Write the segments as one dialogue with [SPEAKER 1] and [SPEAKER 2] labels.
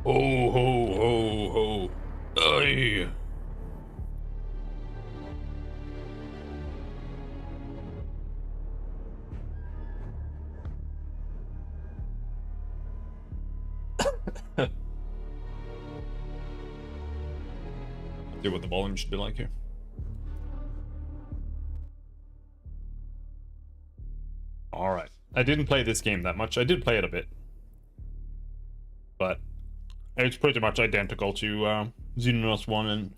[SPEAKER 1] Ho ho ho ho. Aye. See what the volume should be like here. Alright. I didn't play this game that much. I did play it a bit. But it's pretty much identical to Xenonauts 1 and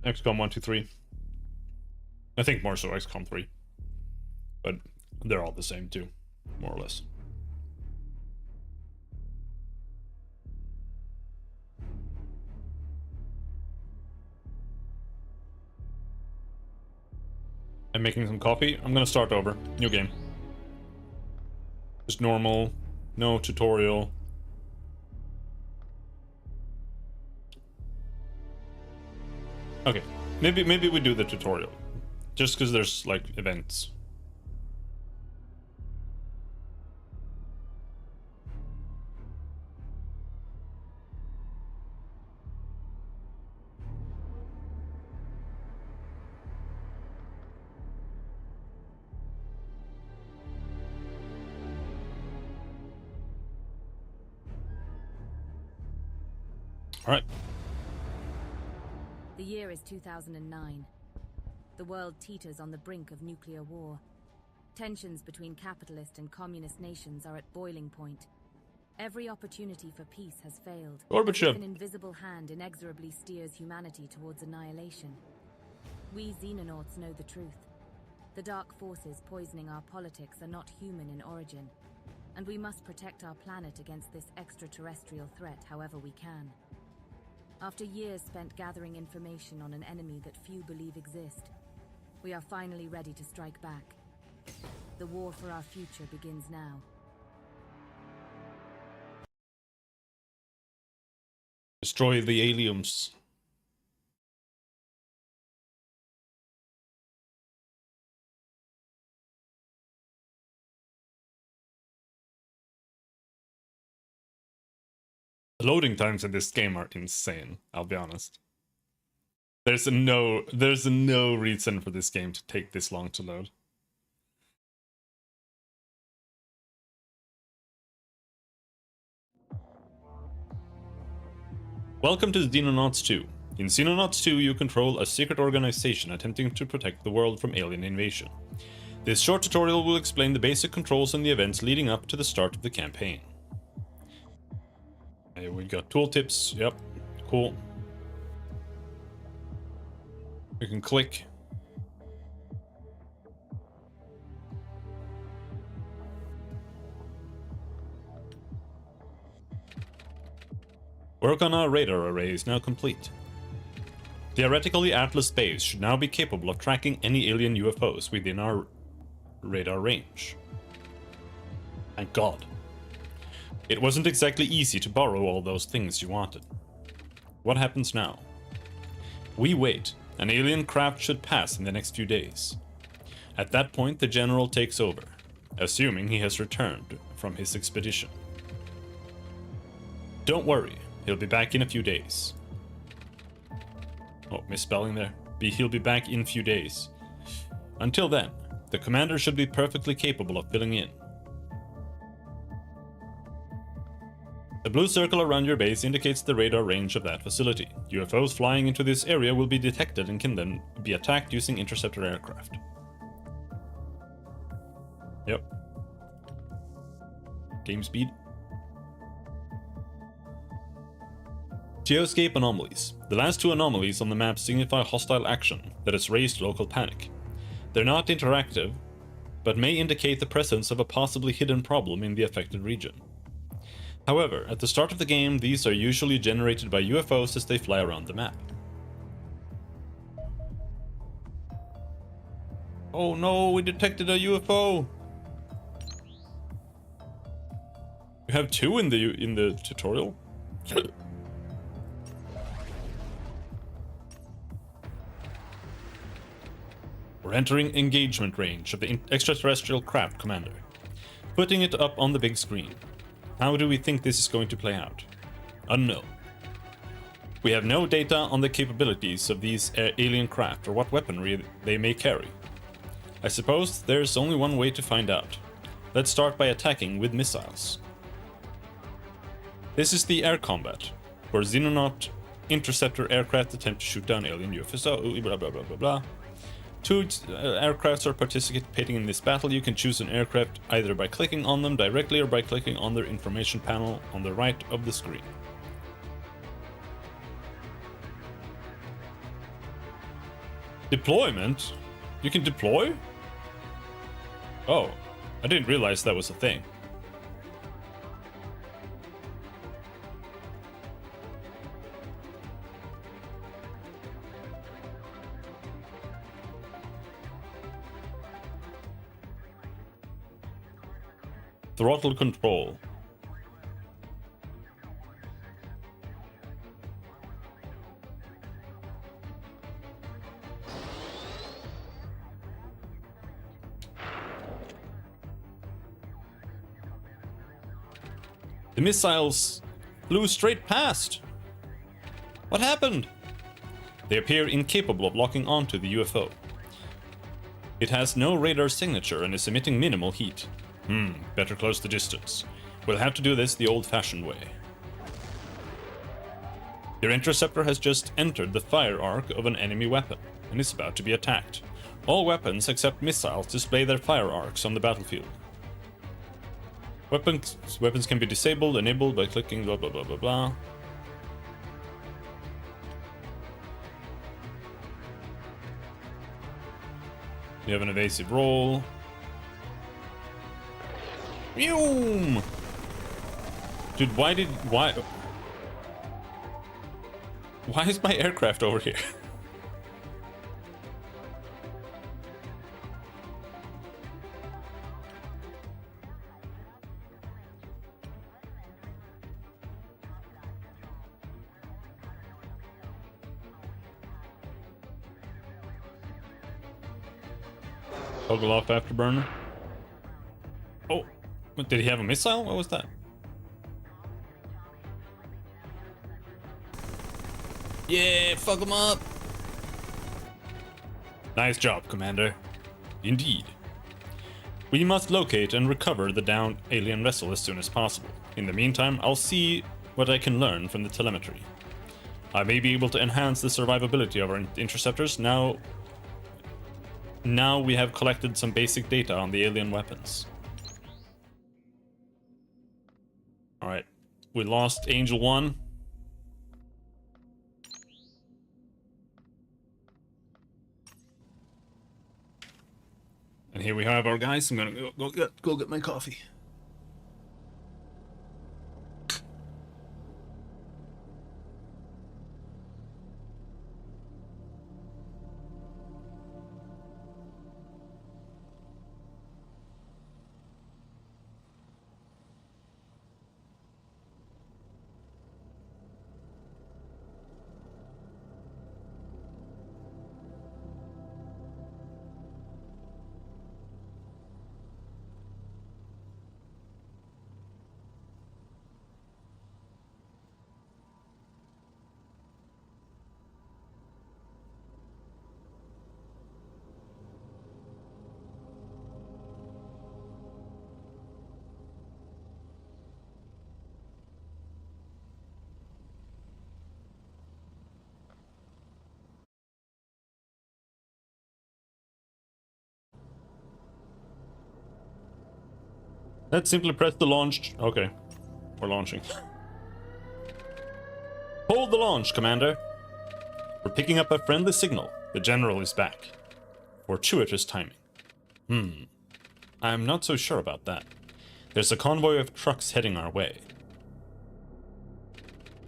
[SPEAKER 1] XCOM 1, 2, 3. I think more so XCOM 3. But they're all the same too, more or less. I'm making some coffee. I'm gonna start over. New game. Just normal. No tutorial. Okay. Maybe we do the tutorial. Just because there's like events. All right.
[SPEAKER 2] The year is 2009. The world teeters on the brink of nuclear war. Tensions between capitalist and communist nations are at boiling point. Every opportunity for peace has failed.
[SPEAKER 1] Gorbachev.
[SPEAKER 2] An invisible hand inexorably steers humanity towards annihilation. We Xenonauts know the truth. The dark forces poisoning our politics are not human in origin, and we must protect our planet against this extraterrestrial threat however we can. After years spent gathering information on an enemy that few believe exist, we are finally ready to strike back. The war for our future begins now.
[SPEAKER 1] Destroy the Aliums. The loading times in this game are insane, I'll be honest. There's no reason for this game to take this long to load. Welcome to Xenonauts 2. In Xenonauts 2, you control a secret organization attempting to protect the world from alien invasion. This short tutorial will explain the basic controls and the events leading up to the start of the campaign. Hey, we got tooltips. Yep, cool. We can click. Work on our radar array is now complete. Theoretically, Atlas Base should now be capable of tracking any alien UFOs within our radar range. Thank God. It wasn't exactly easy to borrow all those things you wanted. What happens now? We wait. An alien craft should pass in the next few days. At that point, the General takes over, assuming he has returned from his expedition. Don't worry, he'll be back in a few days. Oh, misspelling there. He'll be back in a few days. Until then, the commander should be perfectly capable of filling in. The blue circle around your base indicates the radar range of that facility. UFOs flying into this area will be detected and can then be attacked using interceptor aircraft. Yep. Game speed. Geoscape anomalies. The last two anomalies on the map signify hostile action that has raised local panic. They're not interactive, but may indicate the presence of a possibly hidden problem in the affected region. However, at the start of the game, these are usually generated by UFOs as they fly around the map. Oh no, we detected a UFO! We have two in the tutorial? We're entering engagement range of the extraterrestrial craft commander. Putting it up on the big screen. How do we think this is going to play out? Unknown. We have no data on the capabilities of these alien craft or what weaponry they may carry. I suppose there's only one way to find out. Let's start by attacking with missiles. This is the air combat, where Xenonaut interceptor aircraft attempt to shoot down alien UFOs, blah blah blah blah blah. Two aircrafts are participating in this battle. You can choose an aircraft either by clicking on them directly or by clicking on their information panel on the right of the screen. Deployment? You can deploy? Oh, I didn't realize that was a thing. Throttle control. The missiles flew straight past. What happened? They appear incapable of locking onto the UFO. It has no radar signature and is emitting minimal heat. Better close the distance. We'll have to do this the old-fashioned way. Your interceptor has just entered the fire arc of an enemy weapon and is about to be attacked. All weapons except missiles display their fire arcs on the battlefield. Weapons can be disabled, enabled by clicking blah blah blah blah blah. You have an evasive roll. Boom! Dude, why is my aircraft over here? Toggle off afterburner. Oh, what, did he have a missile? What was that? Yeah, fuck him up. Nice job, Commander. Indeed. We must locate and recover the downed alien vessel as soon as possible. In the meantime, I'll see what I can learn from the telemetry. I may be able to enhance the survivability of our interceptors now we have collected some basic data on the alien weapons. Alright, we lost Angel 1. And here we have our guys. I'm gonna go get my coffee. Let's simply press the launch. Okay, we're launching. Hold the launch, Commander. We're picking up a friendly signal. The General is back. Fortuitous timing. I'm not so sure about that. There's a convoy of trucks heading our way.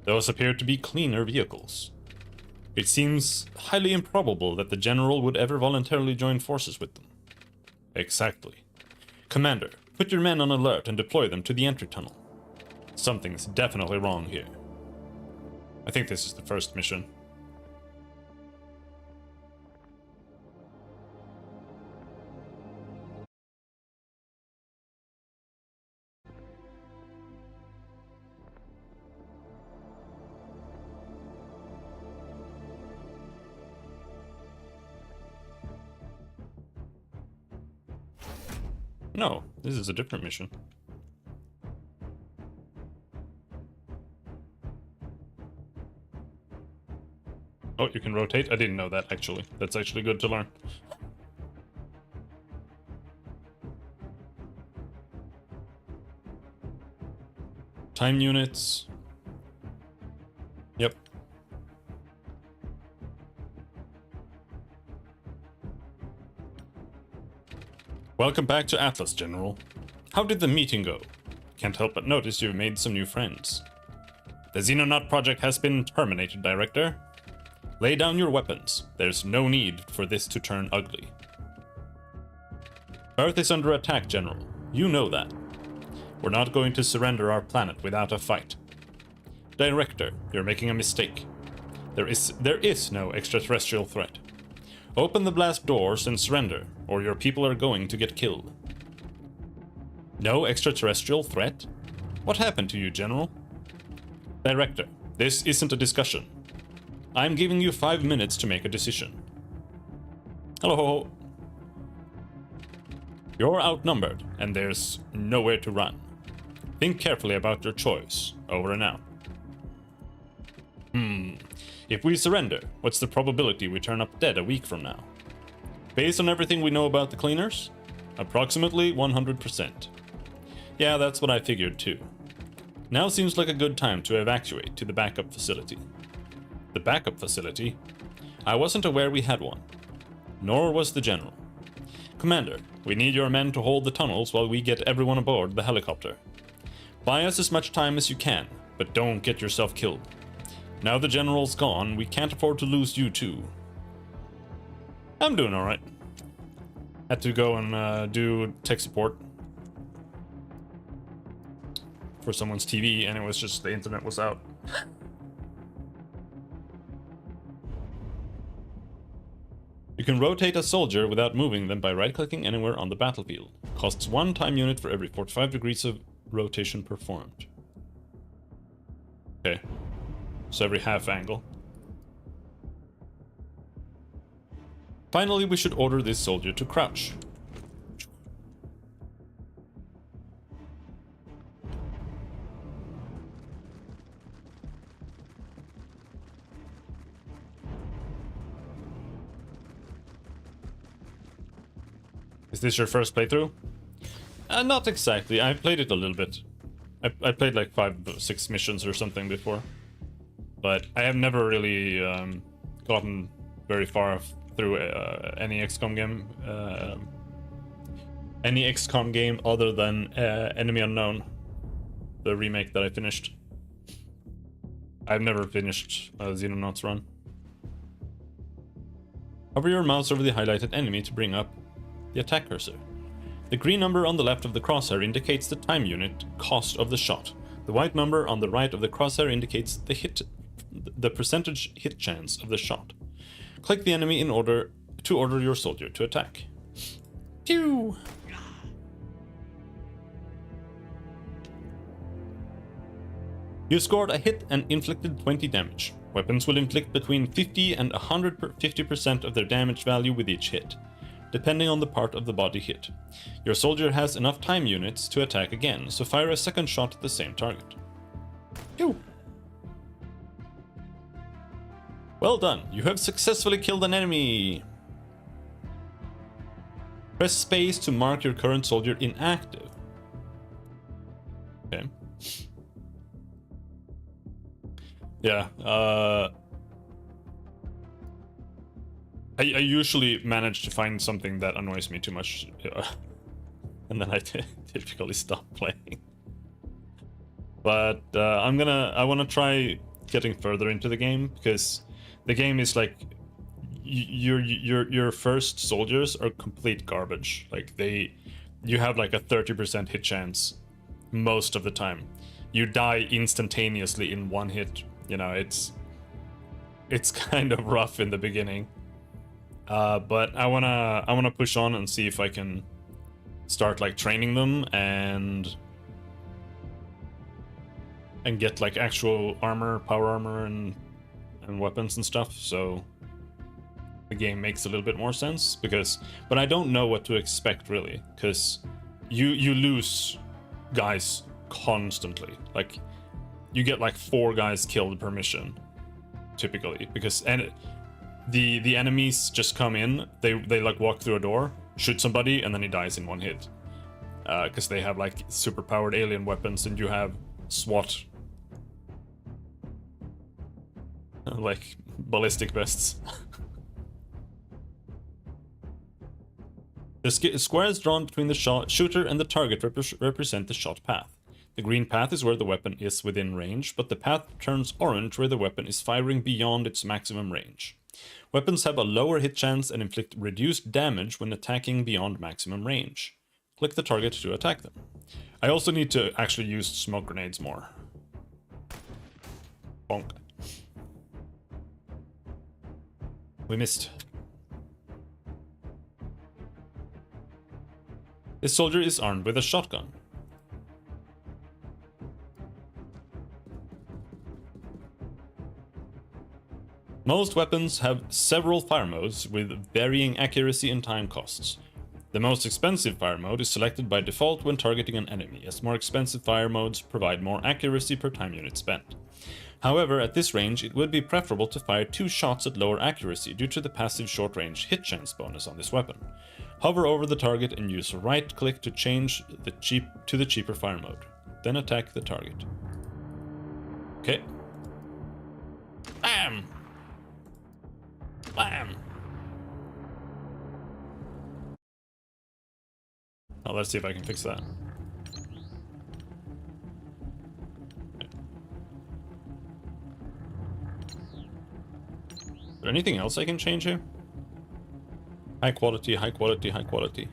[SPEAKER 1] Those appear to be cleaner vehicles. It seems highly improbable that the General would ever voluntarily join forces with them. Exactly. Commander, put your men on alert and deploy them to the entry tunnel. Something's definitely wrong here. I think this is the first mission. No, this is a different mission. Oh, you can rotate? I didn't know that, actually. That's actually good to learn. Time units. Yep. Welcome back to Atlas, General. How did the meeting go? Can't help but notice you've made some new friends. The Xenonaut project has been terminated, Director. Lay down your weapons. There's no need for this to turn ugly. Earth is under attack, General. You know that. We're not going to surrender our planet without a fight. Director, you're making a mistake. There is no extraterrestrial threat. Open the blast doors and surrender, or your people are going to get killed. No extraterrestrial threat? What happened to you, General? Director, this isn't a discussion. I'm giving you 5 minutes to make a decision. Hello. You're outnumbered, and there's nowhere to run. Think carefully about your choice. Over and out. If we surrender, what's the probability we turn up dead a week from now? Based on everything we know about the cleaners? Approximately 100%. Yeah, that's what I figured too. Now seems like a good time to evacuate to the backup facility. The backup facility? I wasn't aware we had one. Nor was the General. Commander, we need your men to hold the tunnels while we get everyone aboard the helicopter. Buy us as much time as you can, but don't get yourself killed. Now the General's gone, we can't afford to lose you too. I'm doing alright. Had to go and do tech support for someone's TV, and it was just the internet was out. You can rotate a soldier without moving them by right-clicking anywhere on the battlefield. Costs 1 time unit for every 45 degrees of rotation performed. Okay. So every half angle. Finally, we should order this soldier to crouch. Is this your first playthrough? Not exactly. I played it a little bit. I played like 5 or 6 missions or something before. But I have never really gotten very far through any XCOM game. Any XCOM game other than Enemy Unknown, the remake that I finished. I've never finished Xenonauts run. Hover your mouse over the highlighted enemy to bring up the attack cursor. The green number on the left of the crosshair indicates the time unit cost of the shot. The white number on the right of the crosshair indicates the percentage hit chance of the shot. Click the enemy in order to order your soldier to attack. Pew! You scored a hit and inflicted 20 damage. Weapons will inflict between 50 and 150% of their damage value with each hit, depending on the part of the body hit. Your soldier has enough time units to attack again, so fire a second shot at the same target. Pew! Well done, you have successfully killed an enemy! Press space to mark your current soldier inactive. Okay. Yeah, I usually manage to find something that annoys me too much, and then I typically stop playing. But I want to try getting further into the game, because the game is like your first soldiers are complete garbage. Like you have like a 30% hit chance most of the time. You die instantaneously in 1 hit. You know, it's kind of rough in the beginning. But I wanna push on and see if I can start like training them and get like actual armor, power armor, and weapons and stuff, so the game makes a little bit more sense. But I don't know what to expect really, because you lose guys constantly. Like, you get like 4 guys killed per mission, typically, because the enemies just come in, they like walk through a door, shoot somebody, and then he dies in 1 hit. Because they have like super powered alien weapons, and you have SWAT like ballistic vests. The squares drawn between the shooter and the target represent the shot path. The green path is where the weapon is within range, but the path turns orange where the weapon is firing beyond its maximum range. Weapons have a lower hit chance and inflict reduced damage when attacking beyond maximum range. Click the target to attack them. I also need to actually use smoke grenades more. Bonk. We missed. This soldier is armed with a shotgun. Most weapons have several fire modes with varying accuracy and time costs. The most expensive fire mode is selected by default when targeting an enemy, as more expensive fire modes provide more accuracy per time unit spent. However, at this range, it would be preferable to fire 2 shots at lower accuracy due to the passive short-range hit chance bonus on this weapon. Hover over the target and use right-click to change to the cheaper fire mode. Then attack the target. Okay. Bam! Bam! Now let's see if I can fix that. Is there anything else I can change here? High quality, high quality, high quality.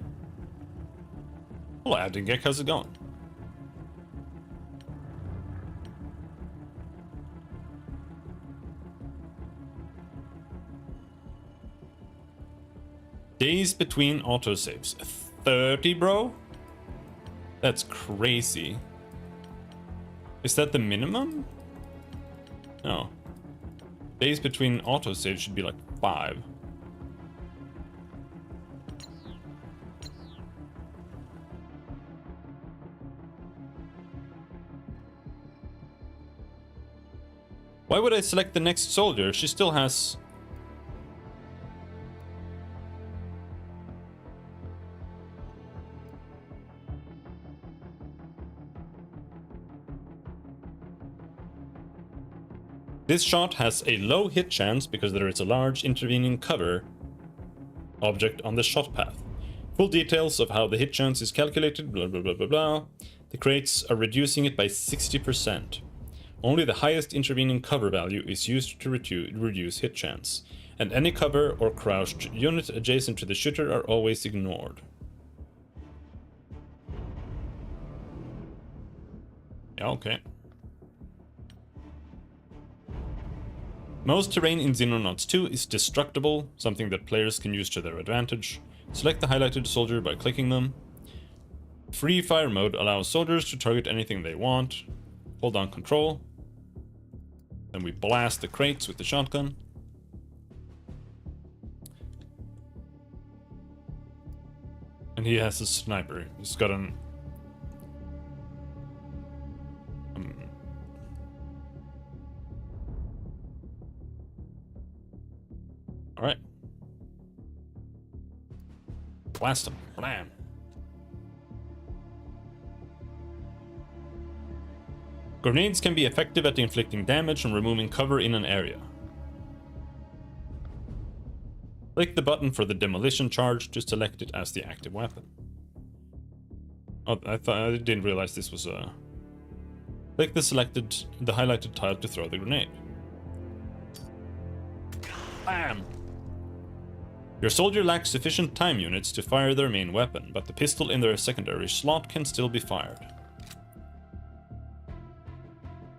[SPEAKER 1] Hello, Abdingek, how's it going? Days between autosaves. 30, bro? That's crazy. Is that the minimum? No. Days between autosaves should be like 5. Why would I select the next soldier? She still has... This shot has a low hit chance because there is a large intervening cover object on the shot path. Full details of how the hit chance is calculated, blah blah blah blah blah. The crates are reducing it by 60%. Only the highest intervening cover value is used to reduce hit chance, and any cover or crouched unit adjacent to the shooter are always ignored. Yeah, okay. Most terrain in Xenonauts 2 is destructible, something that players can use to their advantage. Select the highlighted soldier by clicking them. Free fire mode allows soldiers to target anything they want. Hold down control. Then we blast the crates with the shotgun. And he has a sniper. He's got an... Alright. Blast him. Blam. Grenades can be effective at inflicting damage and removing cover in an area. Click the button for the demolition charge to select it as the active weapon. Oh, I didn't realize this was a... Click the highlighted tile to throw the grenade. Bam! Your soldier lacks sufficient time units to fire their main weapon, but the pistol in their secondary slot can still be fired.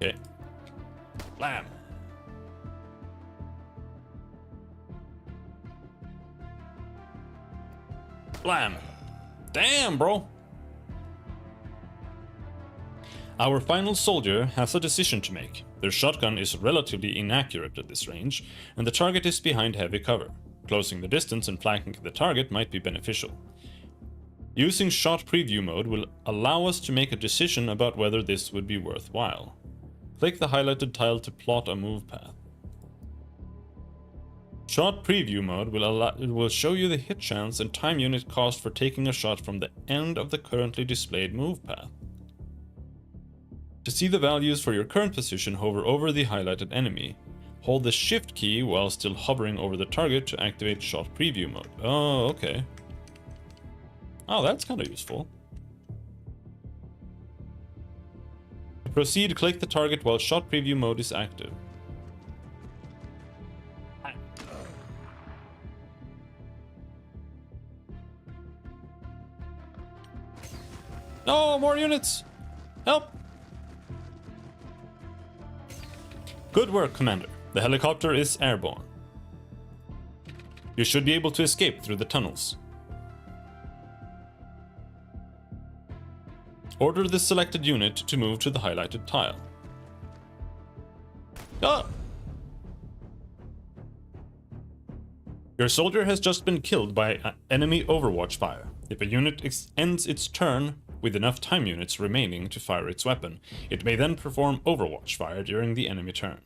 [SPEAKER 1] Okay. Blam! Blam! Damn, bro! Our final soldier has a decision to make. Their shotgun is relatively inaccurate at this range, and the target is behind heavy cover. Closing the distance and flanking the target might be beneficial. Using shot preview mode will allow us to make a decision about whether this would be worthwhile. Click the highlighted tile to plot a move path. Shot preview mode will show you the hit chance and time unit cost for taking a shot from the end of the currently displayed move path. To see the values for your current position, hover over the highlighted enemy. Hold the shift key while still hovering over the target to activate shot preview mode. Oh, okay. Oh, that's kind of useful. To proceed, click the target while shot preview mode is active. No, more units! Help! Good work, Commander. The helicopter is airborne. You should be able to escape through the tunnels. Order the selected unit to move to the highlighted tile. Ah! Your soldier has just been killed by enemy overwatch fire. If a unit ends its turn with enough time units remaining to fire its weapon, it may then perform overwatch fire during the enemy turn.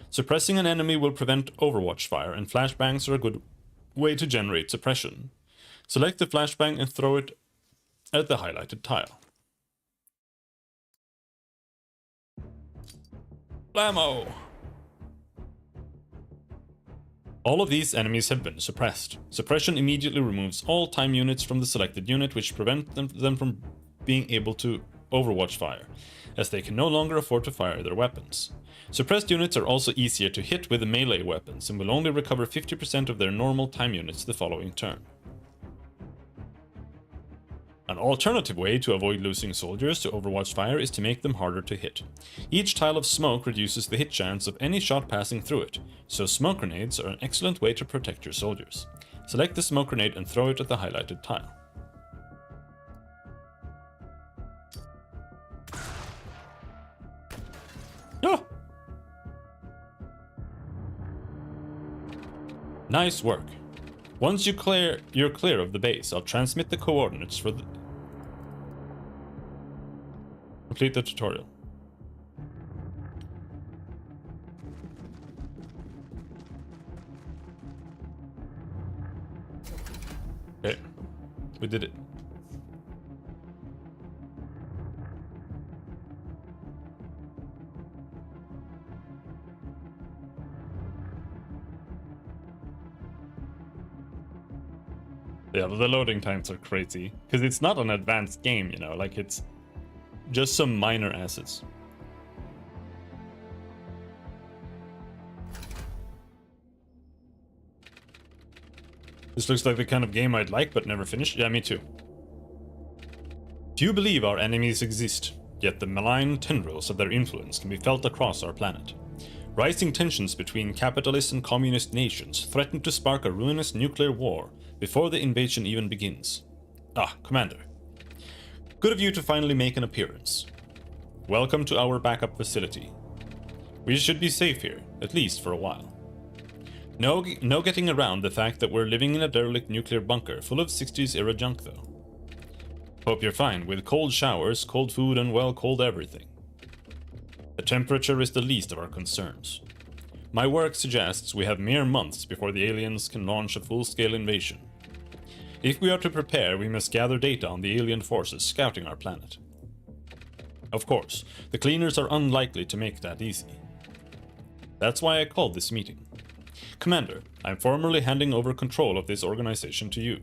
[SPEAKER 1] Suppressing an enemy will prevent overwatch fire, and flashbangs are a good way to generate suppression. Select the flashbang and throw it at the highlighted tile. Blammo! All of these enemies have been suppressed. Suppression immediately removes all time units from the selected unit, which prevent them from being able to overwatch fire, as they can no longer afford to fire their weapons. Suppressed units are also easier to hit with melee weapons and will only recover 50% of their normal time units the following turn. An alternative way to avoid losing soldiers to overwatch fire is to make them harder to hit. Each tile of smoke reduces the hit chance of any shot passing through it, so smoke grenades are an excellent way to protect your soldiers. Select the smoke grenade and throw it at the highlighted tile. Ah! Nice work. Once you're clear of the base, I'll transmit the coordinates for the... Complete the tutorial. Okay, we did it. Yeah, the loading times are crazy, because it's not an advanced game, you know, like it's just some minor assets. This looks like the kind of game I'd like but never finished. Yeah, me too. Few believe our enemies exist, yet the malign tendrils of their influence can be felt across our planet. Rising tensions between capitalist and communist nations threaten to spark a ruinous nuclear war before the invasion even begins. Ah, Commander. Good of you to finally make an appearance. Welcome to our backup facility. We should be safe here, at least for a while. No getting around the fact that we're living in a derelict nuclear bunker full of 60s era junk though. Hope you're fine with cold showers, cold food, and well, cold everything. The temperature is the least of our concerns. My work suggests we have mere months before the aliens can launch a full-scale invasion. If we are to prepare, we must gather data on the alien forces scouting our planet. Of course, the cleaners are unlikely to make that easy. That's why I called this meeting. Commander, I'm formally handing over control of this organization to you.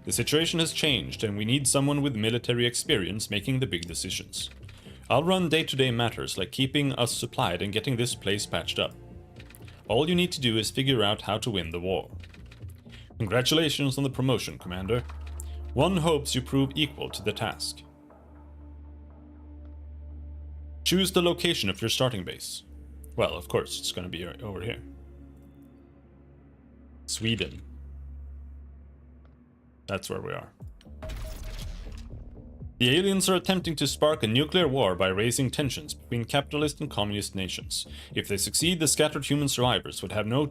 [SPEAKER 1] The situation has changed, and we need someone with military experience making the big decisions. I'll run day-to-day matters like keeping us supplied and getting this place patched up. All you need to do is figure out how to win the war. Congratulations on the promotion, Commander. One hopes you prove equal to the task. Choose the location of your starting base. Well, of course, it's going to be over here. Sweden. That's where we are. The aliens are attempting to spark a nuclear war by raising tensions between capitalist and communist nations. If they succeed, the scattered human survivors would have no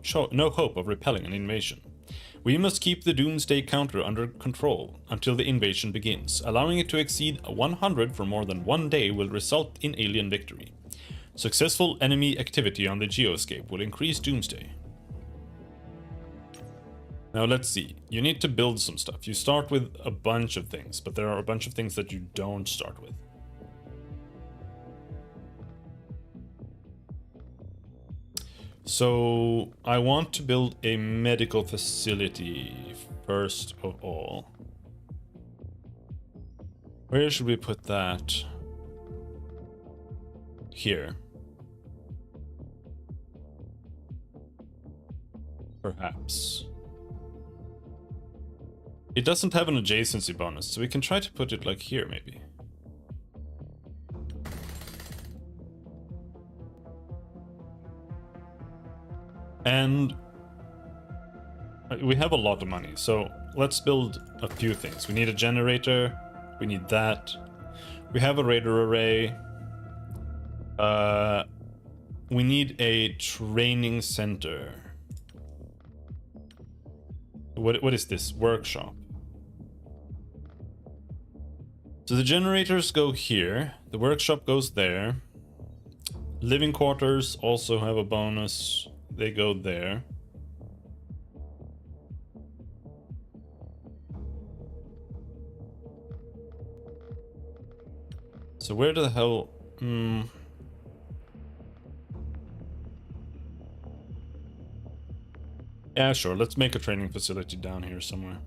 [SPEAKER 1] hope of repelling an invasion. We must keep the Doomsday counter under control until the invasion begins. Allowing it to exceed 100 for more than 1 day will result in alien victory. Successful enemy activity on the geoscape will increase Doomsday. Now let's see. You need to build some stuff. You start with a bunch of things, but there are a bunch of things that you don't start with. So I want to build a medical facility first of all. Where should we put that? Here. Perhaps. It doesn't have an adjacency bonus, so we can try to put it like here maybe. And we have a lot of money, so let's build a few things. We need a generator, we need that. We have a radar array. We need a training center. What is this? Workshop. So the generators go here, the workshop goes there. Living quarters also have a bonus. They go there. So where the hell... Yeah, sure. Let's make a training facility down here somewhere.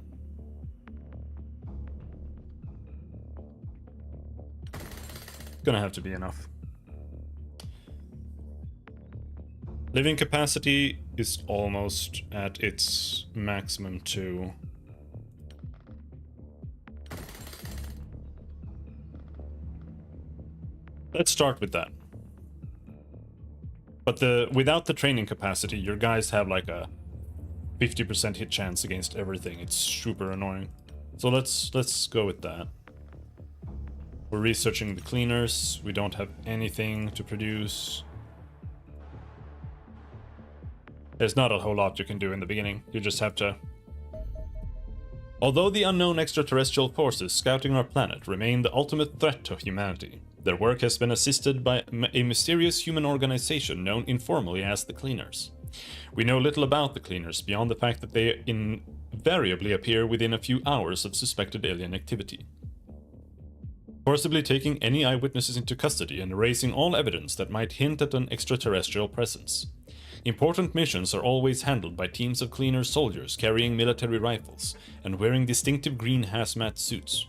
[SPEAKER 1] Gonna have to be enough. Living capacity is almost at its maximum too. Let's start with that. But without the training capacity, your guys have like a 50% hit chance against everything. It's super annoying. So let's go with that. We're researching the cleaners. We don't have anything to produce. There's not a whole lot you can do in the beginning. You just have to... Although the unknown extraterrestrial forces scouting our planet remain the ultimate threat to humanity, their work has been assisted by a mysterious human organization known informally as the Cleaners. We know little about the Cleaners beyond the fact that they invariably appear within a few hours of suspected alien activity, forcibly taking any eyewitnesses into custody and erasing all evidence that might hint at an extraterrestrial presence. Important missions are always handled by teams of Cleaner soldiers carrying military rifles and wearing distinctive green hazmat suits.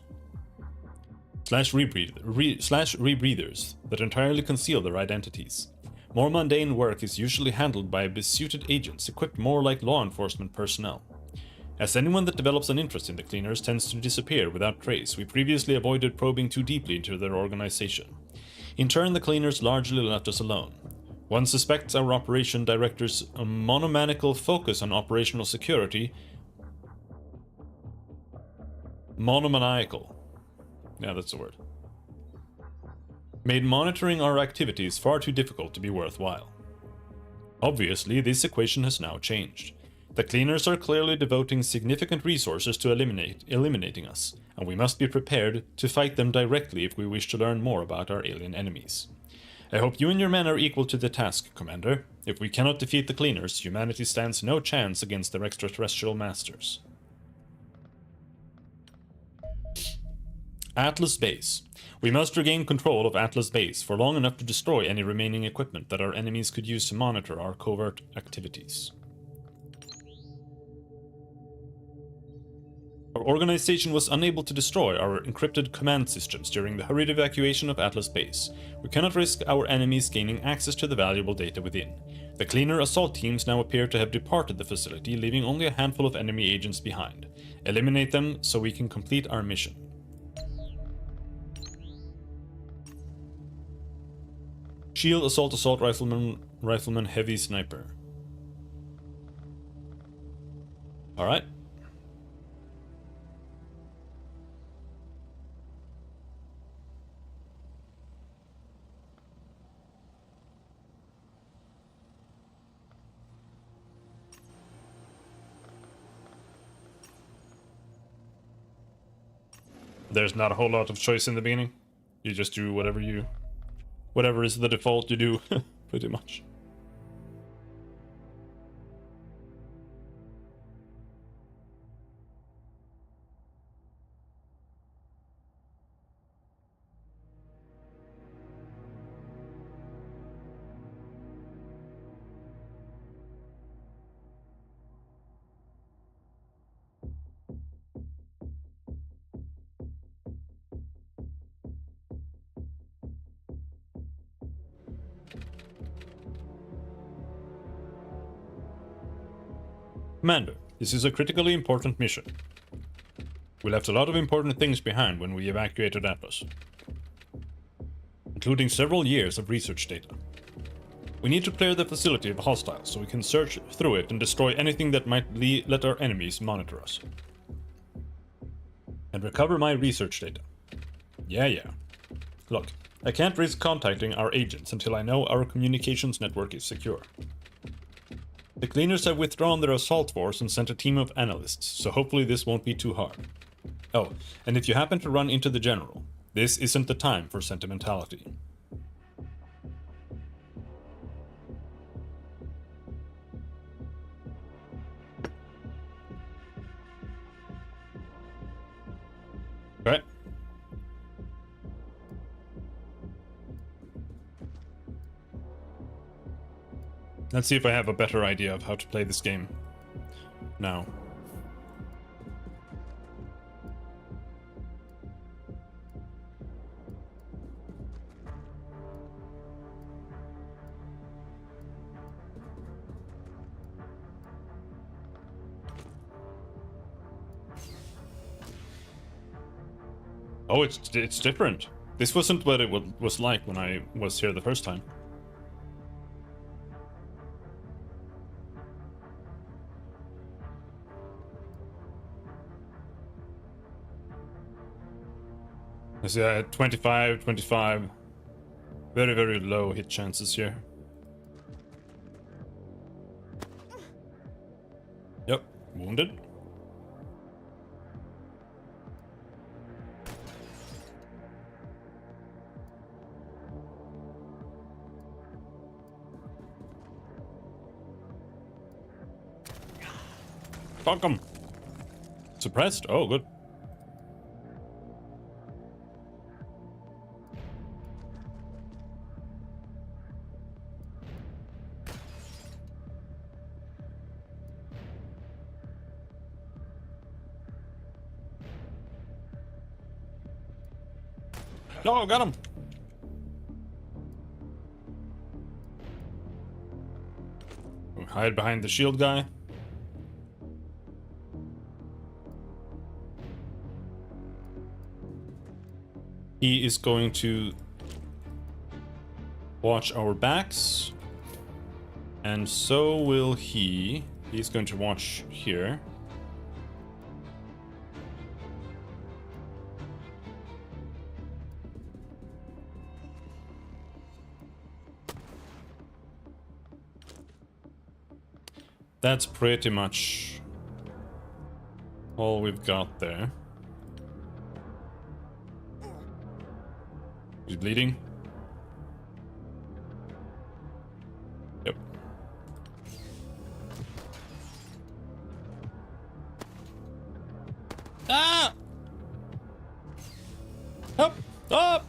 [SPEAKER 1] Slash rebreathers that entirely conceal their identities. More mundane work is usually handled by besuited agents equipped more like law enforcement personnel. As anyone that develops an interest in the Cleaners tends to disappear without trace, we previously avoided probing too deeply into their organization. In turn, the Cleaners largely left us alone. One suspects our operation director's monomaniacal focus on operational security. Monomaniacal. Yeah, that's the word. Made monitoring our activities far too difficult to be worthwhile. Obviously, this equation has now changed. The Cleaners are clearly devoting significant resources to eliminating us, and we must be prepared to fight them directly if we wish to learn more about our alien enemies. I hope you and your men are equal to the task, Commander. If we cannot defeat the Cleaners, humanity stands no chance against their extraterrestrial masters. Atlas Base. We must regain control of Atlas Base for long enough to destroy any remaining equipment that our enemies could use to monitor our covert activities. Our organization was unable to destroy our encrypted command systems during the hurried evacuation of Atlas Base. We cannot risk our enemies gaining access to the valuable data within. The Cleaner assault teams now appear to have departed the facility, leaving only a handful of enemy agents behind. Eliminate them so we can complete our mission. Shield, assault rifleman, heavy sniper. Alright. There's not a whole lot of choice in the beginning. You just do whatever is the default you do, pretty much. Commander, this is a critically important mission. We left a lot of important things behind when we evacuated Atlas, including several years of research data. We need to clear the facility of hostiles so we can search through it and destroy anything that might let our enemies monitor us. And recover my research data. Yeah. Look, I can't risk contacting our agents until I know our communications network is secure. The cleaners have withdrawn their assault force and sent a team of analysts, so hopefully this won't be too hard. Oh, and if you happen to run into the general, this isn't the time for sentimentality. Okay. Let's see if I have a better idea of how to play this game now. Oh, it's different. This wasn't what it was like when I was here the first time. I see 25, 25. Very, very low hit chances here. Yep, wounded. Fuck 'em. Suppressed? Oh, good. No, got him. We hide behind the shield guy. He is going to watch our backs. And so will he. He's going to watch here. That's pretty much all we've got there. He's bleeding. Yep. Ah! Up! Up!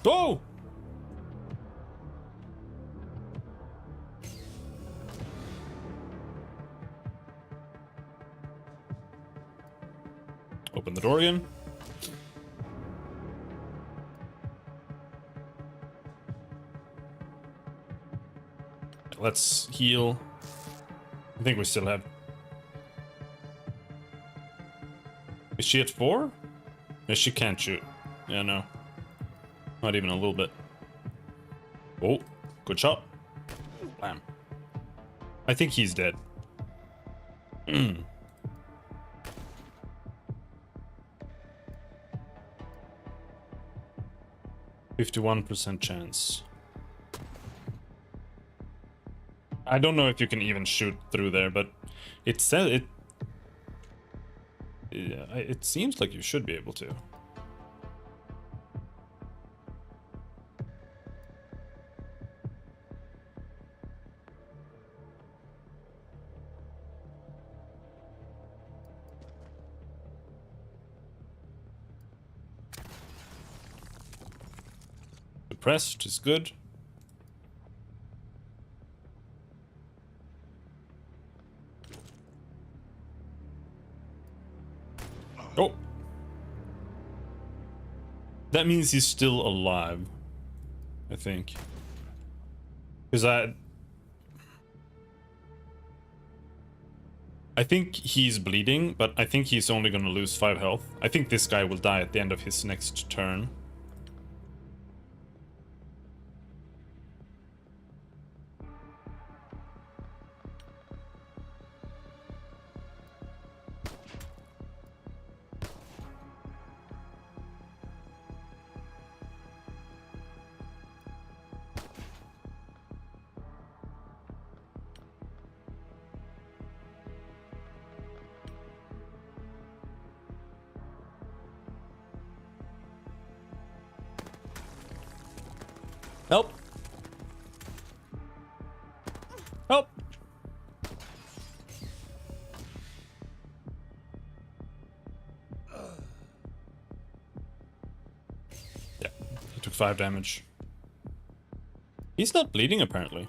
[SPEAKER 1] Go! Open the door again. Let's heal. I think we still have... Is she at 4? No, she can't shoot. Yeah, no. Not even a little bit. Oh, good shot. Bam. I think he's dead. 51% chance. I don't know if you can even shoot through there, but it said it. Yeah, it seems like you should be able to. Depressed is good. Oh! That means he's still alive, I think. Because I think he's bleeding, but I think he's only gonna lose 5 health. I think this guy will die at the end of his next turn. Help! Help! Yeah, he took 5 damage. He's not bleeding, apparently.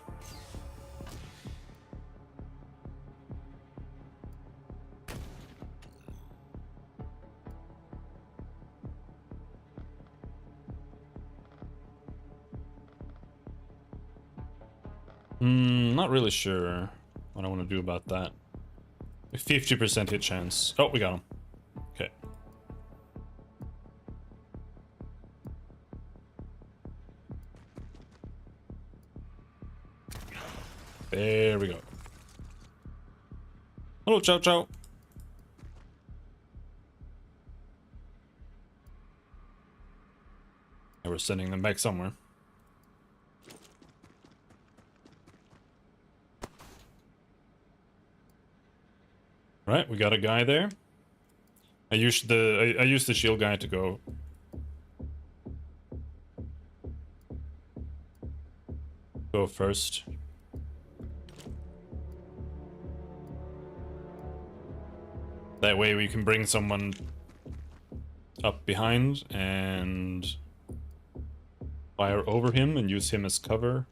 [SPEAKER 1] Not really sure what I want to do about that. A 50% hit chance. Oh, we got him. Okay. There we go. Hello, Chow Chow. And we're sending them back somewhere. Right, we got a guy there. I used the shield guy to go. Go first. That way we can bring someone up behind and fire over him and use him as cover.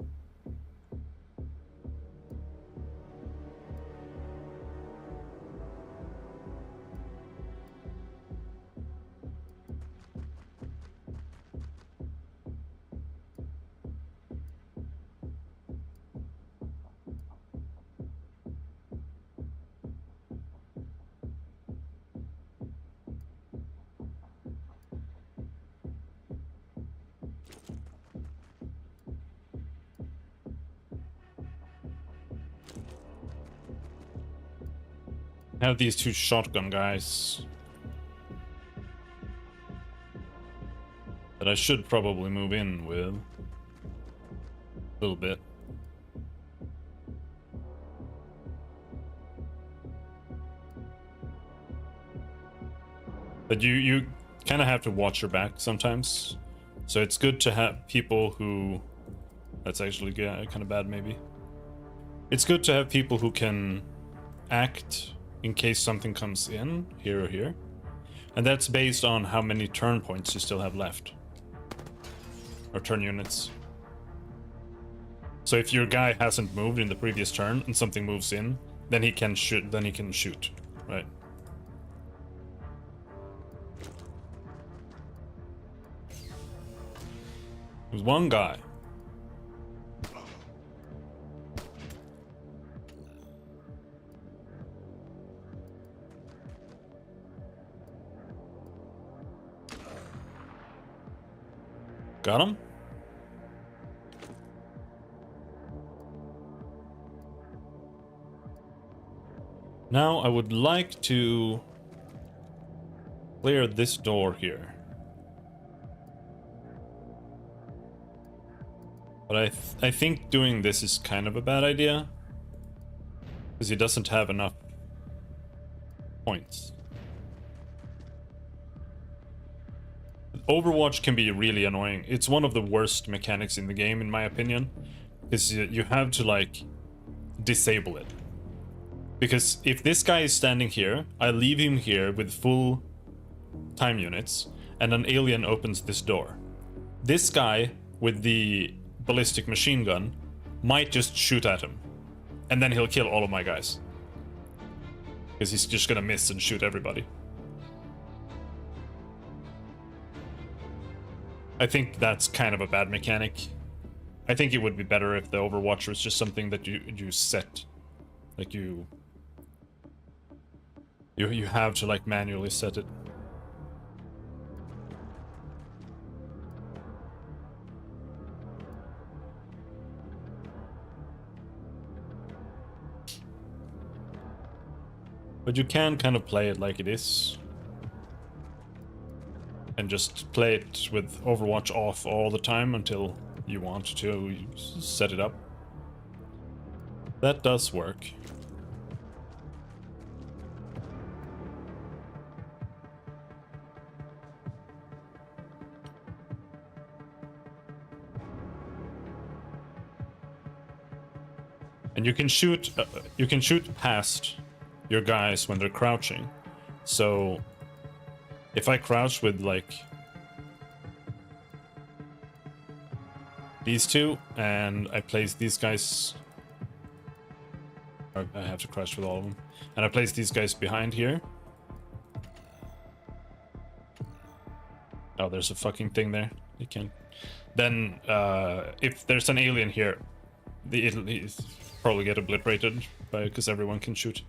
[SPEAKER 1] Have these 2 shotgun guys that I should probably move in with a little bit. But you kind of have to watch your back sometimes, so it's good to have people who. That's actually kind of bad, maybe. It's good to have people who can act in case something comes in, here or here. And that's based on how many turn points you still have left. Or turn units. So if your guy hasn't moved in the previous turn and something moves in, then he can shoot, right? There's one guy. Got him? Now I would like to clear this door here. But I think doing this is kind of a bad idea. Because he doesn't have enough points. Overwatch can be really annoying. It's one of the worst mechanics in the game, in my opinion. Is you have to, like, disable it. Because if this guy is standing here, I leave him here with full time units, and an alien opens this door. This guy with the ballistic machine gun might just shoot at him, and then he'll kill all of my guys. Because he's just gonna miss and shoot everybody. I think that's kind of a bad mechanic. I think it would be better if the Overwatch was just something that you set. Like you have to, like, manually set it. But you can kind of play it like it is. And just play it with Overwatch off all the time until you want to set it up. That does work. And you can shoot past your guys when they're crouching. So if I crouch with, like, these two, and I place these guys, I have to crouch with all of them, and I place these guys behind here. Oh, there's a fucking thing there. You can. Then, if there's an alien here, it'll probably get obliterated because everyone can shoot.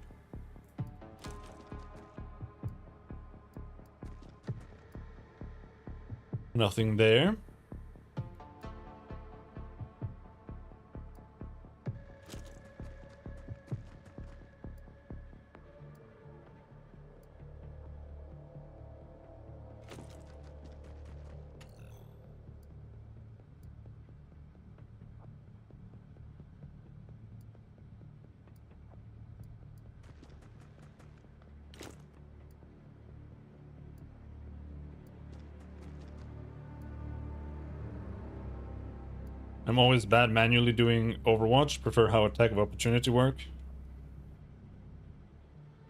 [SPEAKER 1] Nothing there. I'm always bad manually doing Overwatch. Prefer how attack of opportunity work.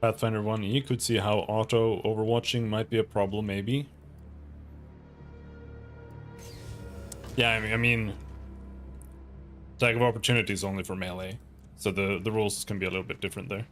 [SPEAKER 1] Pathfinder 1E could see how auto overwatching might be a problem, maybe. Yeah, I mean, attack of opportunity is only for melee, so the rules can be a little bit different there.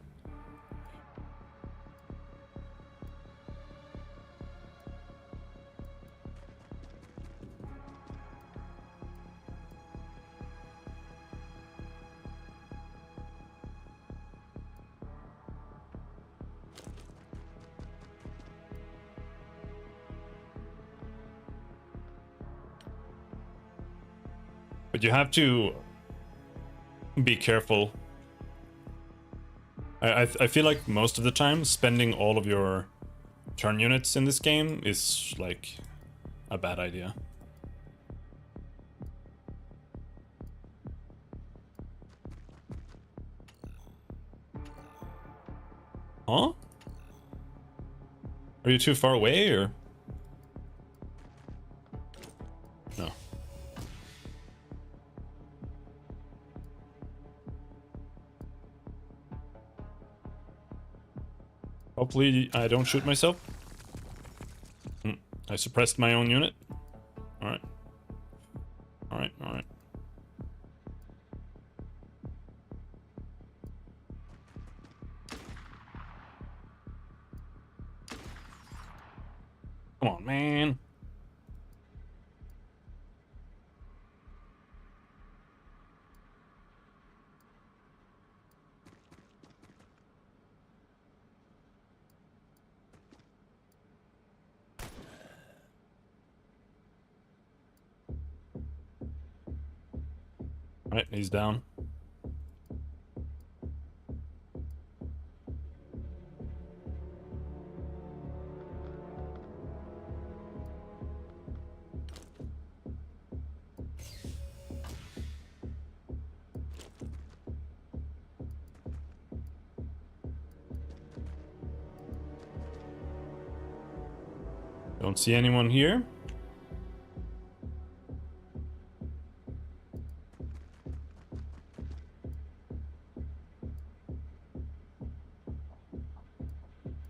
[SPEAKER 1] But you have to be careful. I feel like most of the time spending all of your turn units in this game is, like, a bad idea. Huh? Are you too far away, or? No. Hopefully I don't shoot myself. I suppressed my own unit. Alright. Alright, alright. Come on, man. Alright, he's down. Don't see anyone here.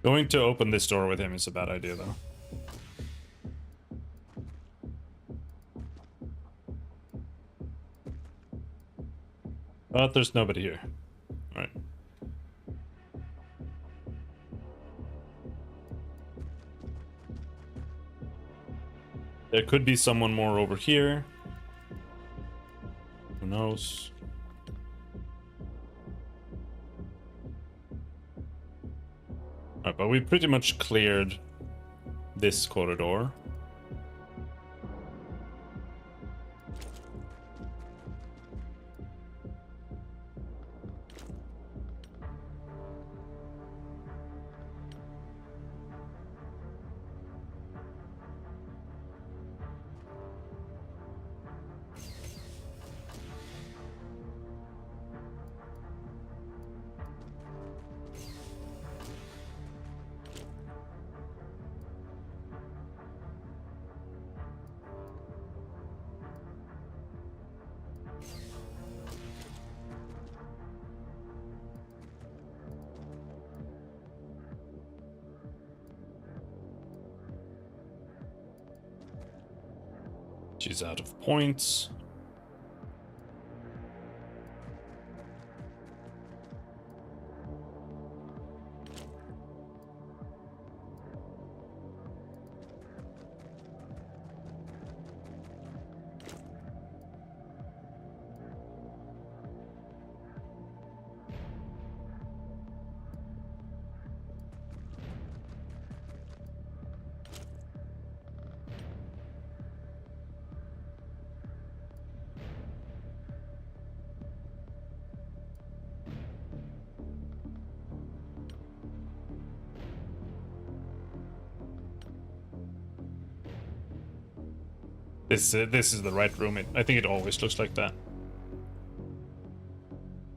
[SPEAKER 1] Going to open this door with him is a bad idea, though. But there's nobody here. Alright. There could be someone more over here. Who knows? Alright, but we pretty much cleared this corridor. She's out of points. This is the right room. I think it always looks like that.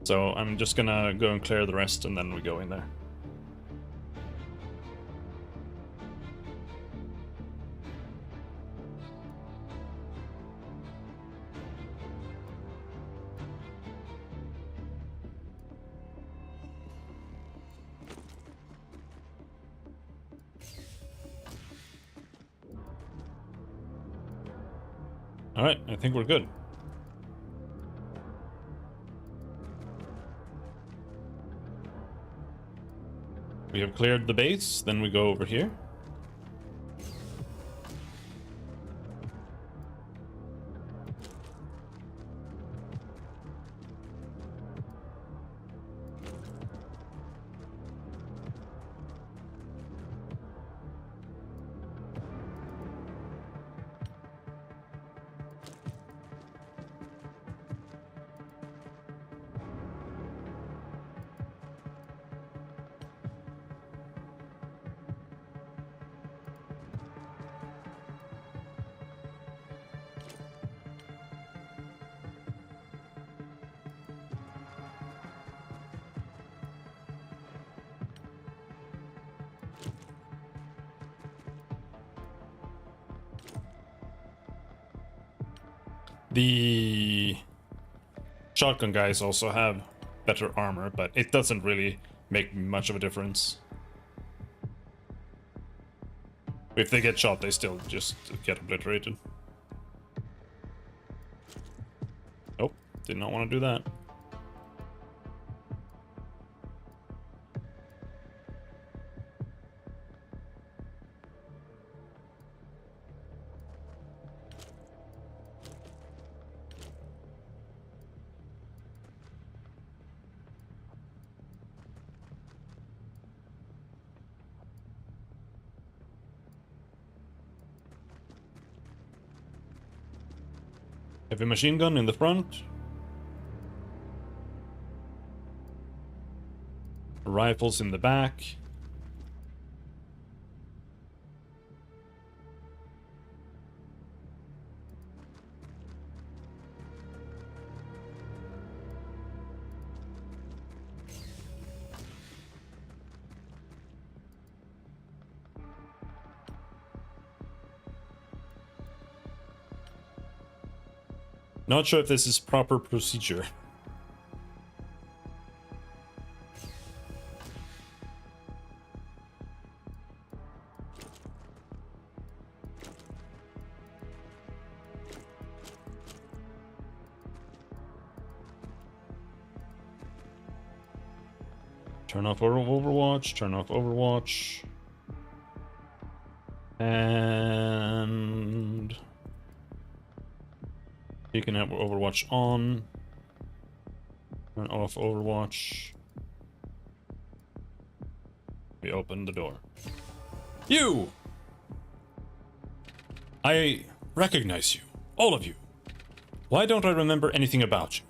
[SPEAKER 1] So I'm just gonna go and clear the rest and then we go in there. Alright, I think we're good. We have cleared the base, then we go over here. The shotgun guys also have better armor, but it doesn't really make much of a difference. If they get shot, they still just get obliterated. Oh, did not want to do that. Heavy machine gun in the front. Rifles in the back. Not sure if this is proper procedure. Turn off Overwatch, turn off Overwatch. And you can have Overwatch on. Turn off Overwatch. We open the door. You! I recognize you. All of you. Why don't I remember anything about you?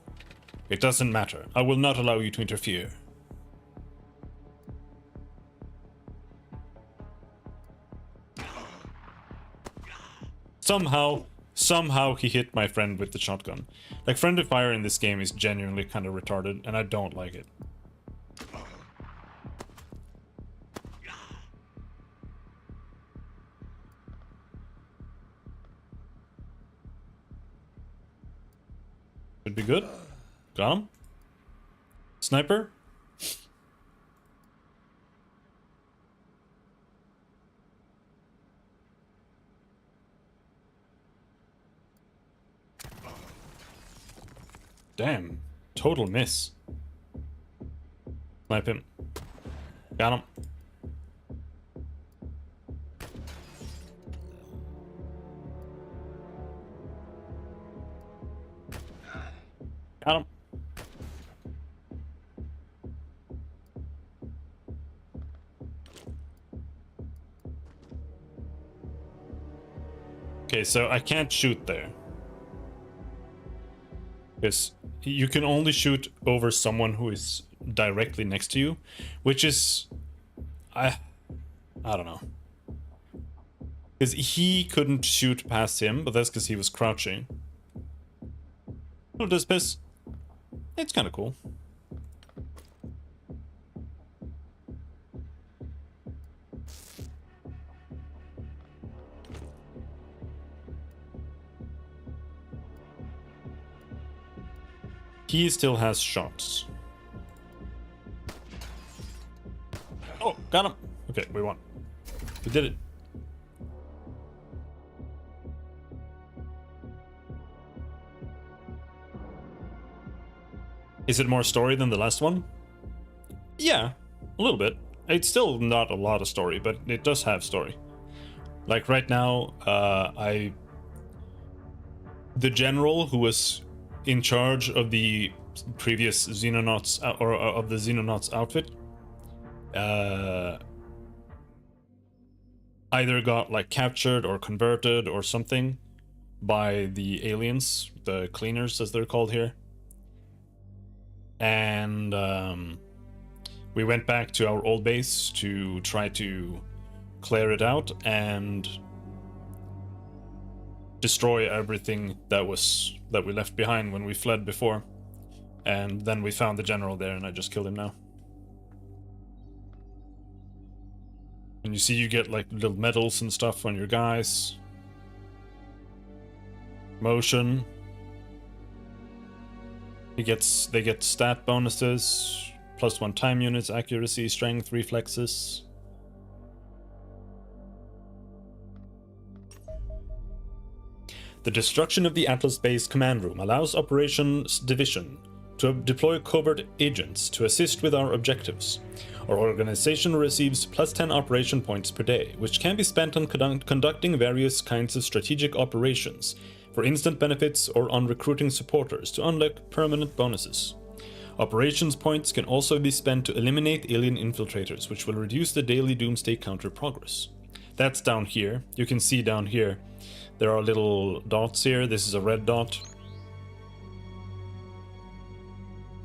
[SPEAKER 1] It doesn't matter. I will not allow you to interfere. Somehow he hit my friend with the shotgun. Like, friendly fire in this game is genuinely kind of retarded, and I don't like it. Should be good. Got him. Sniper. Damn. Total miss. Snipe him. Got him. Got him. Okay, so I can't shoot there. Because you can only shoot over someone who is directly next to you, which is... I don't know. Because he couldn't shoot past him, but that's because he was crouching. Oh, this piss. It's kind of cool. He still has shots. Oh, got him. Okay, we won. We did it. Is it more story than the last one? Yeah, a little bit. It's still not a lot of story, but it does have story. Like right now, the general who was in charge of the previous Xenonauts, or of the Xenonauts outfit, either got like captured or converted or something by the aliens, the cleaners as they're called here. And we went back to our old base to try to clear it out and destroy everything that we left behind when we fled before. And then we found the general there, and I just killed him now. And you see, you get like little medals and stuff on your guys. Motion. They get stat bonuses, +1 time units, accuracy, strength, reflexes. The destruction of the Atlas Base command room allows Operations Division to deploy covert agents to assist with our objectives. Our organization receives +10 operation points per day, which can be spent on conducting various kinds of strategic operations, for instant benefits or on recruiting supporters to unlock permanent bonuses. Operations points can also be spent to eliminate alien infiltrators, which will reduce the daily doomsday counter progress. That's down here. You can see down here there are little dots here. This is a red dot.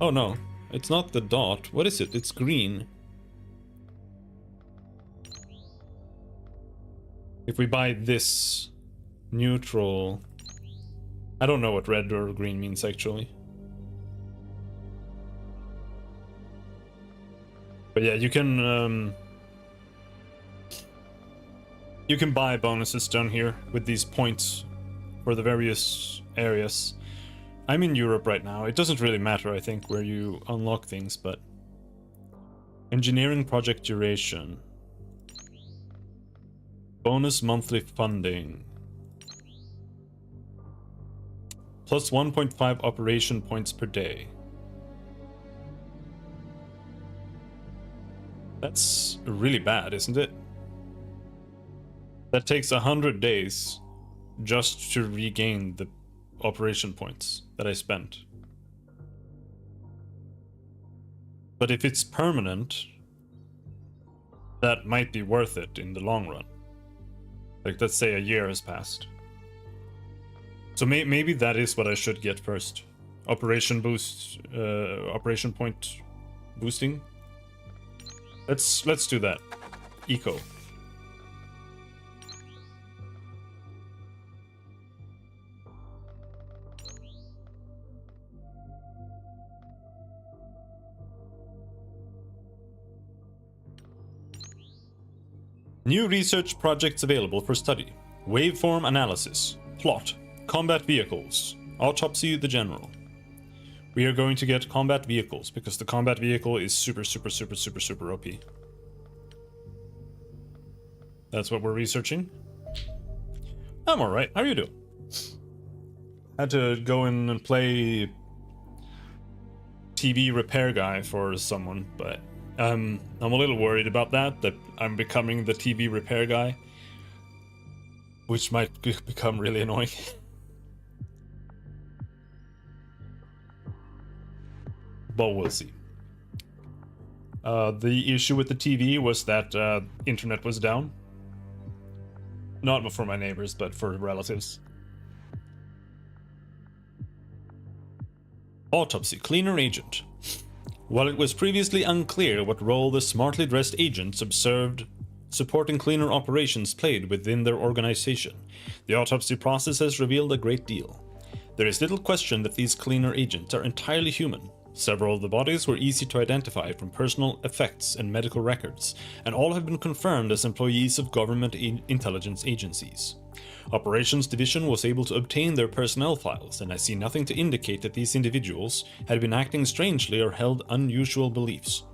[SPEAKER 1] Oh no, it's not the dot. What is it? It's green. If we buy this neutral... I don't know what red or green means actually. But yeah, you can buy bonuses down here with these points for the various areas. I'm in Europe right now. It doesn't really matter, I think, where you unlock things, but... Engineering project duration. Bonus monthly funding. Plus 1.5 operation points per day. That's really bad, isn't it? That takes 100 days just to regain the operation points that I spent. But if it's permanent, that might be worth it in the long run. Like, let's say a year has passed. So maybe that is what I should get first. Operation boost, operation point boosting. Let's do that. Eco. New research projects available for study. Waveform analysis. Plot. Combat vehicles. Autopsy the general. We are going to get combat vehicles because the combat vehicle is super OP. That's what we're researching. I'm alright. How are you doing? Had to go in and play TV repair guy for someone, but I'm a little worried about that I'm becoming the TV repair guy, which might become really annoying. But we'll see. The issue with the TV was that internet was down. Not for my neighbors, but for relatives. Autopsy Cleaner Agent. While it was previously unclear what role the smartly dressed agents observed supporting cleaner operations played within their organization, the autopsy process has revealed a great deal. There is little question that these cleaner agents are entirely human. Several of the bodies were easy to identify from personal effects and medical records, and all have been confirmed as employees of government intelligence agencies. Operations Division was able to obtain their personnel files, and I see nothing to indicate that these individuals had been acting strangely or held unusual beliefs.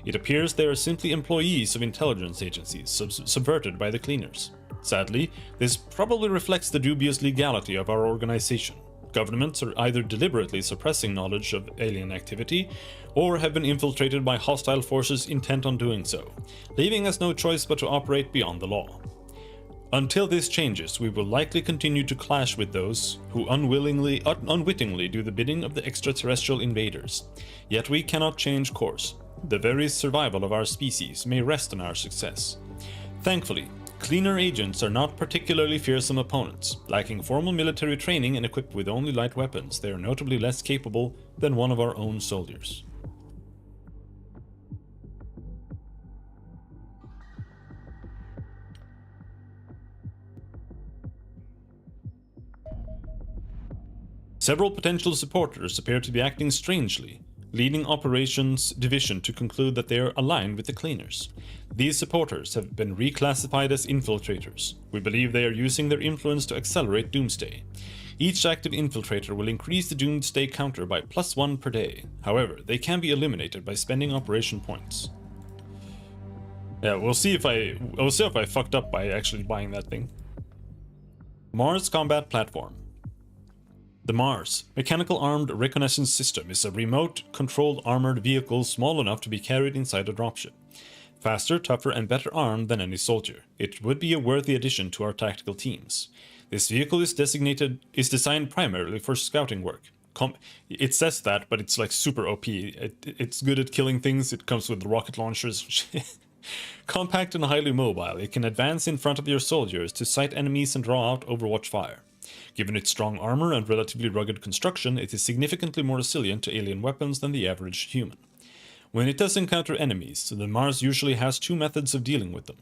[SPEAKER 1] It appears they are simply employees of intelligence agencies subverted by the cleaners. Sadly, this probably reflects the dubious legality of our organization. Governments are either deliberately suppressing knowledge of alien activity, or have been infiltrated by hostile forces intent on doing so, leaving us no choice but to operate beyond the law. Until this changes, we will likely continue to clash with those who unwittingly do the bidding of the extraterrestrial invaders. Yet we cannot change course. The very survival of our species may rest on our success. Thankfully, cleaner agents are not particularly fearsome opponents. Lacking formal military training and equipped with only light weapons, they are notably less capable than one of our own soldiers. Several potential supporters appear to be acting strangely, leading Operations Division to conclude that they are aligned with the cleaners. These supporters have been reclassified as infiltrators. We believe they are using their influence to accelerate Doomsday. Each active infiltrator will increase the Doomsday counter by +1 per day. However, they can be eliminated by spending operation points. Yeah, we'll see if I fucked up by actually buying that thing. Mars Combat Platform. The Mars Mechanical Armed Reconnaissance System is a remote-controlled armored vehicle small enough to be carried inside a dropship. Faster, tougher, and better armed than any soldier, it would be a worthy addition to our tactical teams. This vehicle is designed primarily for scouting work. It says that, but it's like super OP. It's good at killing things. It comes with rocket launchers. Compact and highly mobile, it can advance in front of your soldiers to sight enemies and draw out Overwatch fire. Given its strong armor and relatively rugged construction, it is significantly more resilient to alien weapons than the average human. When it does encounter enemies, the Mars usually has two methods of dealing with them.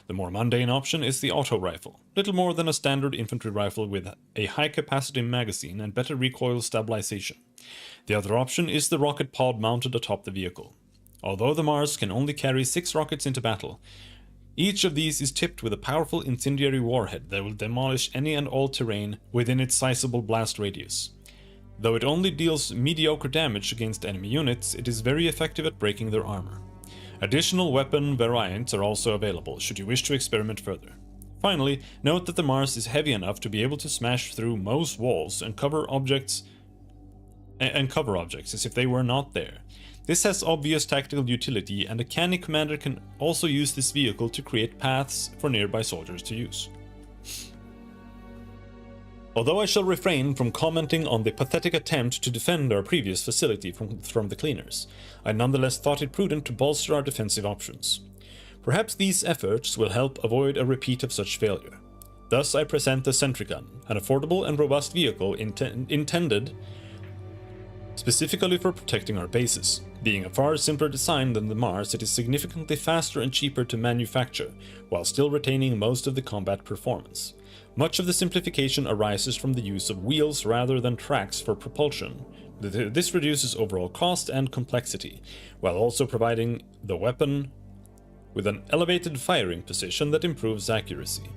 [SPEAKER 1] The more mundane option is the auto rifle, little more than a standard infantry rifle with a high-capacity magazine and better recoil stabilization. The other option is the rocket pod mounted atop the vehicle. Although the Mars can only carry 6 rockets into battle, each of these is tipped with a powerful incendiary warhead that will demolish any and all terrain within its sizable blast radius. Though it only deals mediocre damage against enemy units, it is very effective at breaking their armor. Additional weapon variants are also available, should you wish to experiment further. Finally, note that the Mars is heavy enough to be able to smash through most walls and cover objects as if they were not there. This has obvious tactical utility, and a canny commander can also use this vehicle to create paths for nearby soldiers to use. Although I shall refrain from commenting on the pathetic attempt to defend our previous facility from the cleaners, I nonetheless thought it prudent to bolster our defensive options. Perhaps these efforts will help avoid a repeat of such failure. Thus I present the Sentry Gun, an affordable and robust vehicle intended specifically for protecting our bases. Being a far simpler design than the Mars, it is significantly faster and cheaper to manufacture, while still retaining most of the combat performance. Much of the simplification arises from the use of wheels rather than tracks for propulsion. This reduces overall cost and complexity, while also providing the weapon with an elevated firing position that improves accuracy.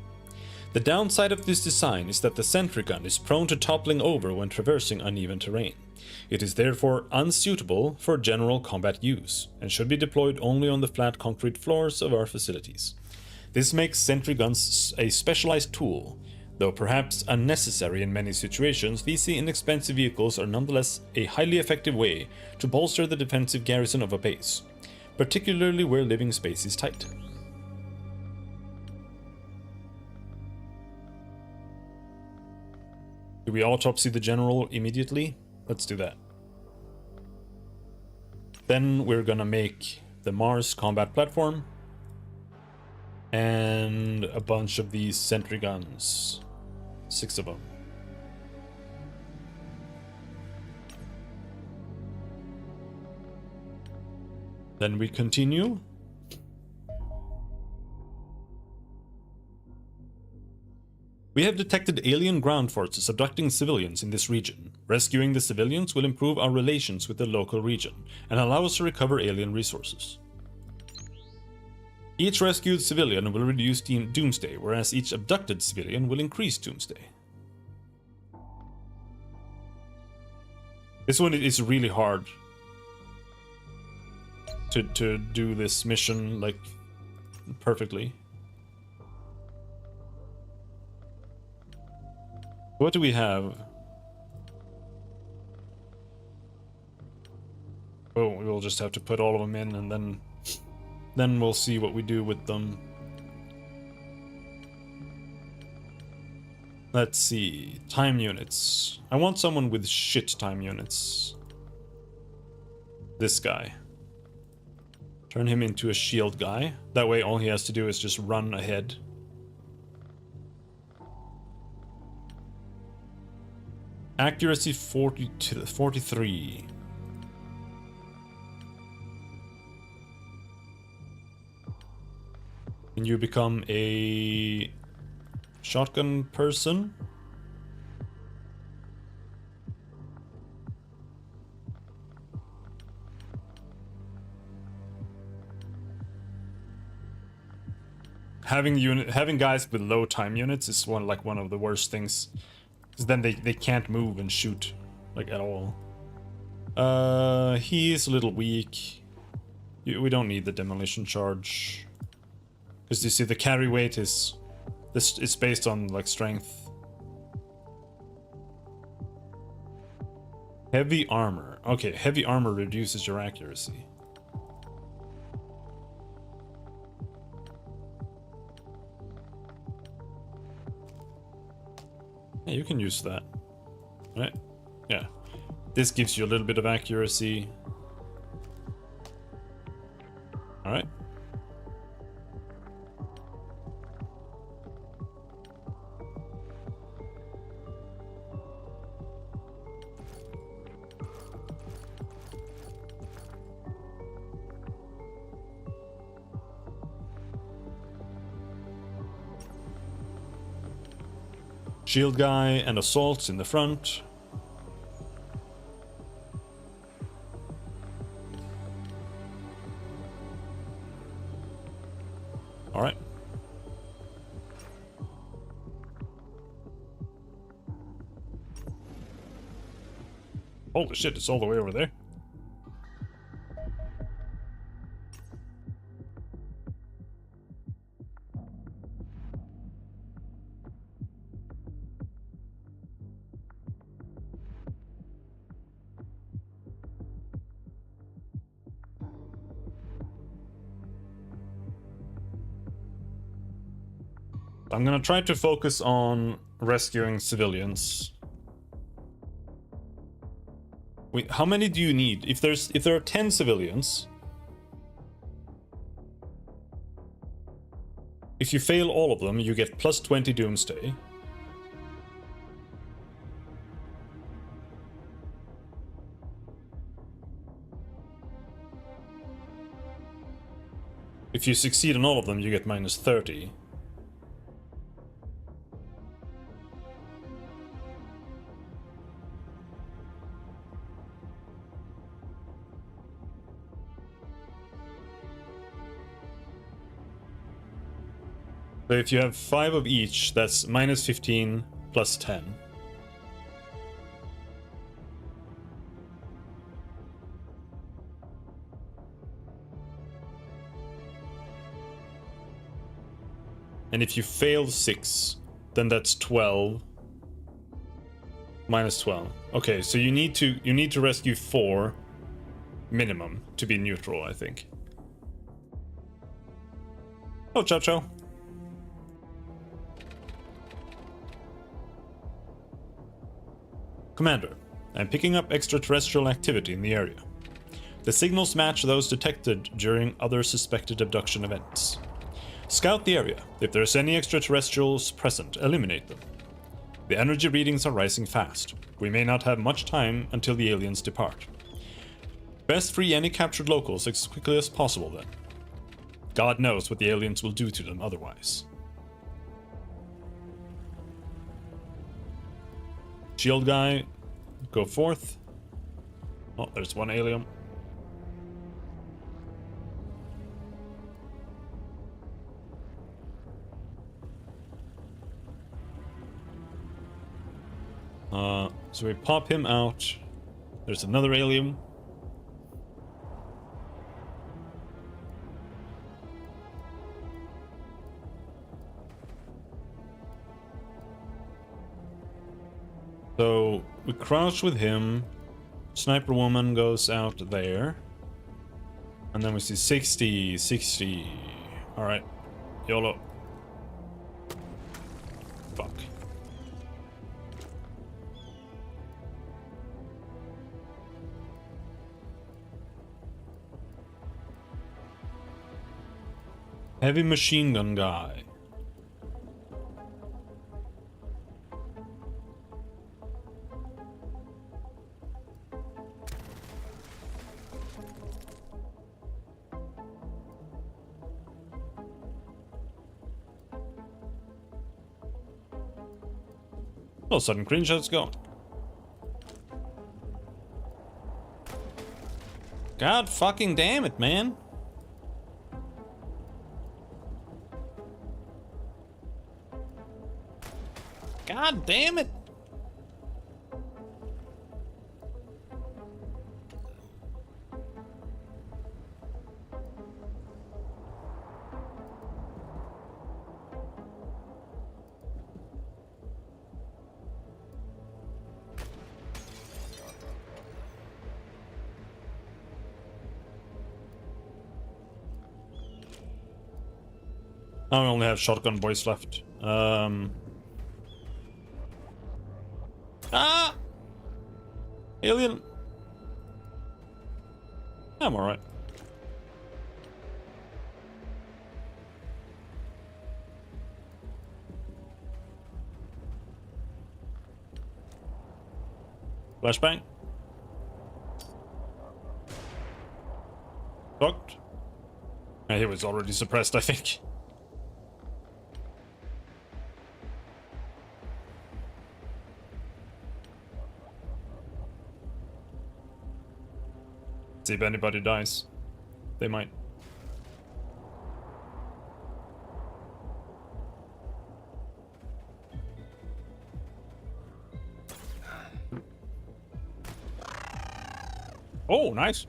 [SPEAKER 1] The downside of this design is that the Sentry Gun is prone to toppling over when traversing uneven terrain. It is therefore unsuitable for general combat use, and should be deployed only on the flat concrete floors of our facilities. This makes Sentry Guns a specialized tool. Though perhaps unnecessary in many situations, these inexpensive vehicles are nonetheless a highly effective way to bolster the defensive garrison of a base, particularly where living space is tight. Do we autopsy the general immediately? Let's do that. Then we're gonna make the Mars combat platform and a bunch of these sentry guns. 6 of them. Then we continue. We have detected alien ground forces abducting civilians in this region. Rescuing the civilians will improve our relations with the local region and allow us to recover alien resources. Each rescued civilian will reduce doomsday, whereas each abducted civilian will increase doomsday. This one is really hard to do this mission like perfectly. What do we have? Oh, we'll just have to put all of them in, and then we'll see what we do with them. Let's see. Time units. I want someone with shit time units. This guy. Turn him into a shield guy. That way all he has to do is just run ahead. Accuracy 43. Can you become a shotgun person? Having guys with low time units is one of the worst things. Because then they can't move and shoot, like, at all. He is a little weak. We don't need the demolition charge. Because you see, the carry weight is... It's based on, like, strength. Heavy armor. Okay, heavy armor reduces your accuracy. Yeah, you can use that. Right? Yeah. This gives you a little bit of accuracy. Alright. Shield guy and assaults in the front. All right. Holy shit, it's all the way over there. I'm gonna try to focus on rescuing civilians. Wait, how many do you need? If there are 10 civilians, if you fail all of them, you get plus 20 doomsday. If you succeed on all of them, you get minus 30. So if you have 5 of each, that's minus 15 plus 10. And if you fail 6, then that's 12. Minus 12. Okay, so you need to rescue 4 minimum to be neutral, I think. Oh, ciao ciao. Commander, I'm picking up extraterrestrial activity in the area. The signals match those detected during other suspected abduction events. Scout the area. If there's any extraterrestrials present, eliminate them. The energy readings are rising fast. We may not have much time until the aliens depart. Best free any captured locals as quickly as possible then. God knows what the aliens will do to them otherwise. Shield guy, go forth. Oh, there's one alien. So we pop him out. There's another alien. So we crouch with him. Sniper woman goes out there. And then we see 60, 60. Alright. YOLO. Fuck. Heavy machine gun guy. Oh, sudden green shot's gone. God fucking damn it, man. God damn it. I only have shotgun boys left. Ah! Alien! I'm alright. Flashbang. Fucked. He was already suppressed, I think. See if anybody dies. They might. Oh, nice.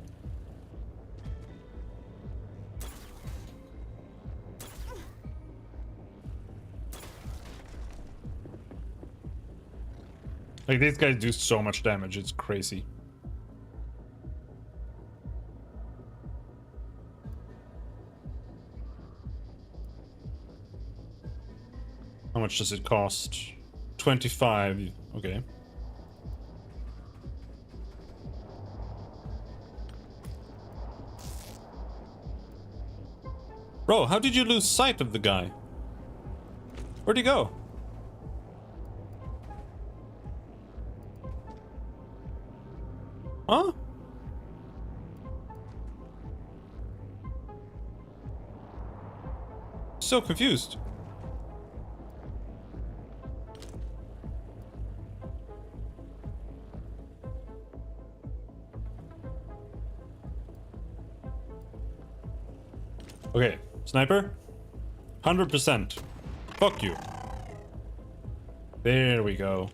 [SPEAKER 1] Like, these guys do so much damage, it's crazy. much does it cost? 25. Okay. Bro, how did you lose sight of the guy? Where'd he go? Huh? So confused. Okay, sniper. 100%. Fuck you. There we go.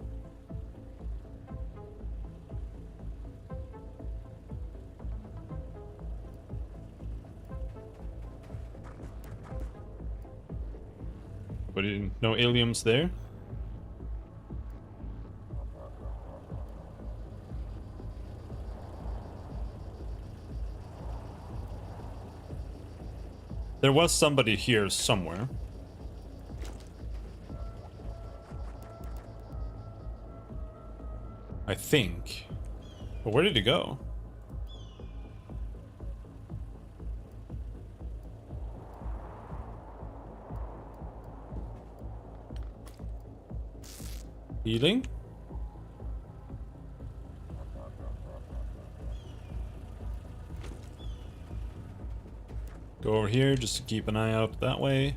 [SPEAKER 1] But no aliens there. There was somebody here somewhere. I think. But where did he go? Healing? Go over here just to keep an eye out that way.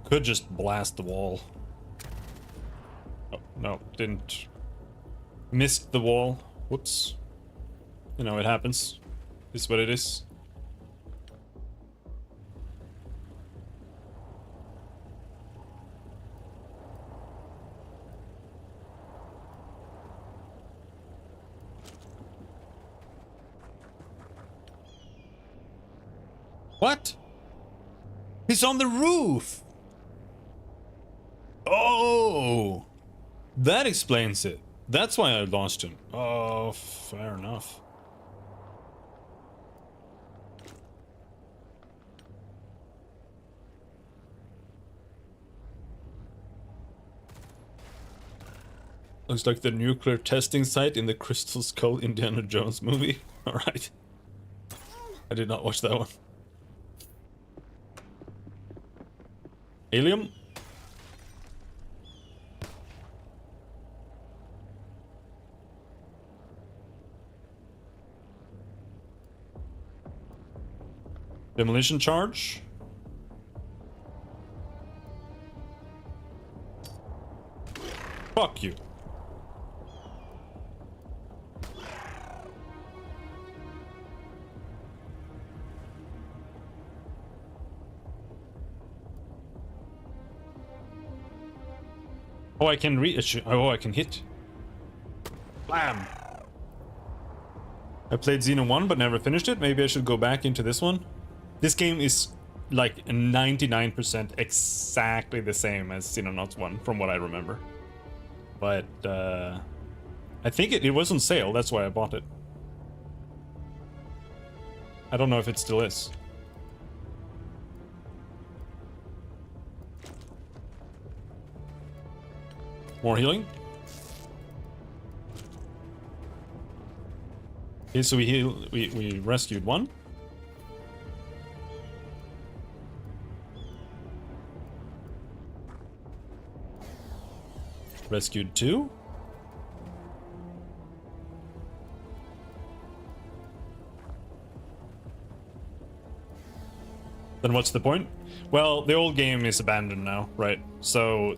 [SPEAKER 1] Could just blast the wall. Oh, no, didn't. Missed the wall. Whoops. You know, it happens. This is what it is. What? He's on the roof! Oh! That explains it. That's why I lost him. Oh, fair enough. Looks like the nuclear testing site in the Crystal Skull Indiana Jones movie. Alright. I did not watch that one. Alium? Demolition charge? Fuck you. Oh, I can reach. Oh, I can hit. Blam! I played Xeno 1 but never finished it. Maybe I should go back into this one. This game is like 99% exactly the same as Xenonauts 1 from what I remember. But I think it was on sale, that's why I bought it. I don't know if it still is. More healing. Okay, so we rescued one. Rescued two. Then what's the point? Well, the old game is abandoned now, right? So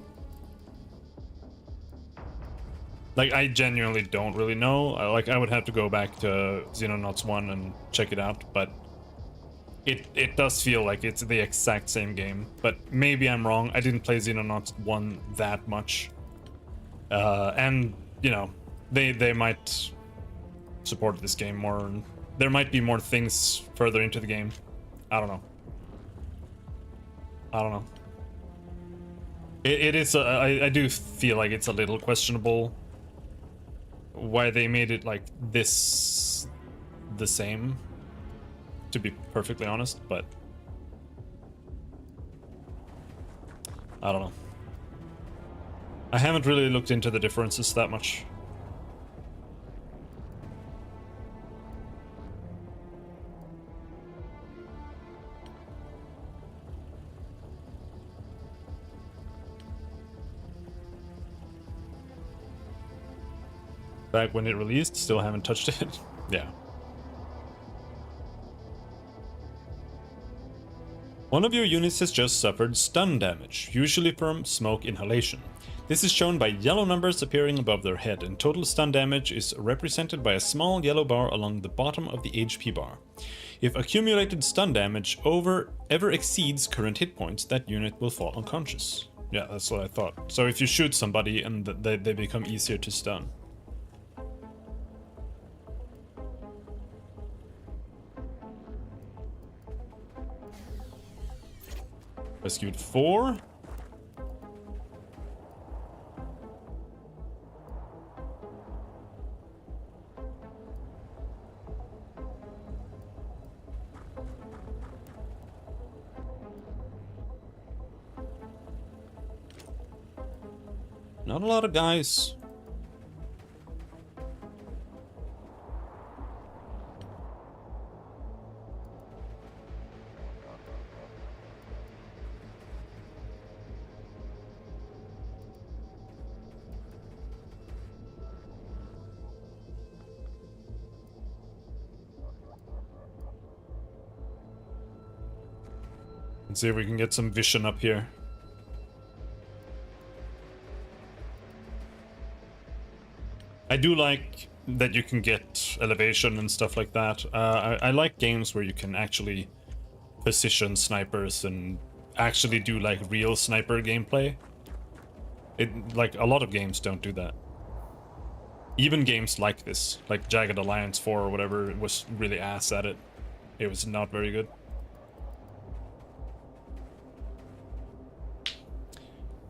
[SPEAKER 1] like, I genuinely don't really know. Like, I would have to go back to Xenonauts 1 and check it out, but it does feel like it's the exact same game. But maybe I'm wrong. I didn't play Xenonauts 1 that much. And, you know, they might support this game more. And there might be more things further into the game. I don't know. I don't know. It is, I do feel like it's a little questionable why they made it like this the same to be perfectly honest, but I don't know. I haven't really looked into the differences that much. Back when it released, still haven't touched it. Yeah. One of your units has just suffered stun damage, usually from smoke inhalation. This is shown by yellow numbers appearing above their head, and total stun damage is represented by a small yellow bar along the bottom of the HP bar. If accumulated stun damage ever exceeds current hit points, that unit will fall unconscious. Yeah, that's what I thought. So if you shoot somebody and they become easier to stun. Rescued 4. Not a lot of guys. Let's see if we can get some vision up here. I do like that you can get elevation and stuff like that. I like games where you can actually position snipers and actually do like real sniper gameplay. Like a lot of games don't do that. Even games like this, like Jagged Alliance 4 or whatever, was really ass at it. It was not very good.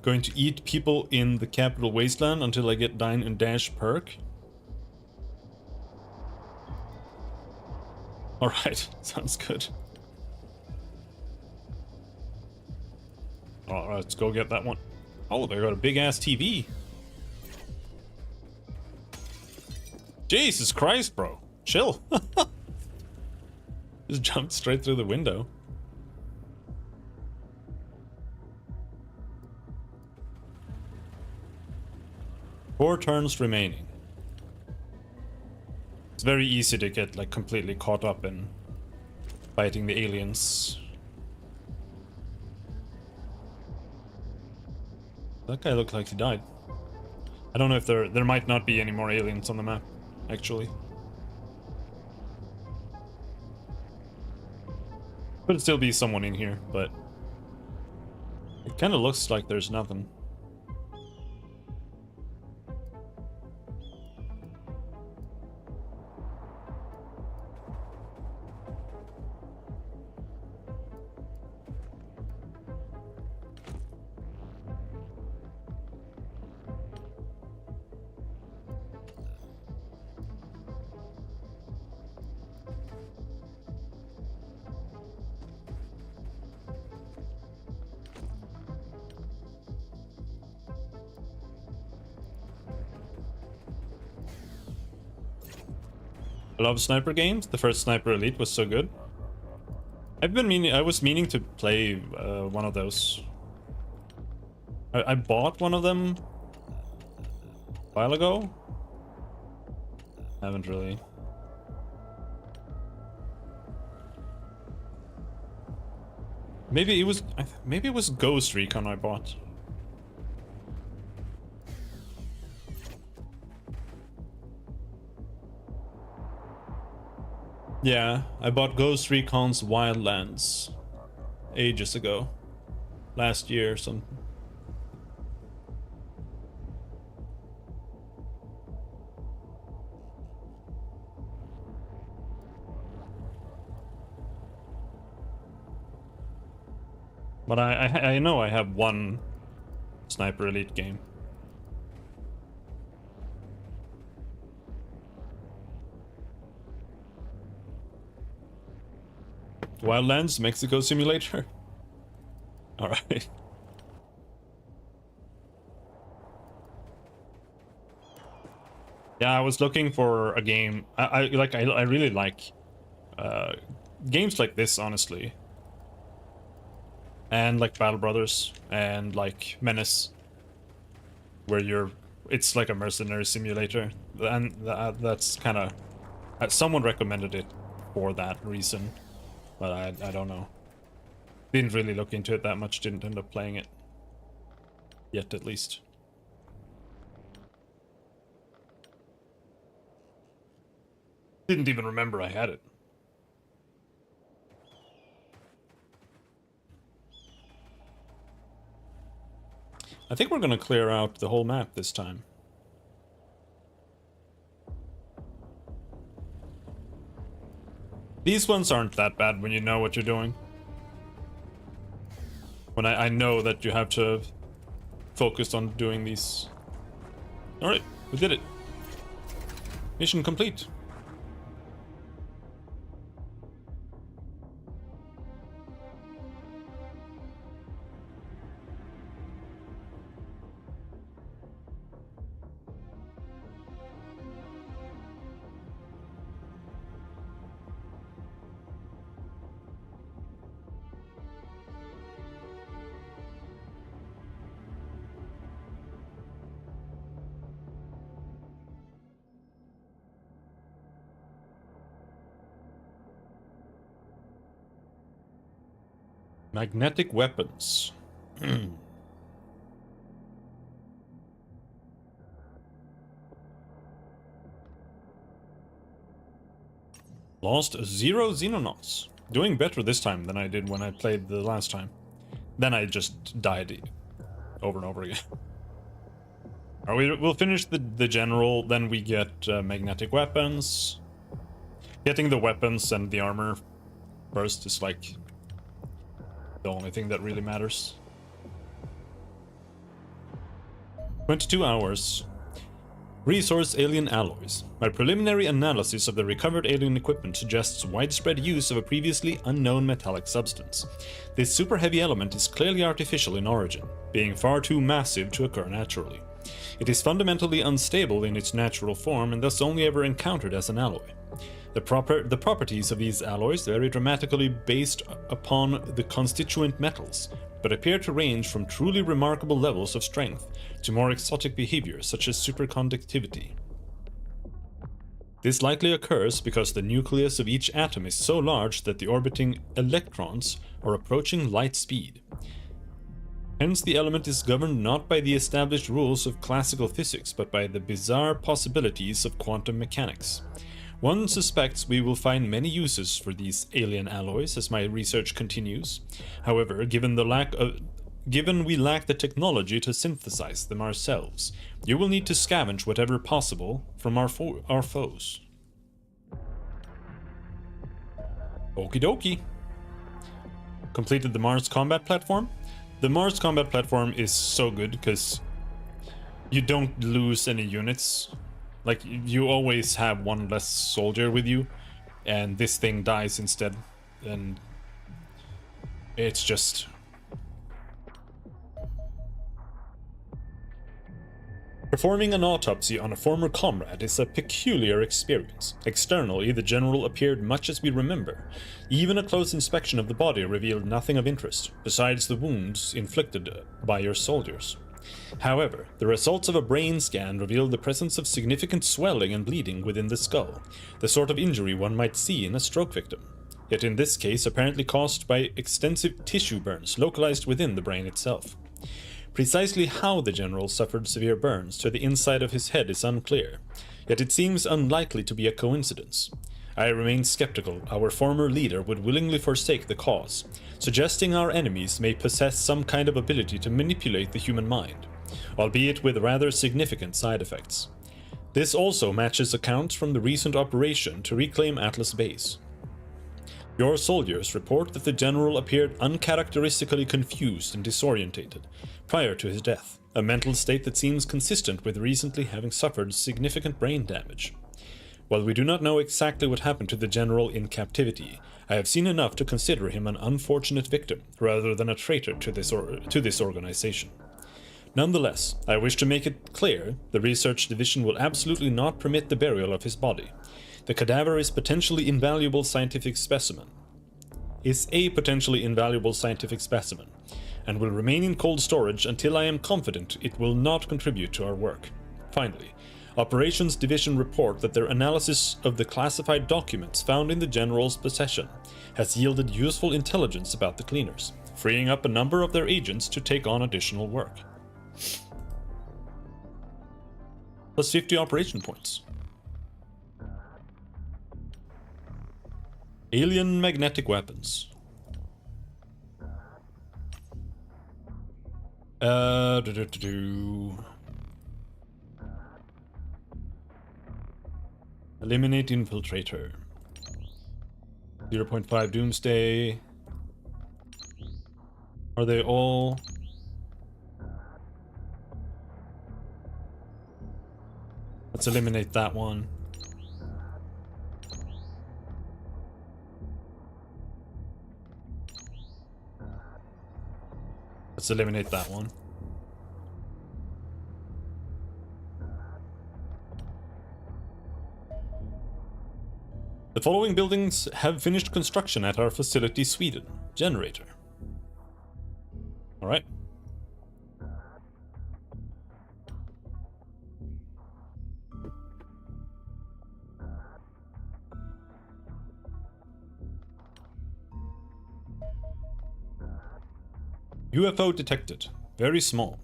[SPEAKER 1] Going to eat people in the capital wasteland until I get Dine and Dash perk. Alright, sounds good. Alright, let's go get that one. Oh, they got a big ass TV. Jesus Christ, bro. Chill. Just jumped straight through the window. Four turns remaining. It's very easy to get like completely caught up in fighting the aliens. That guy looked like he died. I don't know if there might not be any more aliens on the map, actually. Could still be someone in here, but it kind of looks like there's nothing. I love sniper games. The first Sniper Elite was so good. I was meaning to play one of those. I bought one of them a while ago. Haven't really. Maybe it was Ghost Recon I bought. Yeah, I bought Ghost Recon's Wildlands ages ago. Last year or something. But I know I have one Sniper Elite game. Wildlands, Mexico Simulator. Alright. Yeah, I was looking for a game. I really like games like this, honestly. And like Battle Brothers and like Menace, where it's like a mercenary simulator, and that's kind of someone recommended it for that reason, but I don't know. Didn't really look into it that much. Didn't end up playing it yet, at least. Didn't even remember I had it. I think we're gonna clear out the whole map this time. These ones aren't that bad when you know what you're doing. When I know that you have to focus on doing these. Alright, we did it. Mission complete. Magnetic weapons. Lost 0 Xenonauts. Doing better this time than I did when I played the last time. Then I just died over and over again. We'll finish the general, then we get magnetic weapons. Getting the weapons and the armor first is like the only thing that really matters. 22 hours. Resource alien alloys. My preliminary analysis of the recovered alien equipment suggests widespread use of a previously unknown metallic substance. This super heavy element is clearly artificial in origin, being far too massive to occur naturally. It is fundamentally unstable in its natural form and thus only ever encountered as an alloy. The properties of these alloys vary dramatically based upon the constituent metals, but appear to range from truly remarkable levels of strength to more exotic behaviors such as superconductivity. This likely occurs because the nucleus of each atom is so large that the orbiting electrons are approaching light speed. Hence, the element is governed not by the established rules of classical physics, but by the bizarre possibilities of quantum mechanics. One suspects we will find many uses for these alien alloys as my research continues. However, given we lack the technology to synthesize them ourselves, you will need to scavenge whatever possible from our foes. Okie dokie. Completed the Mars combat platform. The Mars combat platform is so good because you don't lose any units. Like, you always have one less soldier with you, and this thing dies instead, and it's just... Performing an autopsy on a former comrade is a peculiar experience. Externally, the general appeared much as we remember. Even a close inspection of the body revealed nothing of interest, besides the wounds inflicted by your soldiers. However, the results of a brain scan revealed the presence of significant swelling and bleeding within the skull, the sort of injury one might see in a stroke victim, yet in this case apparently caused by extensive tissue burns localized within the brain itself. Precisely how the general suffered severe burns to the inside of his head is unclear, yet it seems unlikely to be a coincidence. I remain skeptical our former leader would willingly forsake the cause, suggesting our enemies may possess some kind of ability to manipulate the human mind, albeit with rather significant side effects. This also matches accounts from the recent operation to reclaim Atlas Base. Your soldiers report that the general appeared uncharacteristically confused and disorientated prior to his death, a mental state that seems consistent with recently having suffered significant brain damage. While we do not know exactly what happened to the general in captivity, I have seen enough to consider him an unfortunate victim, rather than a traitor to this organization. Nonetheless, I wish to make it clear, the research division will absolutely not permit the burial of his body. The cadaver is a potentially invaluable scientific specimen, and will remain in cold storage until I am confident it will not contribute to our work. Finally, Operations Division report that their analysis of the classified documents found in the General's possession has yielded useful intelligence about the cleaners, freeing up a number of their agents to take on additional work. Plus 50 operation points. Alien magnetic weapons. Eliminate infiltrator. 0.5 doomsday. Are they all? Let's eliminate that one. Let's eliminate that one. The following buildings have finished construction at our facility, Sweden. Generator. All right. UFO detected. Very small.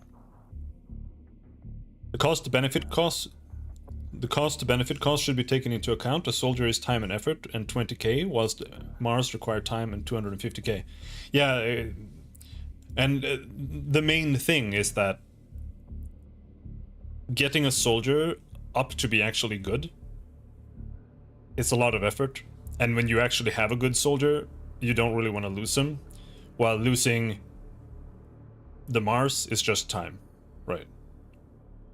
[SPEAKER 1] The cost to benefit cost should be taken into account. A soldier is time and effort and 20k, whilst Mars required time and 250k. Yeah, and the main thing is that getting a soldier up to be actually good, it's a lot of effort. And when you actually have a good soldier, you don't really want to lose him, while losing the Mars is just time, right?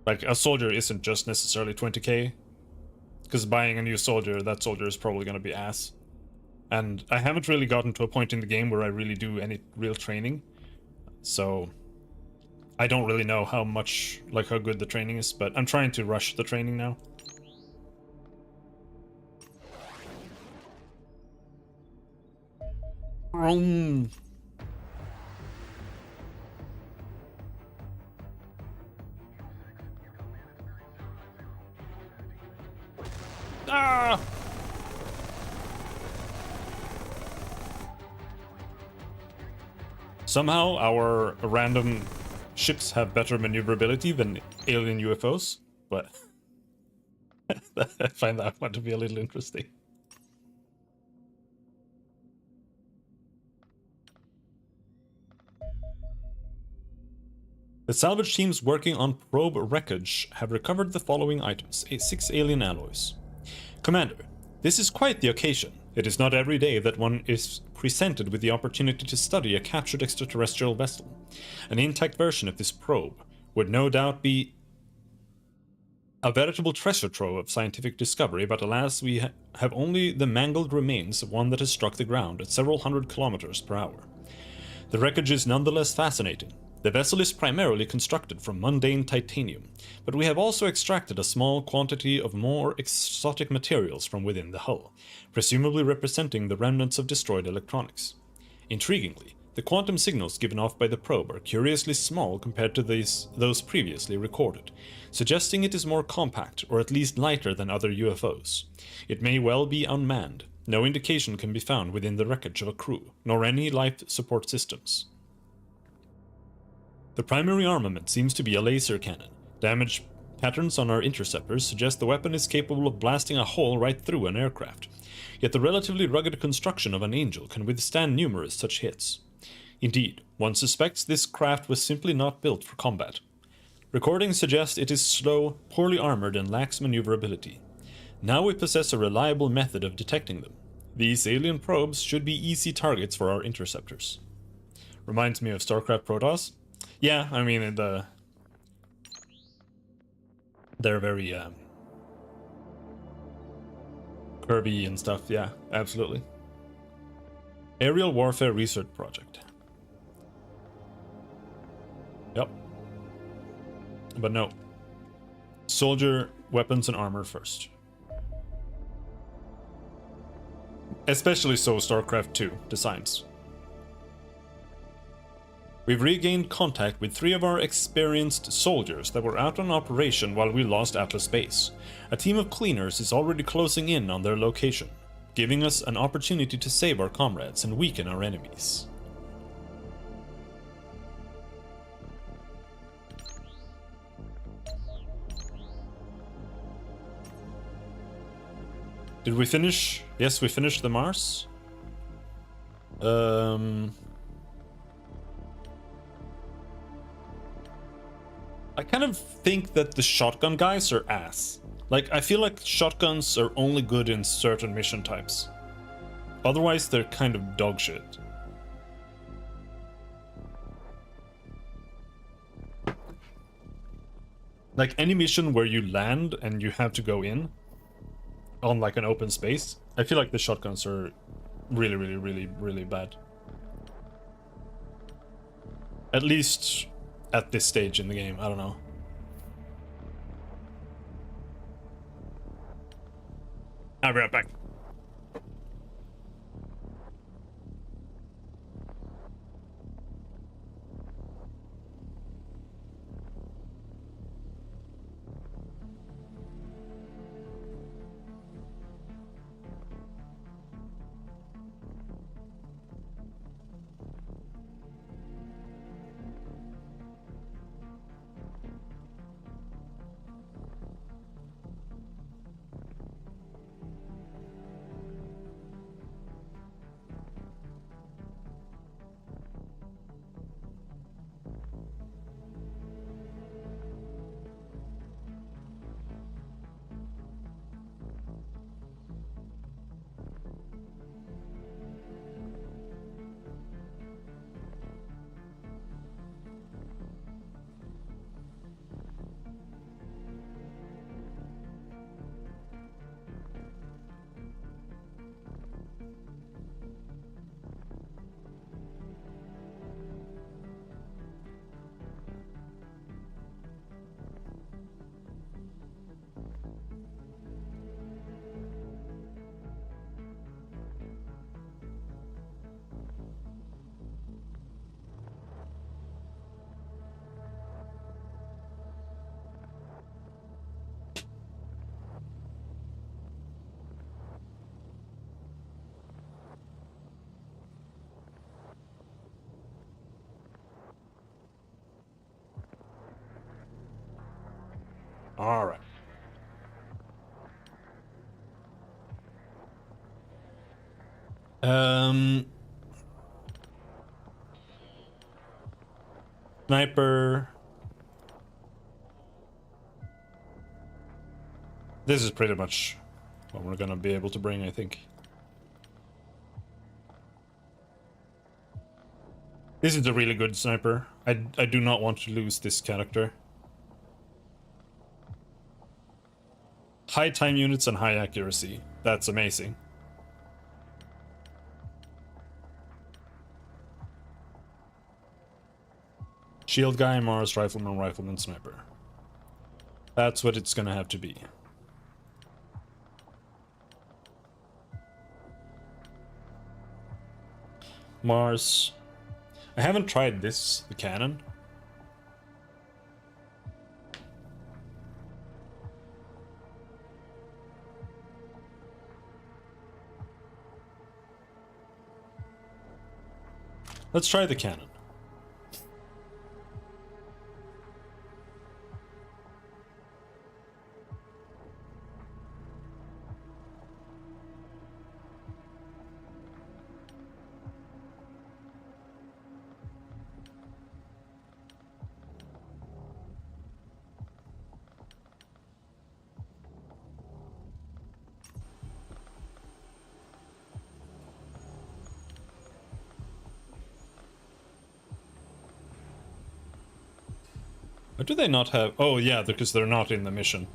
[SPEAKER 1] Like, a soldier isn't just necessarily 20k, because buying a new soldier, that soldier is probably going to be ass. And I haven't really gotten to a point in the game where I really do any real training, so I don't really know how much, like, how good the training is, but I'm trying to rush the training now. Ah! Somehow our random ships have better maneuverability than alien UFOs, but I find that one to be a little interesting. The salvage teams working on probe wreckage have recovered the following items: 6 alien alloys. Commander, this is quite the occasion. It is not every day that one is presented with the opportunity to study a captured extraterrestrial vessel. An intact version of this probe would no doubt be a veritable treasure trove of scientific discovery, but alas, we have only the mangled remains of one that has struck the ground at several hundred kilometers per hour. The wreckage is nonetheless fascinating. The vessel is primarily constructed from mundane titanium, but we have also extracted a small quantity of more exotic materials from within the hull, presumably representing the remnants of destroyed electronics. Intriguingly, the quantum signals given off by the probe are curiously small compared to those previously recorded, suggesting it is more compact or at least lighter than other UFOs. It may well be unmanned. No indication can be found within the wreckage of a crew, nor any life support systems. The primary armament seems to be a laser cannon. Damage patterns on our interceptors suggest the weapon is capable of blasting a hole right through an aircraft, yet the relatively rugged construction of an Angel can withstand numerous such hits. Indeed, one suspects this craft was simply not built for combat. Recordings suggest it is slow, poorly armored, and lacks maneuverability. Now we possess a reliable method of detecting them. These alien probes should be easy targets for our interceptors. Reminds me of StarCraft Protoss. Yeah, I mean, they're very Kirby and stuff. Yeah, absolutely. Aerial Warfare Research Project. Yep. But no. Soldier, weapons, and armor first. Especially so StarCraft 2 designs. We've regained contact with 3 of our experienced soldiers that were out on operation while we lost Atlas Base. A team of cleaners is already closing in on their location, giving us an opportunity to save our comrades and weaken our enemies. Did we finish? Yes, we finished the Mars. I kind of think that the shotgun guys are ass. Like, I feel like shotguns are only good in certain mission types. Otherwise, they're kind of dog shit. Like, any mission where you land and you have to go in on like an open space, I feel like the shotguns are really bad. At least at this stage in the game, I don't know. I'll be right back. All right. Sniper. This is pretty much what we're gonna be able to bring, I think. This is a really good sniper. I do not want to lose this character. High time units and high accuracy. That's amazing. Shield guy, Mars, rifleman, sniper. That's what it's gonna have to be. Mars. I haven't tried this, the cannon. Let's try the cannon. Or do they not have... Oh, yeah, because they're not in the mission.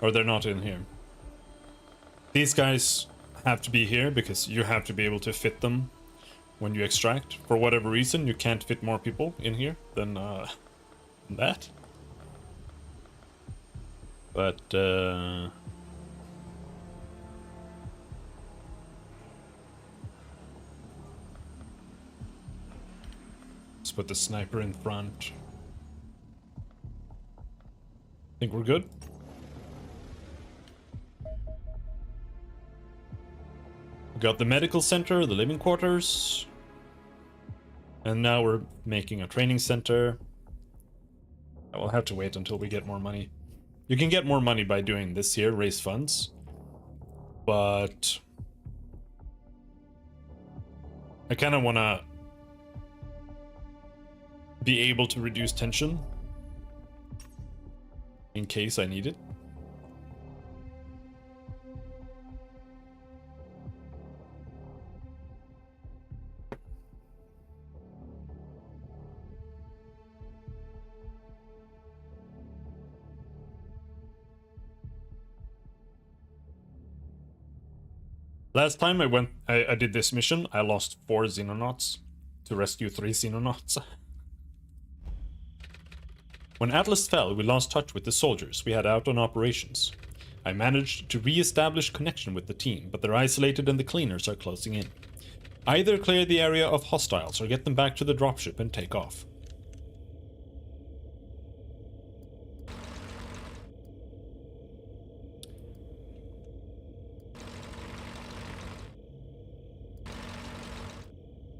[SPEAKER 1] Or they're not in here. These guys have to be here because you have to be able to fit them when you extract. For whatever reason, you can't fit more people in here than that. But let's put the sniper in front. Think we're good? We got the medical center, the living quarters. And now we're making a training center. I will have to wait until we get more money. You can get more money by doing this here, raise funds. But I kind of want to be able to reduce tension in case I need it. Last time I did this mission, I lost 4 Xenonauts to rescue 3 Xenonauts. When Atlas fell, we lost touch with the soldiers we had out on operations. I managed to re-establish connection with the team, but they're isolated and the cleaners are closing in. Either clear the area of hostiles or get them back to the dropship and take off.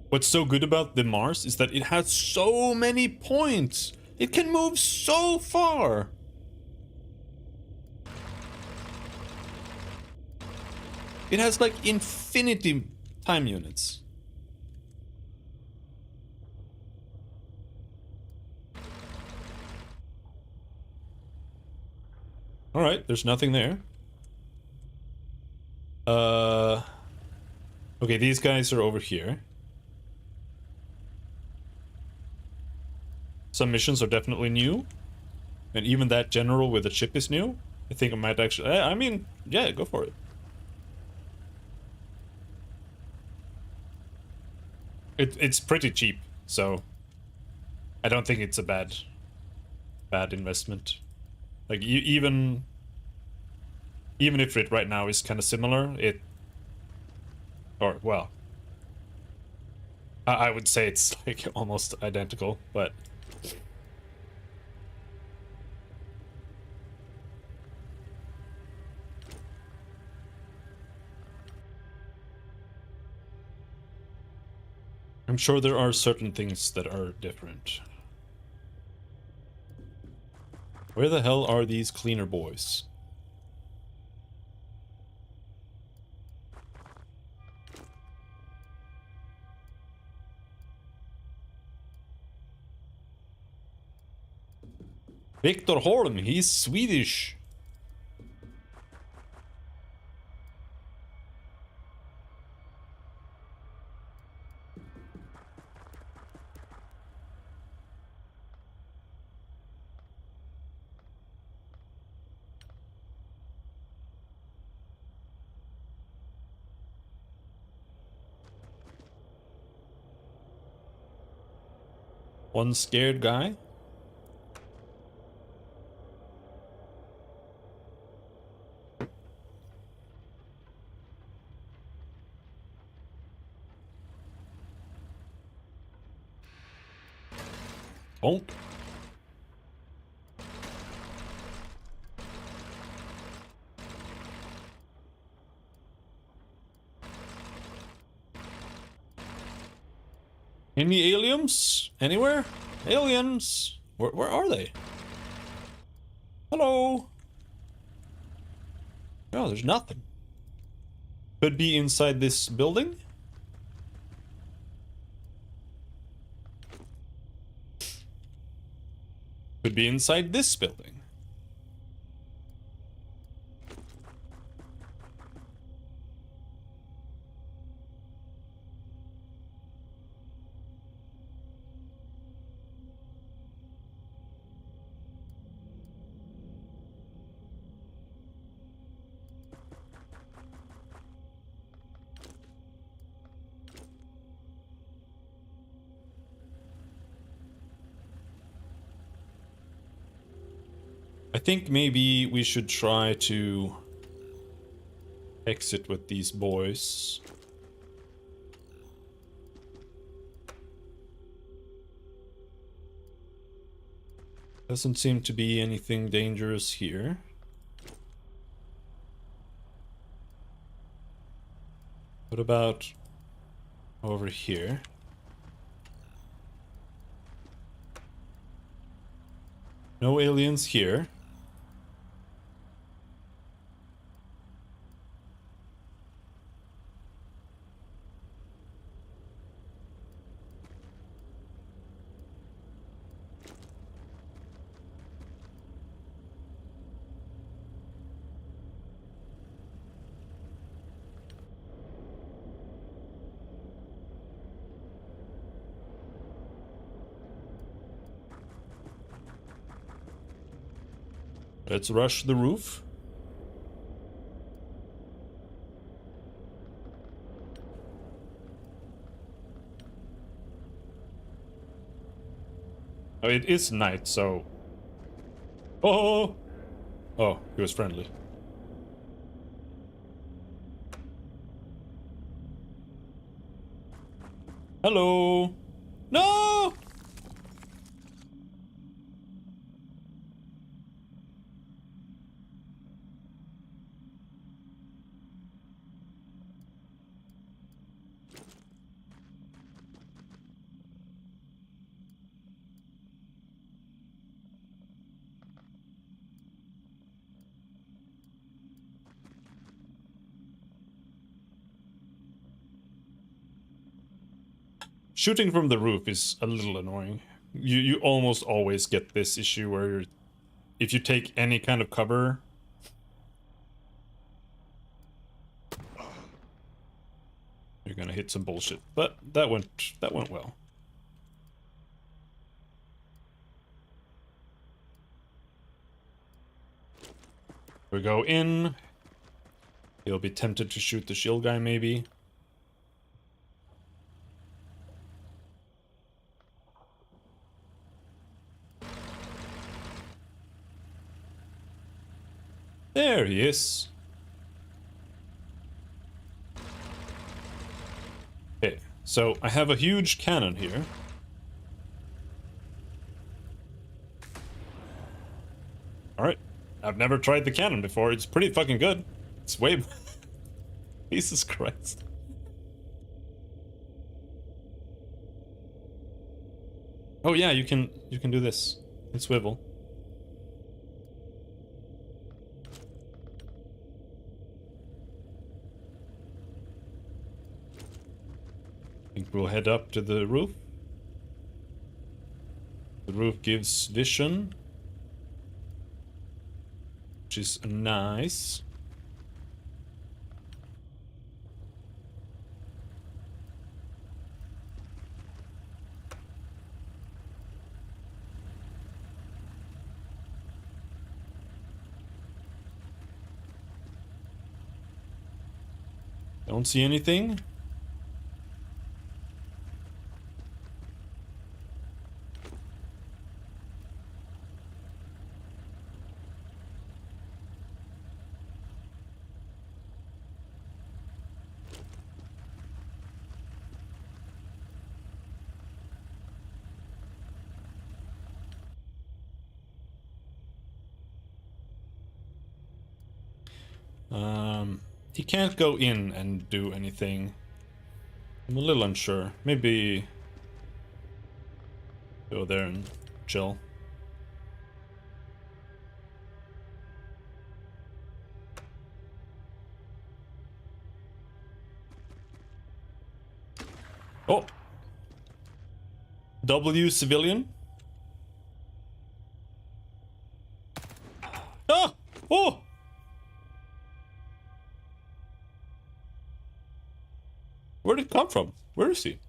[SPEAKER 1] What's so good about the Mars is that it has so many points. It can move so far. It has like infinity time units. All right, there's nothing there. Okay, these guys are over here. Some missions are definitely new. And even that general with the chip is new. I think I might actually... I mean, yeah, go for it. It's pretty cheap, so... I don't think it's a bad investment. Like, even if it right now is kind of similar, well... I would say it's, like, almost identical, but... I'm sure there are certain things that are different. Where the hell are these cleaner boys? Victor Holm, he's Swedish. One scared guy. Oh. Any aliens? Anywhere? Aliens? Where are they? Hello? Oh, there's nothing. Could be inside this building? Could be inside this building. I think maybe we should try to exit with these boys. Doesn't seem to be anything dangerous here. What about over here? No aliens here. Let's rush the roof. Oh, it is night, so... Oh! Oh, he was friendly. Hello! No! Shooting from the roof is a little annoying. You almost always get this issue where if you take any kind of cover, you're gonna hit some bullshit. But that went well. We go in. He'll be tempted to shoot the shield guy, maybe. There he is. Okay, so I have a huge cannon here. Alright. I've never tried the cannon before. It's pretty fucking good. It's way... Jesus Christ. Oh yeah, you can do this. And swivel. I think we'll head up to the roof. The roof gives vision, which is nice. Don't see anything. He can't go in and do anything. I'm a little unsure. Maybe go there and chill. Oh! W civilian? Ah! Oh! Where did it come from? Where is he?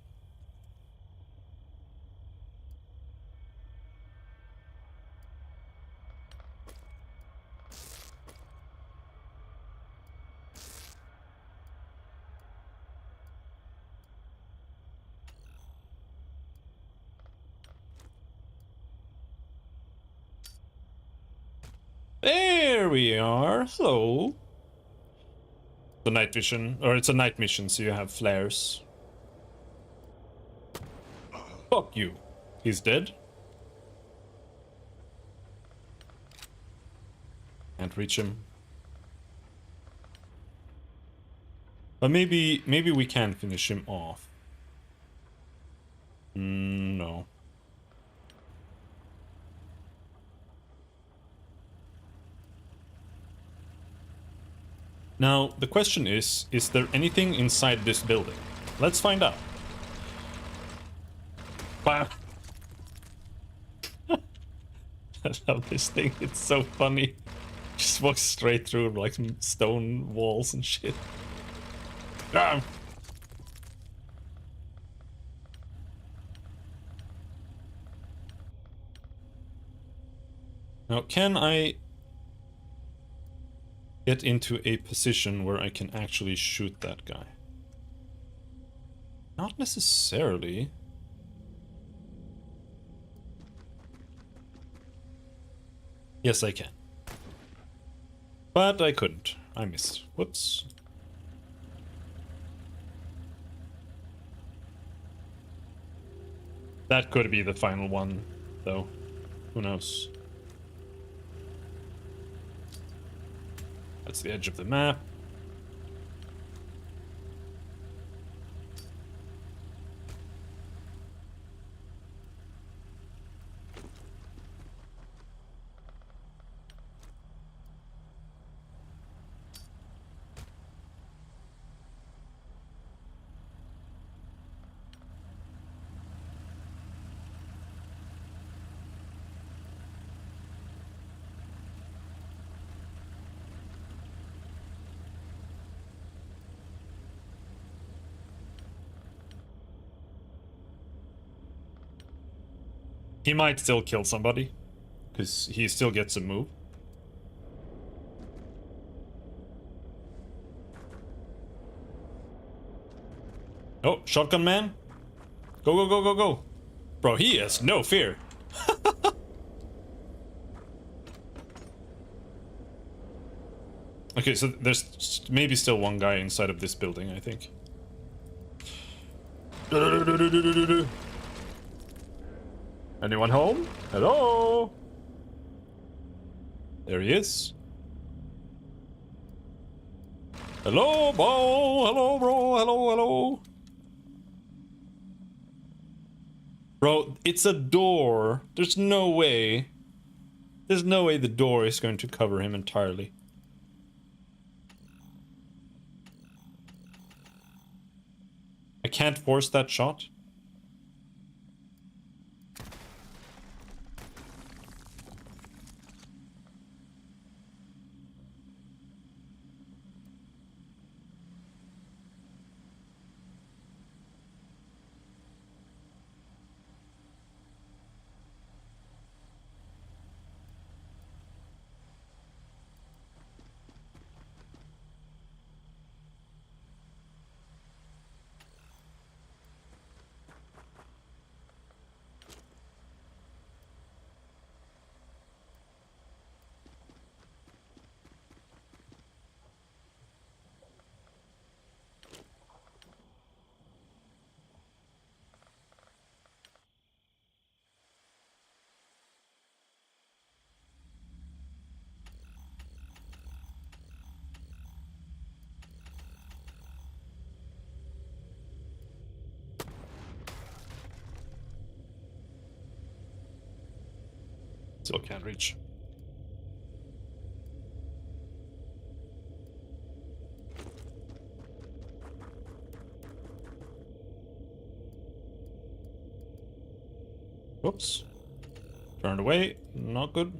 [SPEAKER 1] There we are. Hello. The night vision, or it's a night mission, so you have flares. Fuck you. He's dead. Can't reach him. But maybe we can finish him off. No. Now, the question is there anything inside this building? Let's find out. Bam! I love this thing, it's so funny. Just walks straight through like some stone walls and shit. Bam! Now, can I get into a position where I can actually shoot that guy? Not necessarily. Yes, I can. But I couldn't. I missed. Whoops. That could be the final one, though. Who knows? That's the edge of the map. He might still kill somebody, because he still gets a move. Oh, shotgun man. Go, go, go, go, go. Bro, he has no fear. Okay, so there's maybe still one guy inside of this building, I think. Anyone home? Hello? There he is. Hello, bro. Hello, bro. Hello, hello. Bro, it's a door. There's no way. There's no way the door is going to cover him entirely. I can't force that shot. Still can't reach. Whoops. Turned away. Not good.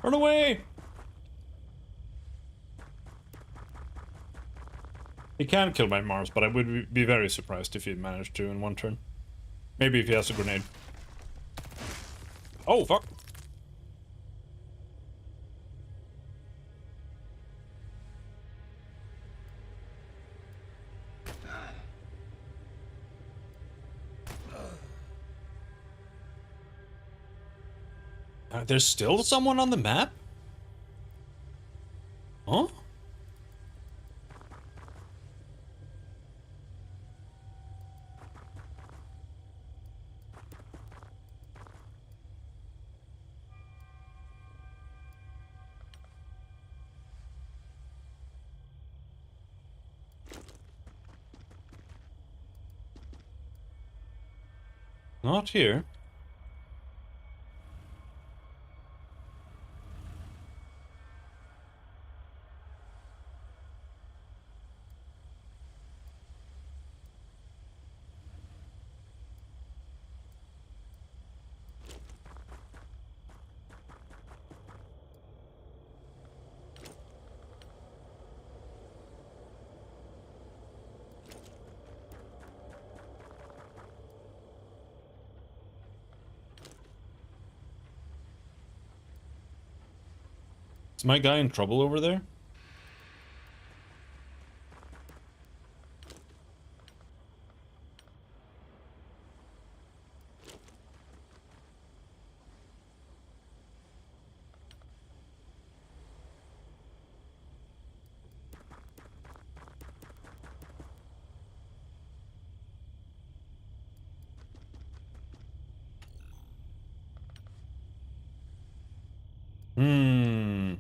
[SPEAKER 1] Run away! He can kill my Mars, but I would be very surprised if he managed to in one turn. Maybe if he has a grenade. Oh, fuck! There's still someone on the map? Huh? Not here. Is my guy in trouble over there? Hmm.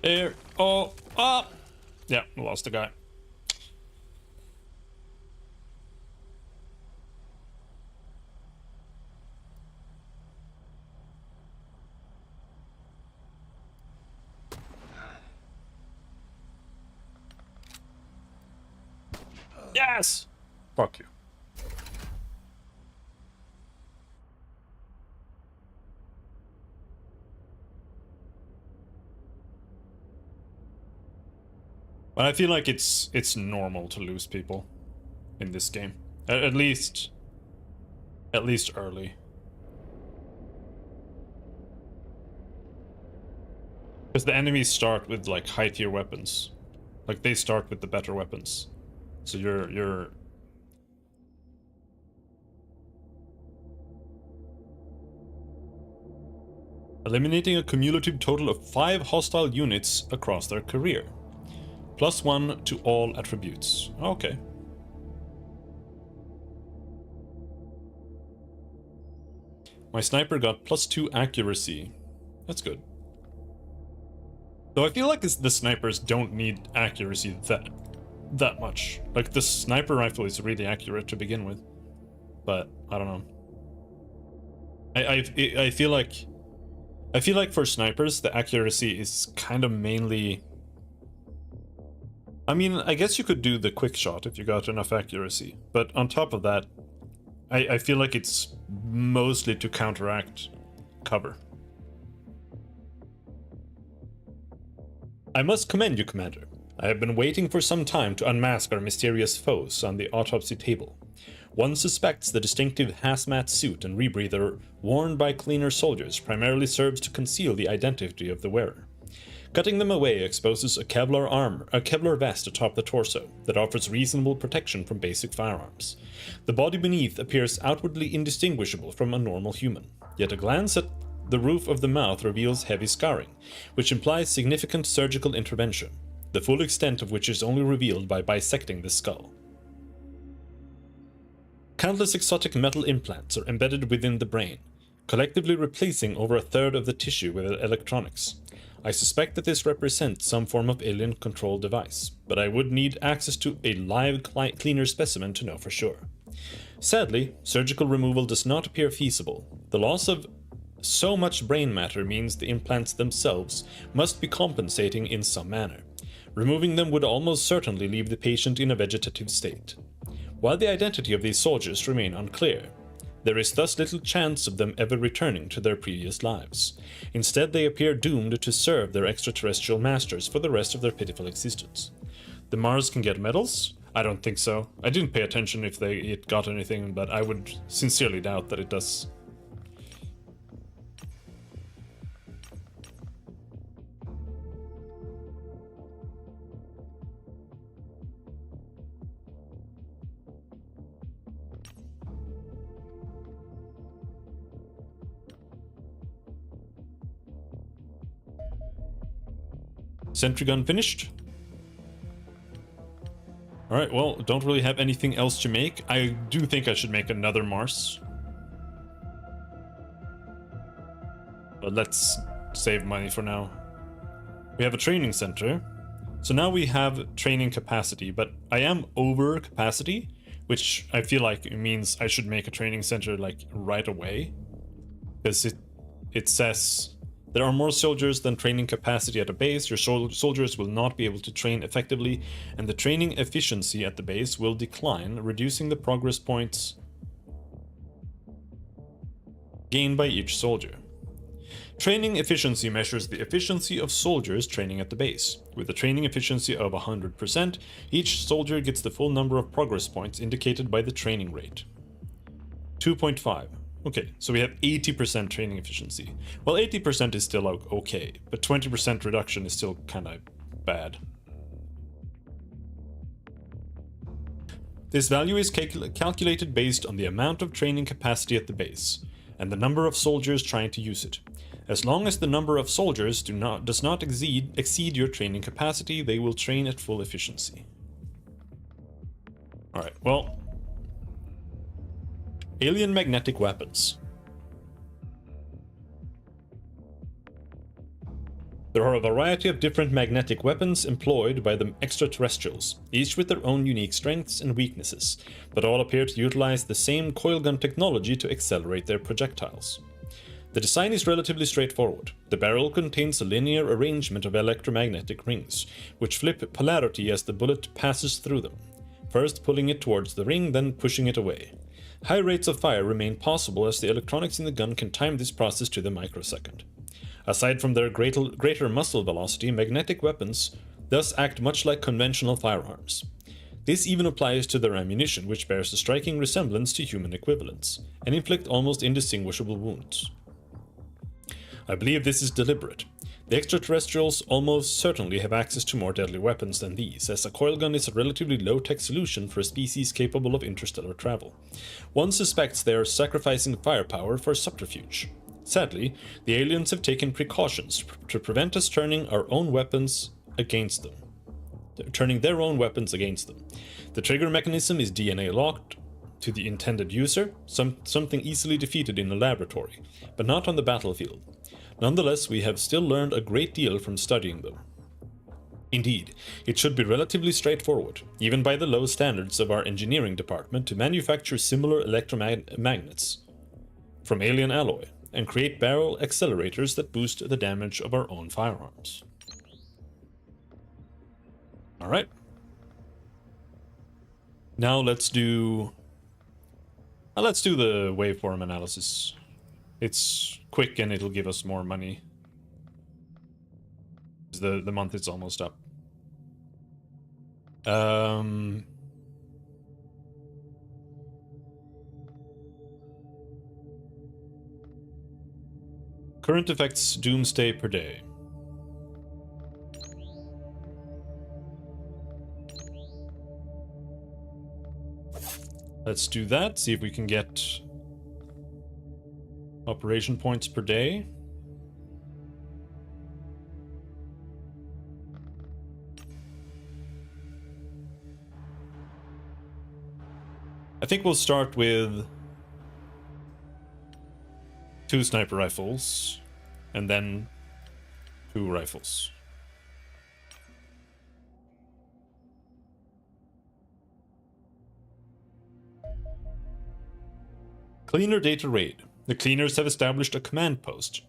[SPEAKER 1] Here. Oh. Ah. Yeah, we lost the guy. Yes! Fuck you. But I feel like it's normal to lose people in this game. At least early. Because the enemies start with like high tier weapons. Like they start with the better weapons. So you're eliminating a cumulative total of 5 hostile units across their career. +1 to all attributes. Okay. My sniper got +2 accuracy. That's good. Though I feel like the snipers don't need accuracy that much. Like the sniper rifle is really accurate to begin with. But I don't know. I feel like for snipers the accuracy is kind of mainly. I mean, I guess you could do the quick shot if you got enough accuracy, but on top of that, I feel like it's mostly to counteract cover. I must commend you, Commander. I have been waiting for some time to unmask our mysterious foes on the autopsy table. One suspects the distinctive hazmat suit and rebreather worn by cleaner soldiers primarily serves to conceal the identity of the wearer. Cutting them away exposes a Kevlar vest atop the torso that offers reasonable protection from basic firearms. The body beneath appears outwardly indistinguishable from a normal human, yet a glance at the roof of the mouth reveals heavy scarring, which implies significant surgical intervention, the full extent of which is only revealed by bisecting the skull. Countless exotic metal implants are embedded within the brain, collectively replacing over a third of the tissue with electronics. I suspect that this represents some form of alien control device, but I would need access to a live cleaner specimen to know for sure. Sadly, surgical removal does not appear feasible. The loss of so much brain matter means the implants themselves must be compensating in some manner. Removing them would almost certainly leave the patient in a vegetative state. While the identity of these soldiers remain unclear, there is thus little chance of them ever returning to their previous lives. Instead, they appear doomed to serve their extraterrestrial masters for the rest of their pitiful existence. The Mars can get medals? I don't think so. I didn't pay attention if it got anything, but I would sincerely doubt that it does. Sentry gun finished. Alright, well, don't really have anything else to make. I do think I should make another Mars. But let's save money for now. We have a training center. So now we have training capacity, but I am over capacity, which I feel like it means I should make a training center like right away. Because it says there are more soldiers than training capacity at a base. Your soldiers will not be able to train effectively, and the training efficiency at the base will decline, reducing the progress points gained by each soldier. Training efficiency measures the efficiency of soldiers training at the base. With a training efficiency of 100%, each soldier gets the full number of progress points indicated by the training rate. 2.5. Okay, so we have 80% training efficiency. Well, 80% is still okay, but 20% reduction is still kind of bad. This value is calculated based on the amount of training capacity at the base, and the number of soldiers trying to use it. As long as the number of soldiers does not exceed your training capacity, they will train at full efficiency. Alright, well, alien magnetic weapons. There are a variety of different magnetic weapons employed by the extraterrestrials, each with their own unique strengths and weaknesses, but all appear to utilize the same coilgun technology to accelerate their projectiles. The design is relatively straightforward. The barrel contains a linear arrangement of electromagnetic rings, which flip polarity as the bullet passes through them, first pulling it towards the ring, then pushing it away. High rates of fire remain possible as the electronics in the gun can time this process to the microsecond. Aside from their greater muzzle velocity, magnetic weapons thus act much like conventional firearms. This even applies to their ammunition, which bears a striking resemblance to human equivalents, and inflict almost indistinguishable wounds. I believe this is deliberate. The extraterrestrials almost certainly have access to more deadly weapons than these, as a coilgun is a relatively low-tech solution for a species capable of interstellar travel. One suspects they are sacrificing firepower for subterfuge. Sadly, the aliens have taken precautions to prevent us turning their own weapons against them. The trigger mechanism is DNA locked to the intended user, something easily defeated in a laboratory, but not on the battlefield. Nonetheless, we have still learned a great deal from studying them. Indeed, it should be relatively straightforward, even by the low standards of our engineering department, to manufacture similar electromagnets from alien alloy and create barrel accelerators that boost the damage of our own firearms. Alright. Now let's do the waveform analysis. It's quick and it'll give us more money. The month is almost up. Current effects doomsday per day. Let's do that, see if we can get operation points per day. I think we'll start with 2 sniper rifles and then 2 rifles. Cleaner data raid. The cleaners have established a command post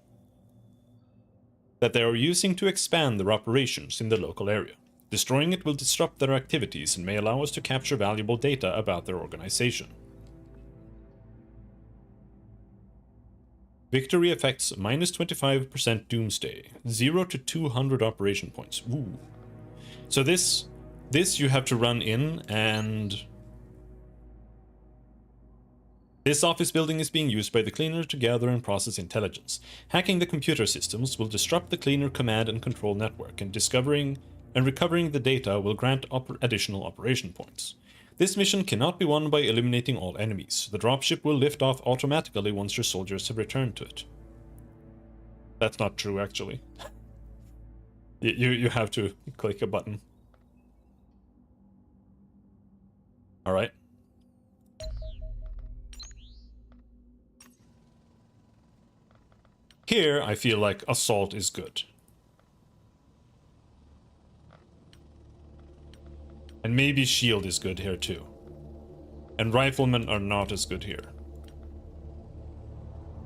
[SPEAKER 1] that they are using to expand their operations in the local area. Destroying it will disrupt their activities and may allow us to capture valuable data about their organization. Victory affects minus 25% doomsday, 0 to 200 operation points. Ooh. So this you have to run in, and this office building is being used by the cleaner to gather and process intelligence. Hacking the computer systems will disrupt the cleaner command and control network, and recovering the data will grant additional operation points. This mission cannot be won by eliminating all enemies. The dropship will lift off automatically once your soldiers have returned to it. That's not true, actually. You have to click a button. Alright. Here, I feel like assault is good. And maybe shield is good here too. And riflemen are not as good here.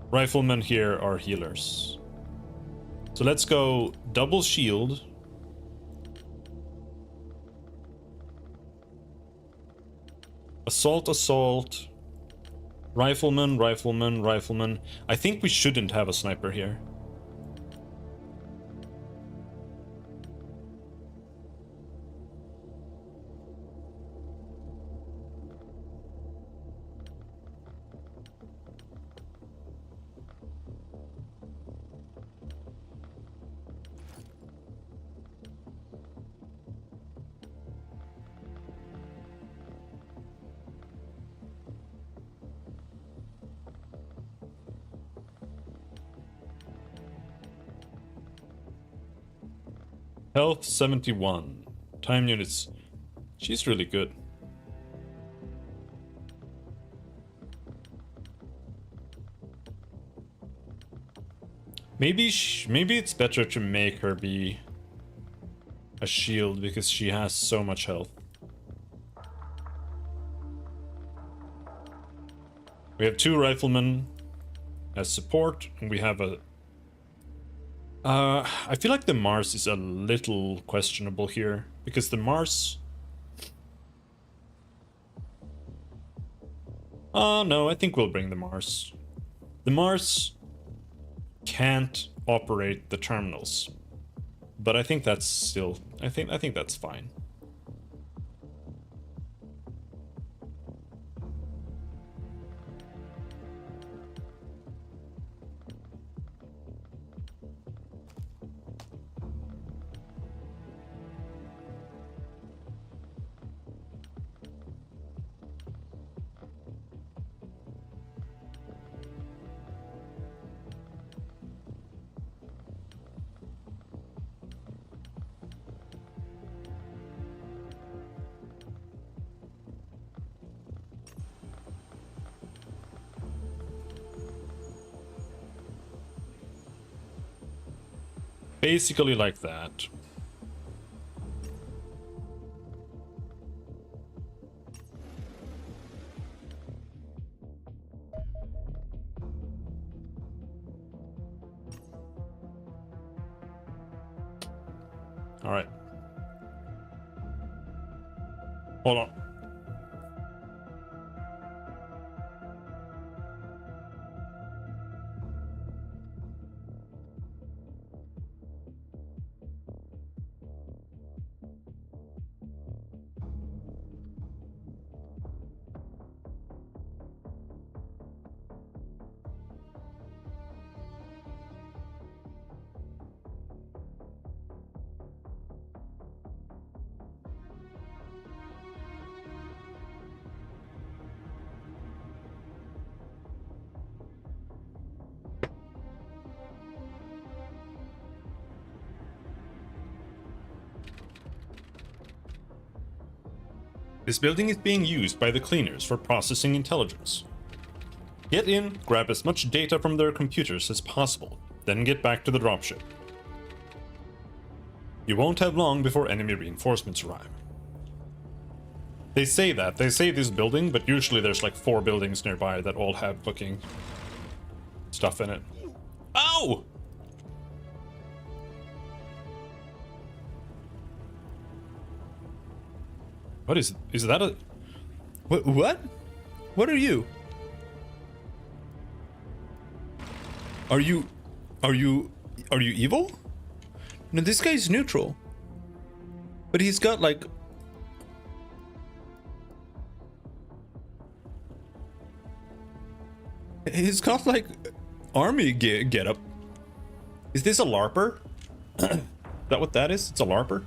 [SPEAKER 1] Riflemen here are healers. So let's go double shield. Assault, assault. Rifleman, rifleman, rifleman. I think we shouldn't have a sniper here. Health 71. Time units. She's really good. Maybe it's better to make her be a shield because she has so much health. We have 2 riflemen as support, and we have a... I feel like the Mars is a little questionable here, because the Mars... no, I think we'll bring the Mars. The Mars can't operate the terminals, but I think that's still... I think that's fine. Basically like that. All right. Hold on. This building is being used by the cleaners for processing intelligence. Get in, grab as much data from their computers as possible, then get back to the dropship. You won't have long before enemy reinforcements arrive. They say this building, but usually there's like 4 buildings nearby that all have fucking stuff in it. Ow! What is that a...
[SPEAKER 3] What? What are you? Are you evil? No, this guy's neutral. But he's got like... He's got like army get up. Is this a LARPer? Is that what that is? It's a LARPer?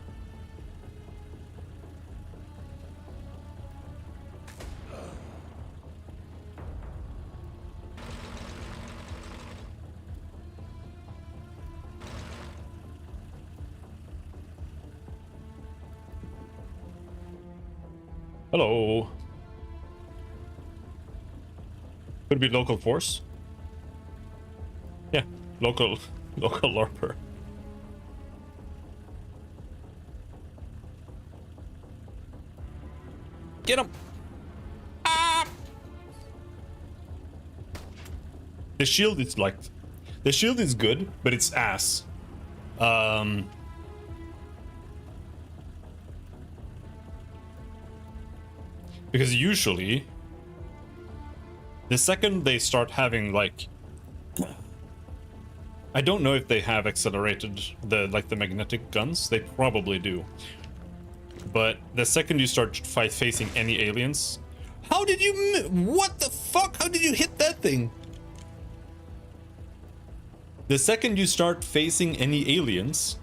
[SPEAKER 1] Hello. Could be local force. Yeah, local LARPer. Get him! Ah! The shield is like... The shield is good, but it's ass. Because usually, the second they start having like, I don't know if they have accelerated the magnetic guns. They probably do. But the second you start facing any aliens,
[SPEAKER 3] How did you... What the fuck? How did you hit that thing?
[SPEAKER 1] the second you start facing any aliens,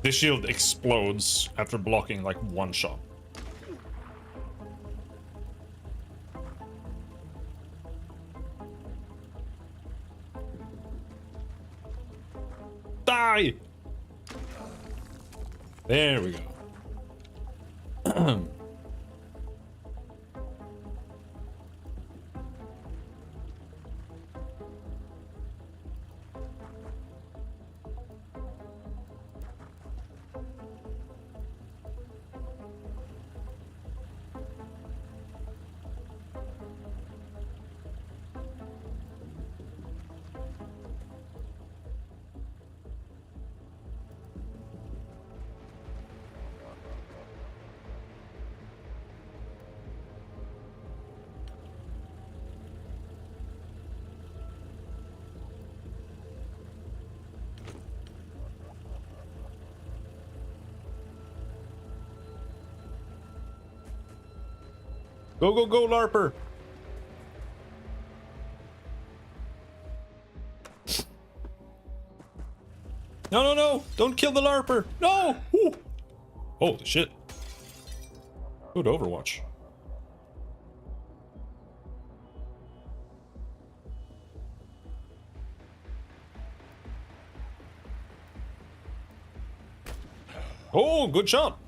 [SPEAKER 1] the shield explodes after blocking like 1 shot. Die! There we go. Go, go, go, LARPer! No, no, no! Don't kill the LARPer! No! Ooh. Holy shit. Good Overwatch. Oh, good shot!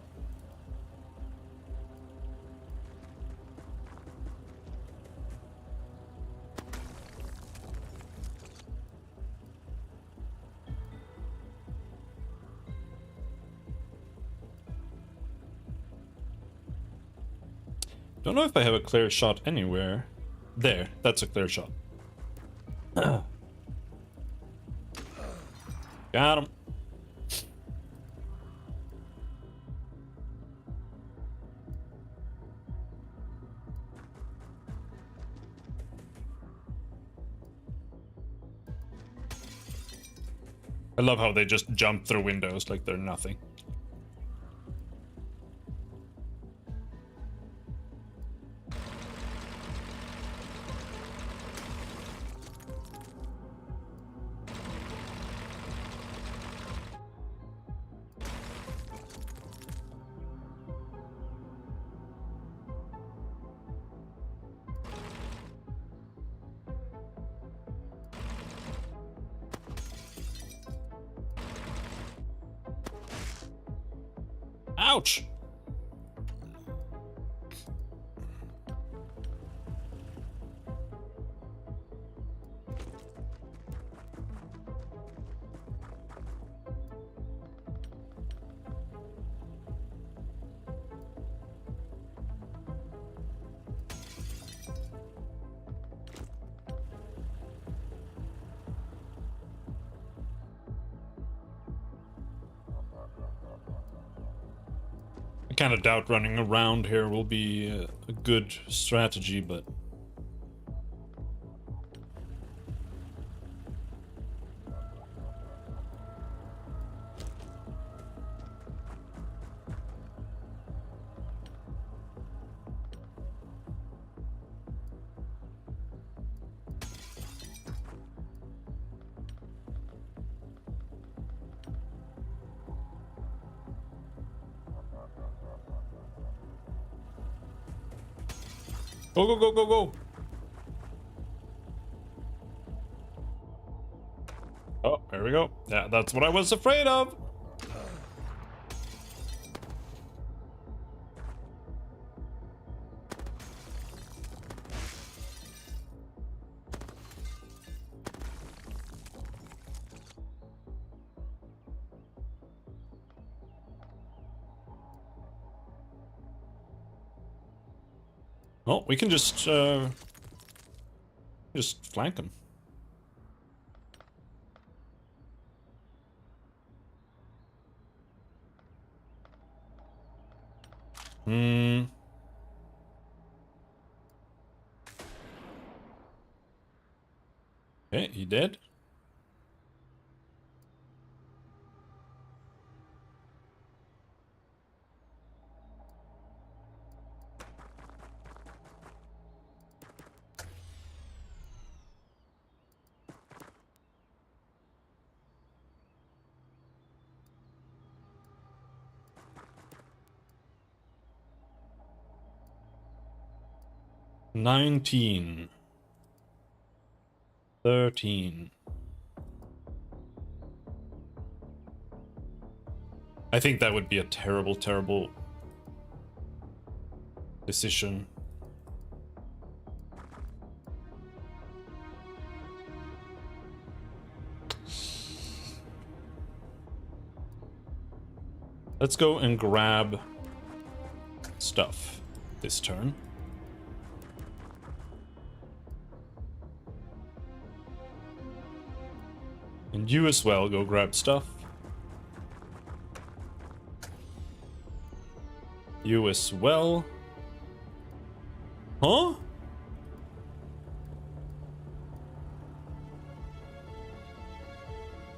[SPEAKER 1] Don't know if I have a clear shot anywhere. There, that's a clear shot. Got him. I love how they just jump through windows like they're nothing. Ouch! I kind of doubt running around here will be a good strategy, but... Go, go, go, go, go! Oh, there we go. Yeah, that's what I was afraid of! Well, we can just flank him. Hmm. Okay, he dead? $19. $13. I think that would be a terrible, terrible decision. Let's go and grab stuff this turn. And you as well, go grab stuff. You as well. Huh?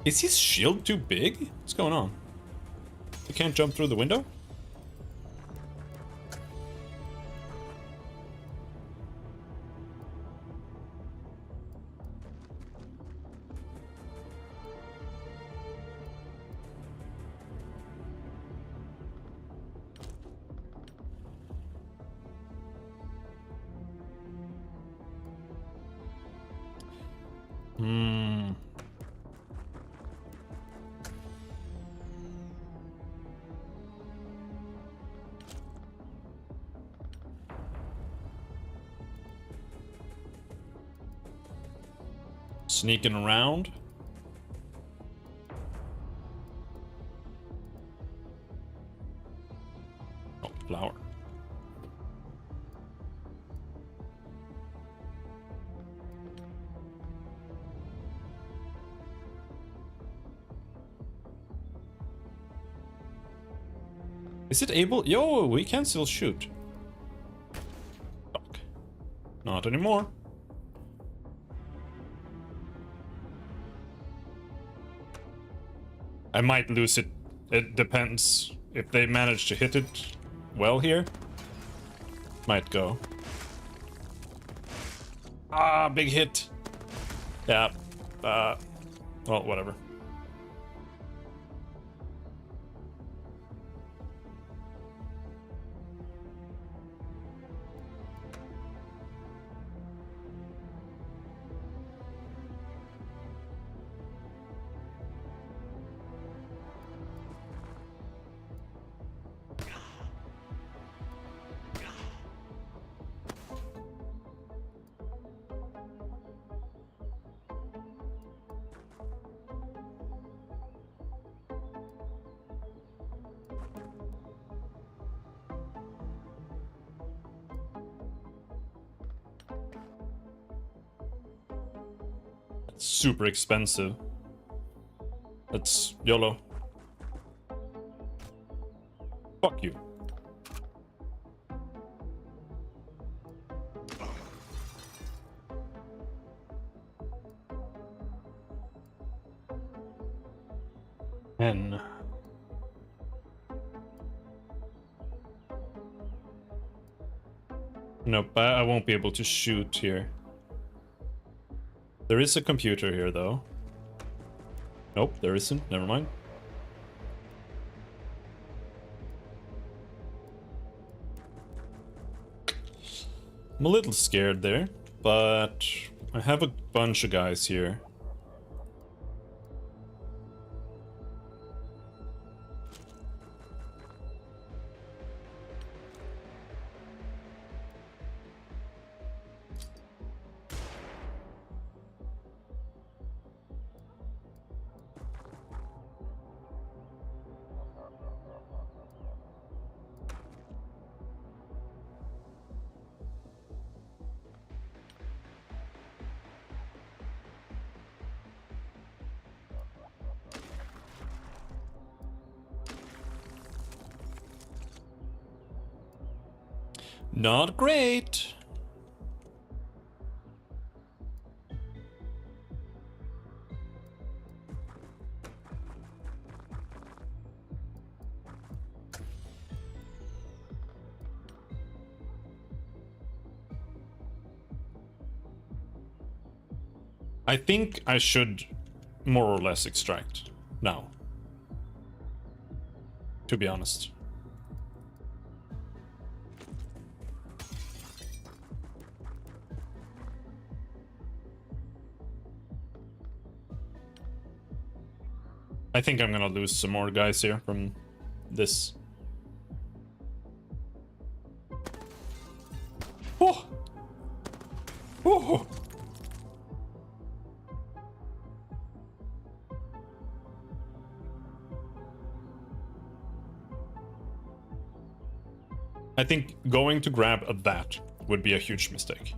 [SPEAKER 1] Is his shield too big? What's going on? He can't jump through the window? Hmm. Sneaking around. Oh, flower. Is it able? Yo, we can still shoot. Fuck. Not anymore. I might lose it. It depends. If they manage to hit it well here, might go. Ah, big hit. Yeah. Well, whatever. super expensive. Let's YOLO. Fuck you. And nope, I won't be able to shoot here. There is a computer here, though. Nope, there isn't. Never mind. I'm a little scared there, but I have a bunch of guys here. Not great. I think I should more or less extract now. To be honest. I think I'm gonna lose some more guys here from this. Oh! Oh! I think going to grab a that would be a huge mistake.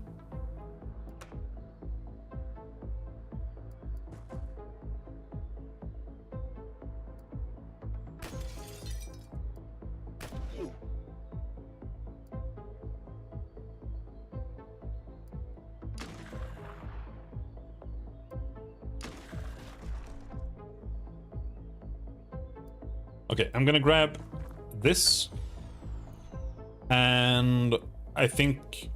[SPEAKER 1] Okay, I'm gonna grab this. And I think...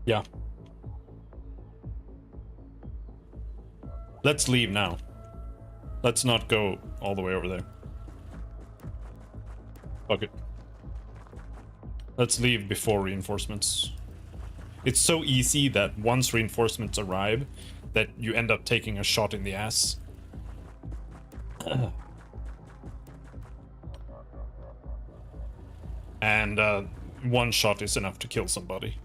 [SPEAKER 1] yeah. Let's leave now. Let's not go all the way over there. Fuck it. Let's leave before reinforcements. It's so easy that once reinforcements arrive, that you end up taking a shot in the ass. And one shot is enough to kill somebody.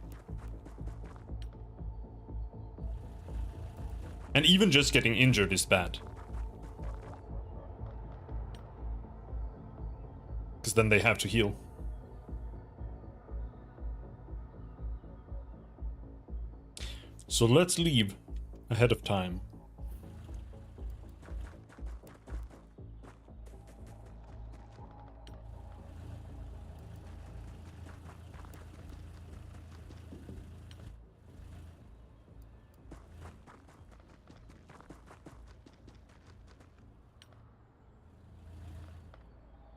[SPEAKER 1] And even just getting injured is bad. Because then they have to heal. So let's leave ahead of time.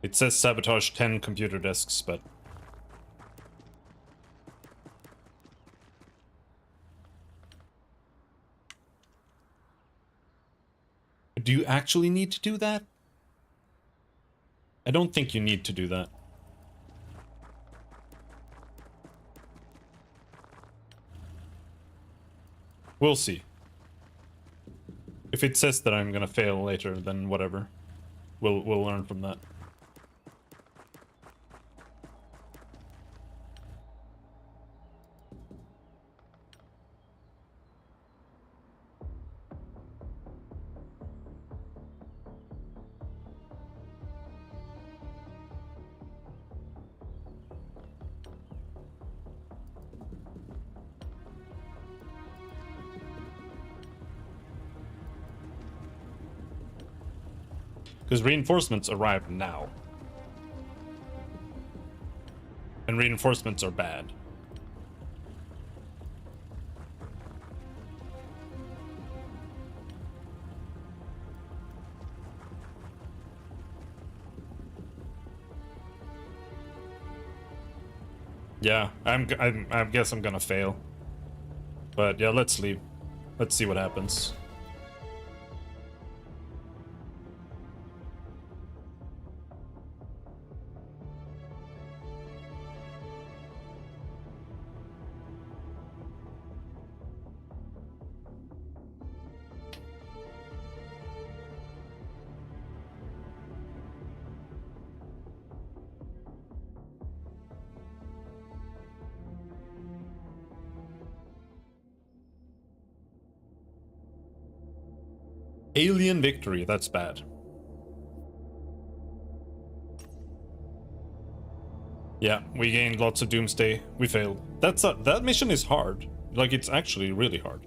[SPEAKER 1] It says sabotage 10 computer desks, but... do you actually need to do that? I don't think you need to do that. We'll see. If it says that I'm gonna fail later, then whatever. We'll learn from that. Because reinforcements arrive now. And reinforcements are bad. Yeah, I guess I'm gonna fail. But yeah, let's leave. Let's see what happens. Alien victory, that's bad. Yeah, we gained lots of doomsday. We failed. That mission is hard. Like, it's actually really hard.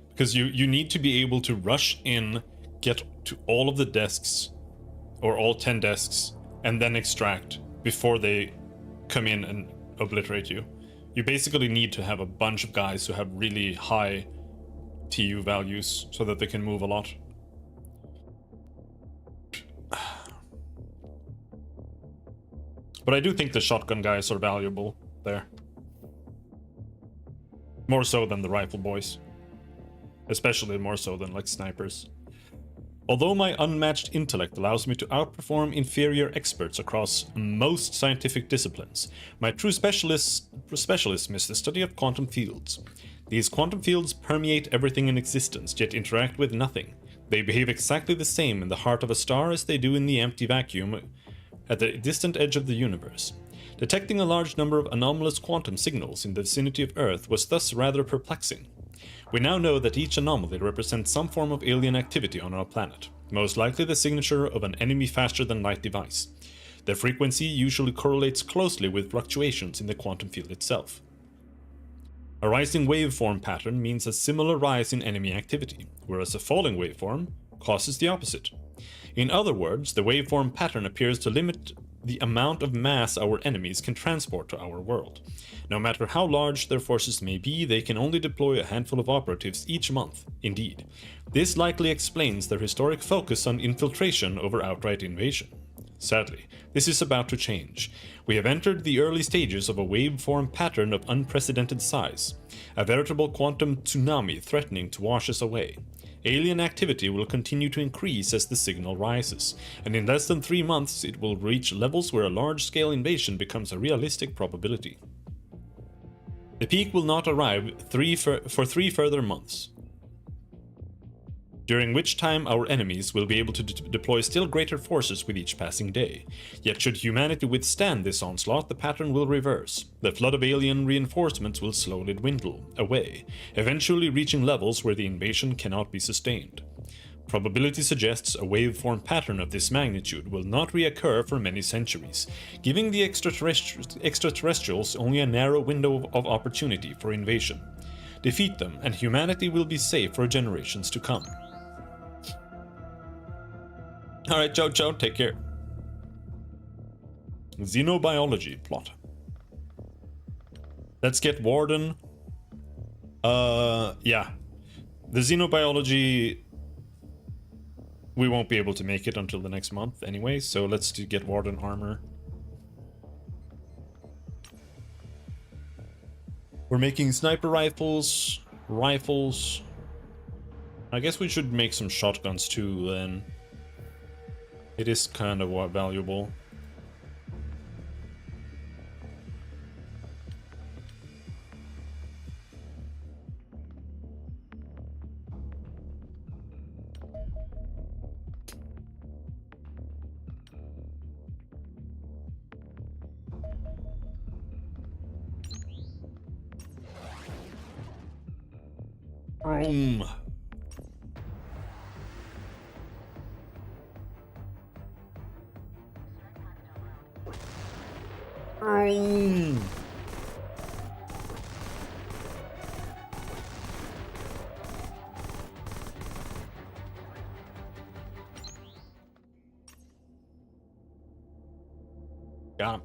[SPEAKER 1] Because you need to be able to rush in, get to all of the desks, or all 10 desks, and then extract before they come in and obliterate you. You basically need to have a bunch of guys who have really high TU values so that they can move a lot. But I do think the shotgun guys are valuable there. More so than the rifle boys. Especially more so than like snipers. Although my unmatched intellect allows me to outperform inferior experts across most scientific disciplines, my true specialism is the study of quantum fields. These quantum fields permeate everything in existence, yet interact with nothing. They behave exactly the same in the heart of a star as they do in the empty vacuum at the distant edge of the universe. Detecting a large number of anomalous quantum signals in the vicinity of Earth was thus rather perplexing. We now know that each anomaly represents some form of alien activity on our planet, most likely the signature of an enemy faster-than-light device. Their frequency usually correlates closely with fluctuations in the quantum field itself. A rising waveform pattern means a similar rise in enemy activity, whereas a falling waveform causes the opposite. In other words, the waveform pattern appears to limit the amount of mass our enemies can transport to our world. No matter how large their forces may be, they can only deploy a handful of operatives each month. Indeed, this likely explains their historic focus on infiltration over outright invasion. Sadly, this is about to change. We have entered the early stages of a waveform pattern of unprecedented size, a veritable quantum tsunami threatening to wash us away. Alien activity will continue to increase as the signal rises, and in less than 3 months it will reach levels where a large-scale invasion becomes a realistic probability. The peak will not arrive for 3 further months, during which time our enemies will be able to deploy still greater forces with each passing day. Yet should humanity withstand this onslaught, the pattern will reverse. The flood of alien reinforcements will slowly dwindle away, eventually reaching levels where the invasion cannot be sustained. Probability suggests a waveform pattern of this magnitude will not reoccur for many centuries, giving the extraterrestrials only a narrow window of opportunity for invasion. Defeat them, and humanity will be safe for generations to come. Alright, Joe, take care. Xenobiology plot. Let's get Warden. Yeah. The xenobiology, we won't be able to make it until the next month anyway, so let's get Warden armor. We're making sniper rifles. I guess we should make some shotguns too, then. It is kind of valuable. Got him.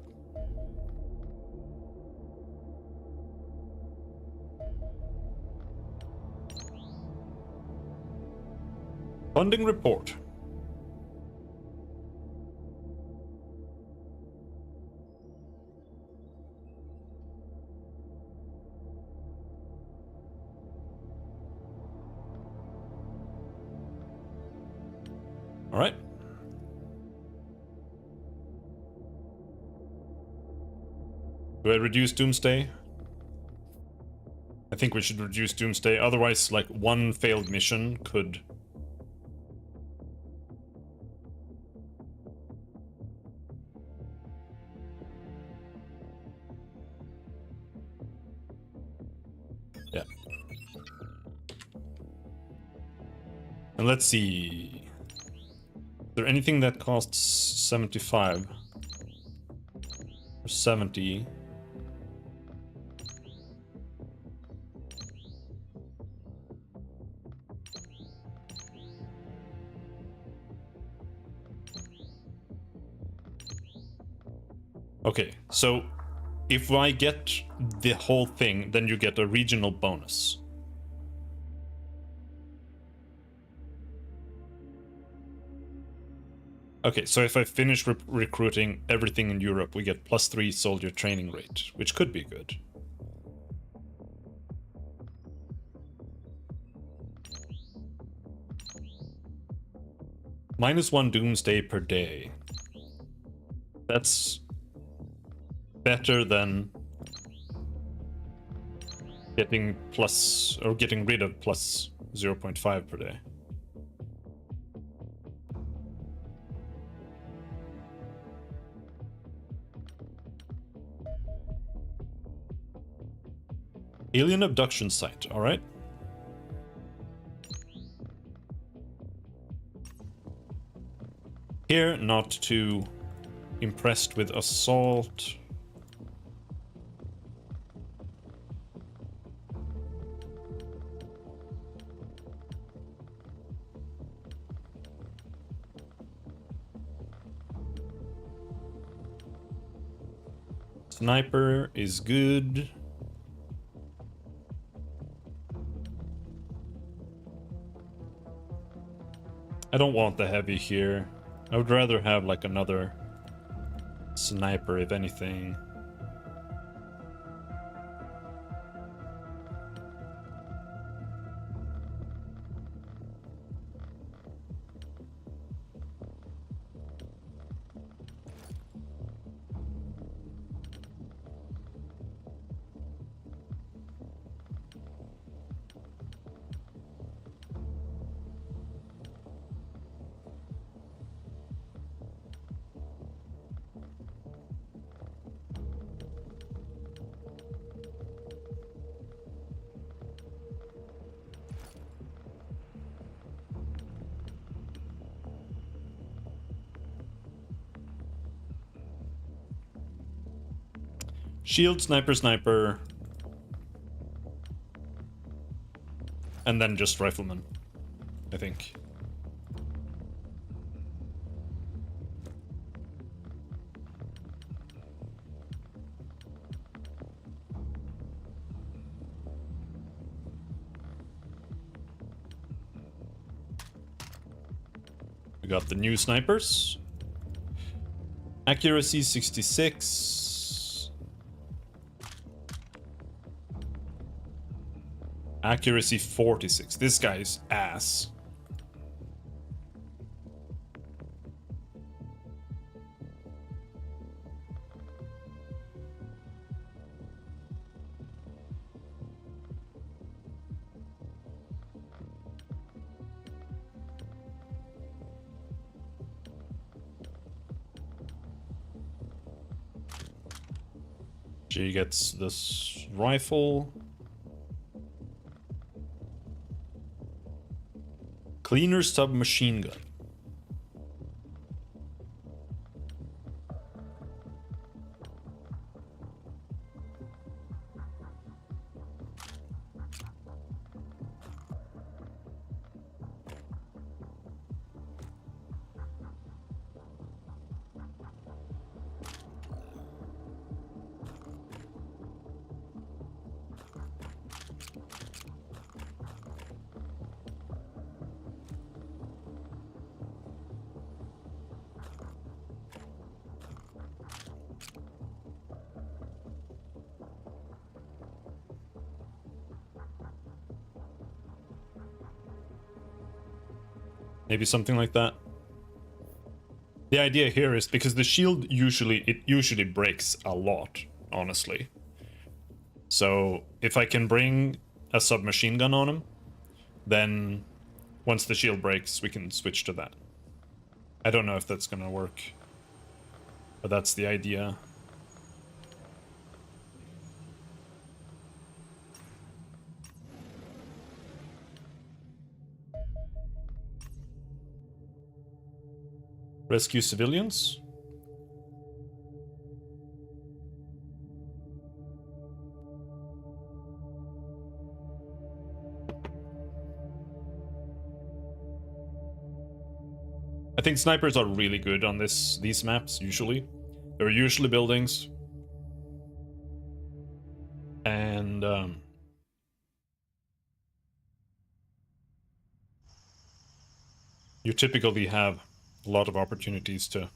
[SPEAKER 1] Funding report. All right. Do I reduce Doomsday? I think we should reduce Doomsday. Otherwise, like, one failed mission could... Yeah. And let's see... Is there anything that costs 75? Or 70? Okay, so if I get the whole thing, then you get a regional bonus. Okay, so if I finish recruiting everything in Europe, we get +3 soldier training rate, which could be good. -1 Doomsday per day. That's better than getting plus, or getting rid of +0.5 per day. Alien abduction site, alright. Here, not too impressed with assault. Sniper is good. I don't want the heavy here. I would rather have like another sniper, if anything. Shield, sniper. And then just rifleman, I think. We got the new snipers. Accuracy 66. Accuracy 46. This guy's ass. She gets this rifle. Cleaner submachine gun. Maybe something like that. The idea here is because the shield usually breaks a lot, honestly. So if I can bring a submachine gun on him, then once the shield breaks, we can switch to that. I don't know if that's gonna work, but that's the idea. Rescue civilians? I think snipers are really good on these maps, usually. There are usually buildings. And you typically have a lot of opportunities to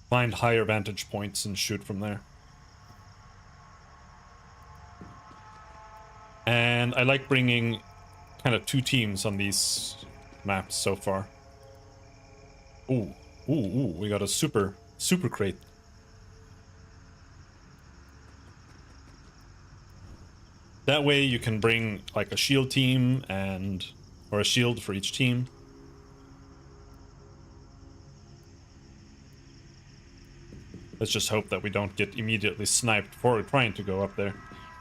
[SPEAKER 1] find higher vantage points and shoot from there. And I like bringing kind of two teams on these maps so far. Ooh, we got a super crate. That way you can bring like a shield team or a shield for each team. Let's just hope that we don't get immediately sniped for trying to go up there.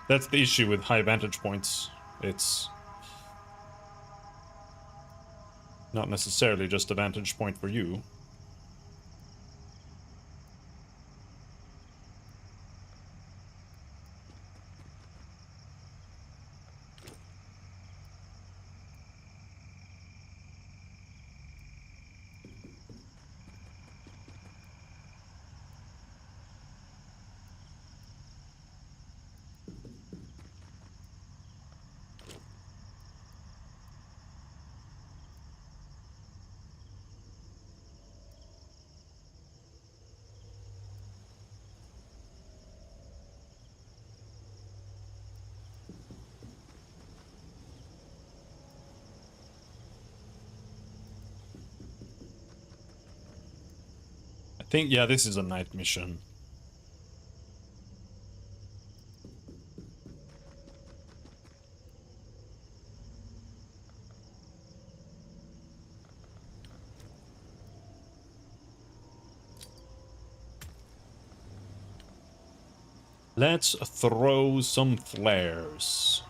[SPEAKER 1] That's the issue with high vantage points. It's not necessarily just a vantage point for you. I think, yeah, this is a night mission. Let's throw some flares.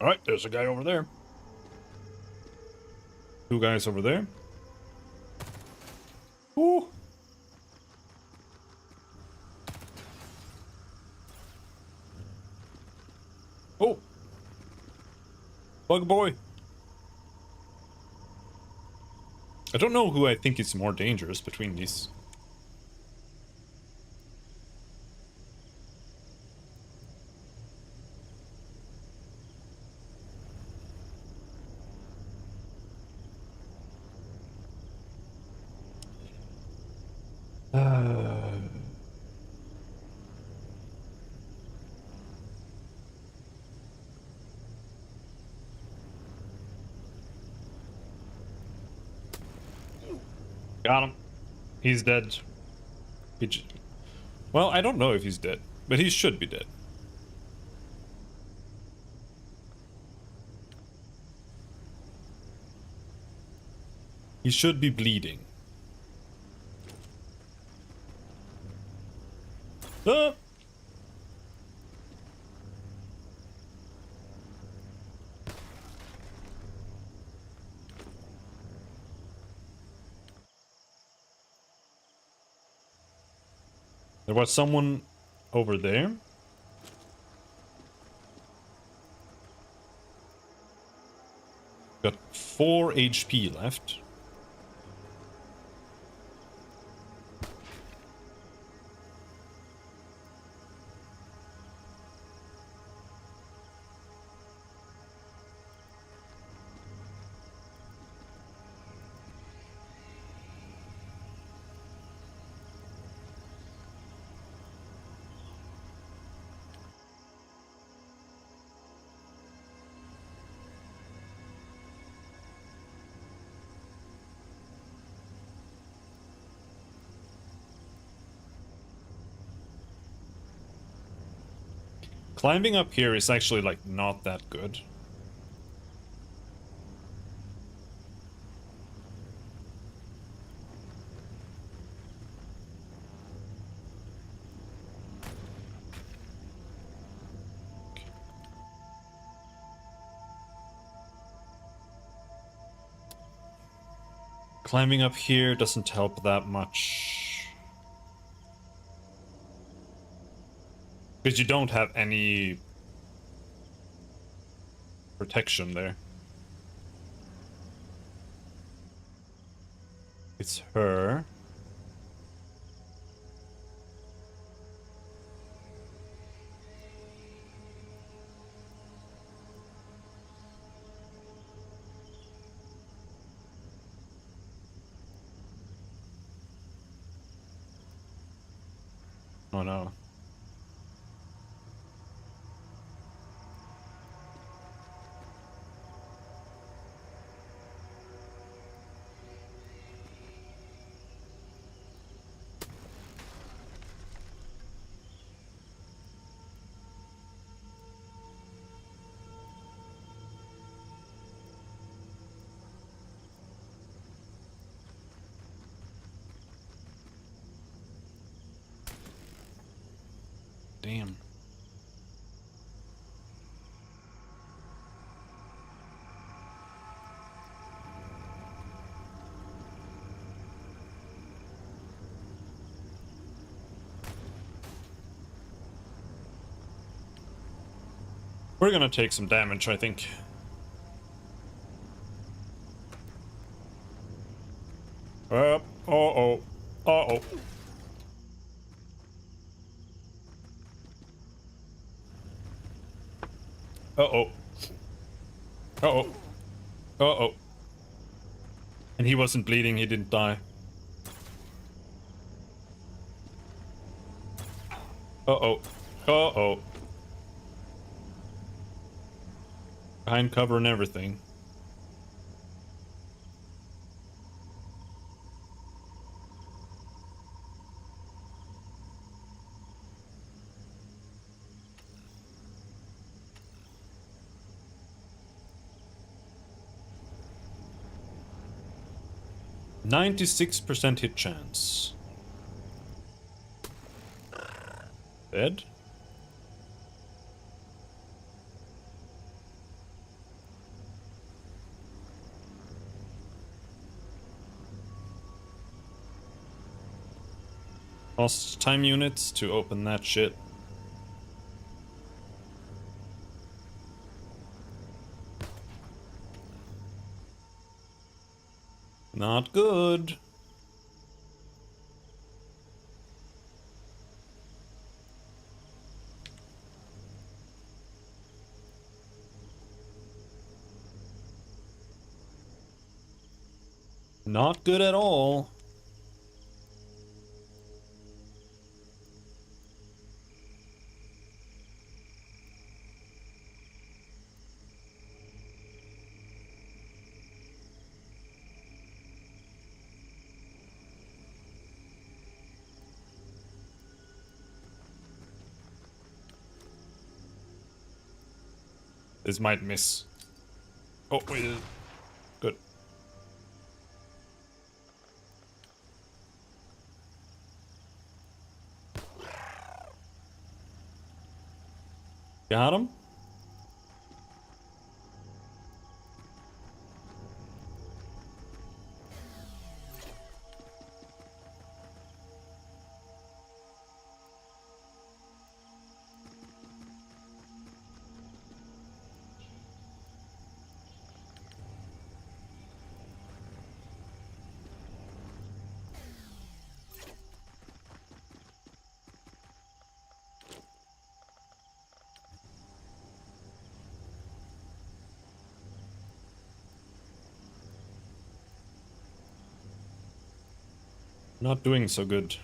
[SPEAKER 1] Alright, there's a guy over there. Two guys over there. Ooh. Oh. Bug boy. I don't know who I think is more dangerous between these. Got him. He's dead. Well, I don't know if he's dead, but he should be dead. He should be bleeding. Ah! There was someone over there. Got 4 HP left. Climbing up here is actually, like, not that good. Climbing up here doesn't help that much. Because you don't have any protection there. It's her. Oh no. Damn. We're gonna take some damage, I think. Uh-oh. Uh-oh. Uh-oh. Uh-oh. Uh-oh. And he wasn't bleeding, he didn't die. Uh-oh. Uh-oh. Behind cover and everything. %96 hit chance. Dead? Lost time units to open that shit. Not good. Not good at all. This might miss. Oh, wait. Good. Got him? Not doing so good.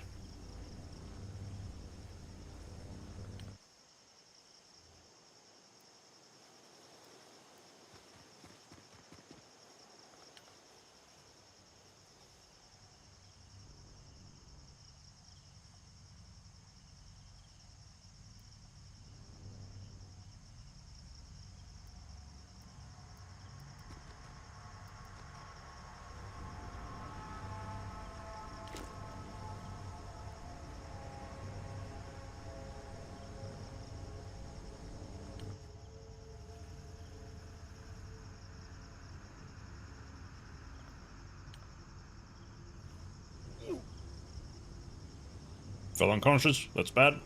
[SPEAKER 1] Fell unconscious. That's bad.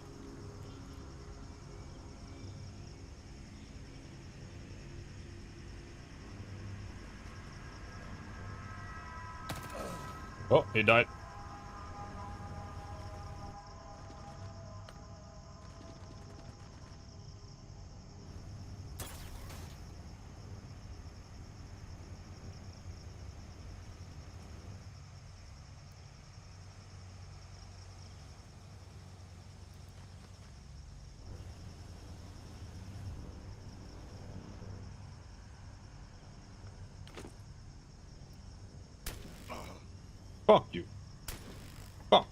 [SPEAKER 1] Oh, he died. Fuck you. Fuck.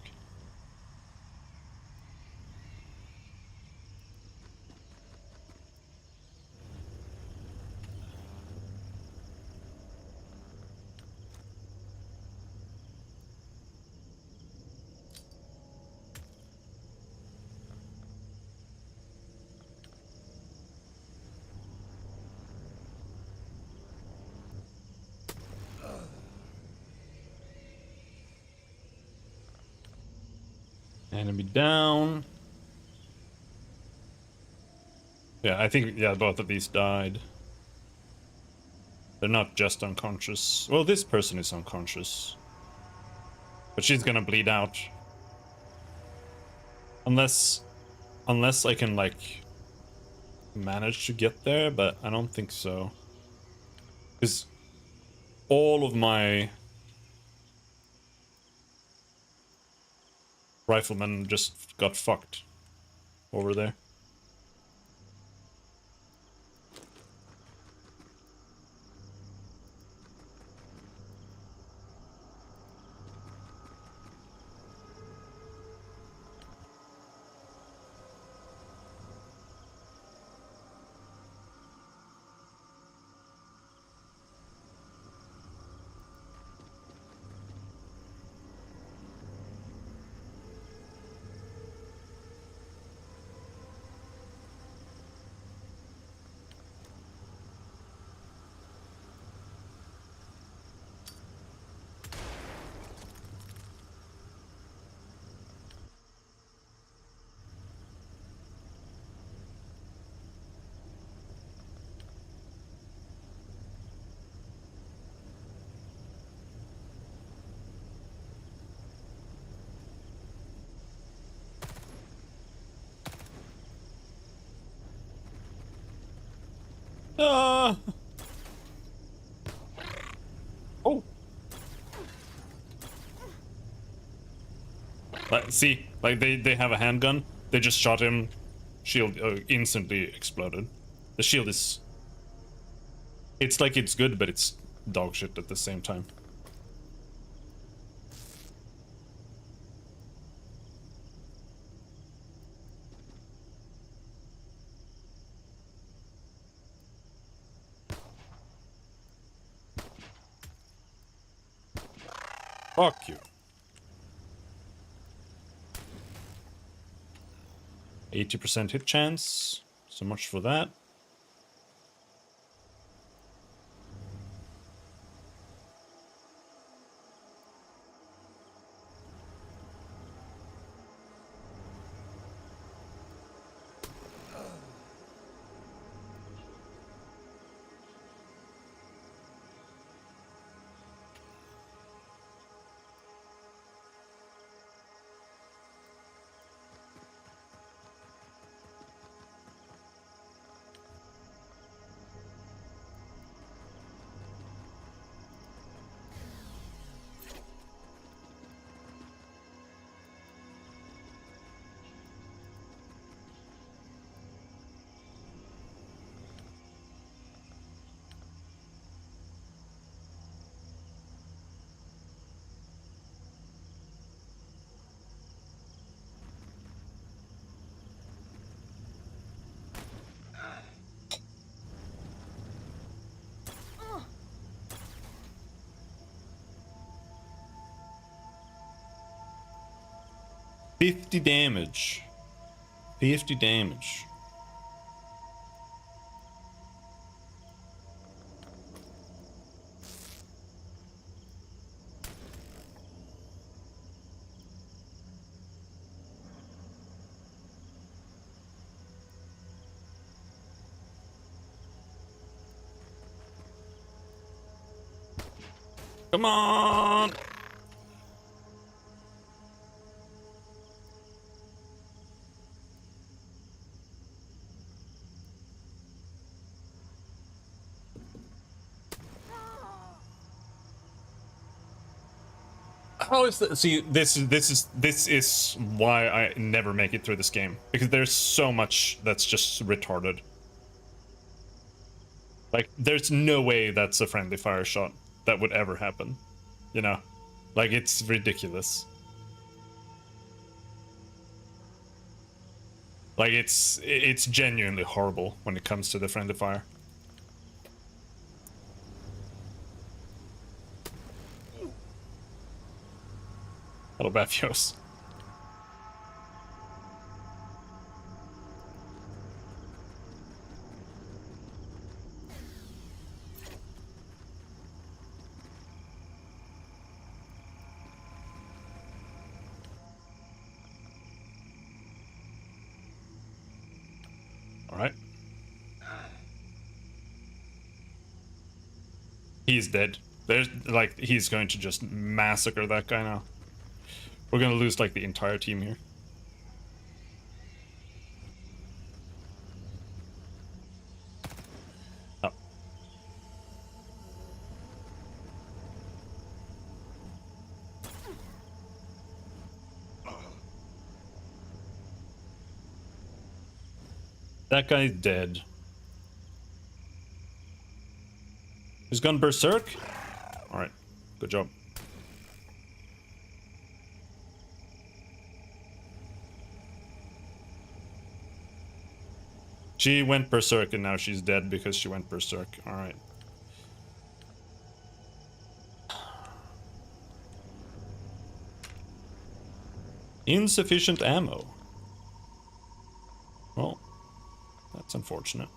[SPEAKER 1] Enemy down. Yeah, I think, yeah, both of these died. They're not just unconscious. Well, this person is unconscious. But she's gonna bleed out. Unless I can, like, manage to get there, but I don't think so. Because all of my riflemen just got fucked over there. Ah! Oh! See, like they have a handgun. They just shot him. Shield instantly exploded. The shield is... It's like it's good, but it's dog shit at the same time. Fuck you. 80% hit chance. So much for that. 50 damage. 50 damage. Come on! How is that? See, this is why I never make it through this game, because there's so much that's just retarded. Like, there's no way that's a friendly fire shot that would ever happen, you know? Like, it's ridiculous. Like, it's genuinely horrible when it comes to the friendly fire. Hello, Bathios. All right. He's dead. There's like, he's going to just massacre that guy now. We're gonna lose like the entire team here. Oh. That guy's dead. He's gone berserk? Alright, good job. She went berserk and now she's dead because she went berserk. Alright. Insufficient ammo. Well, that's unfortunate.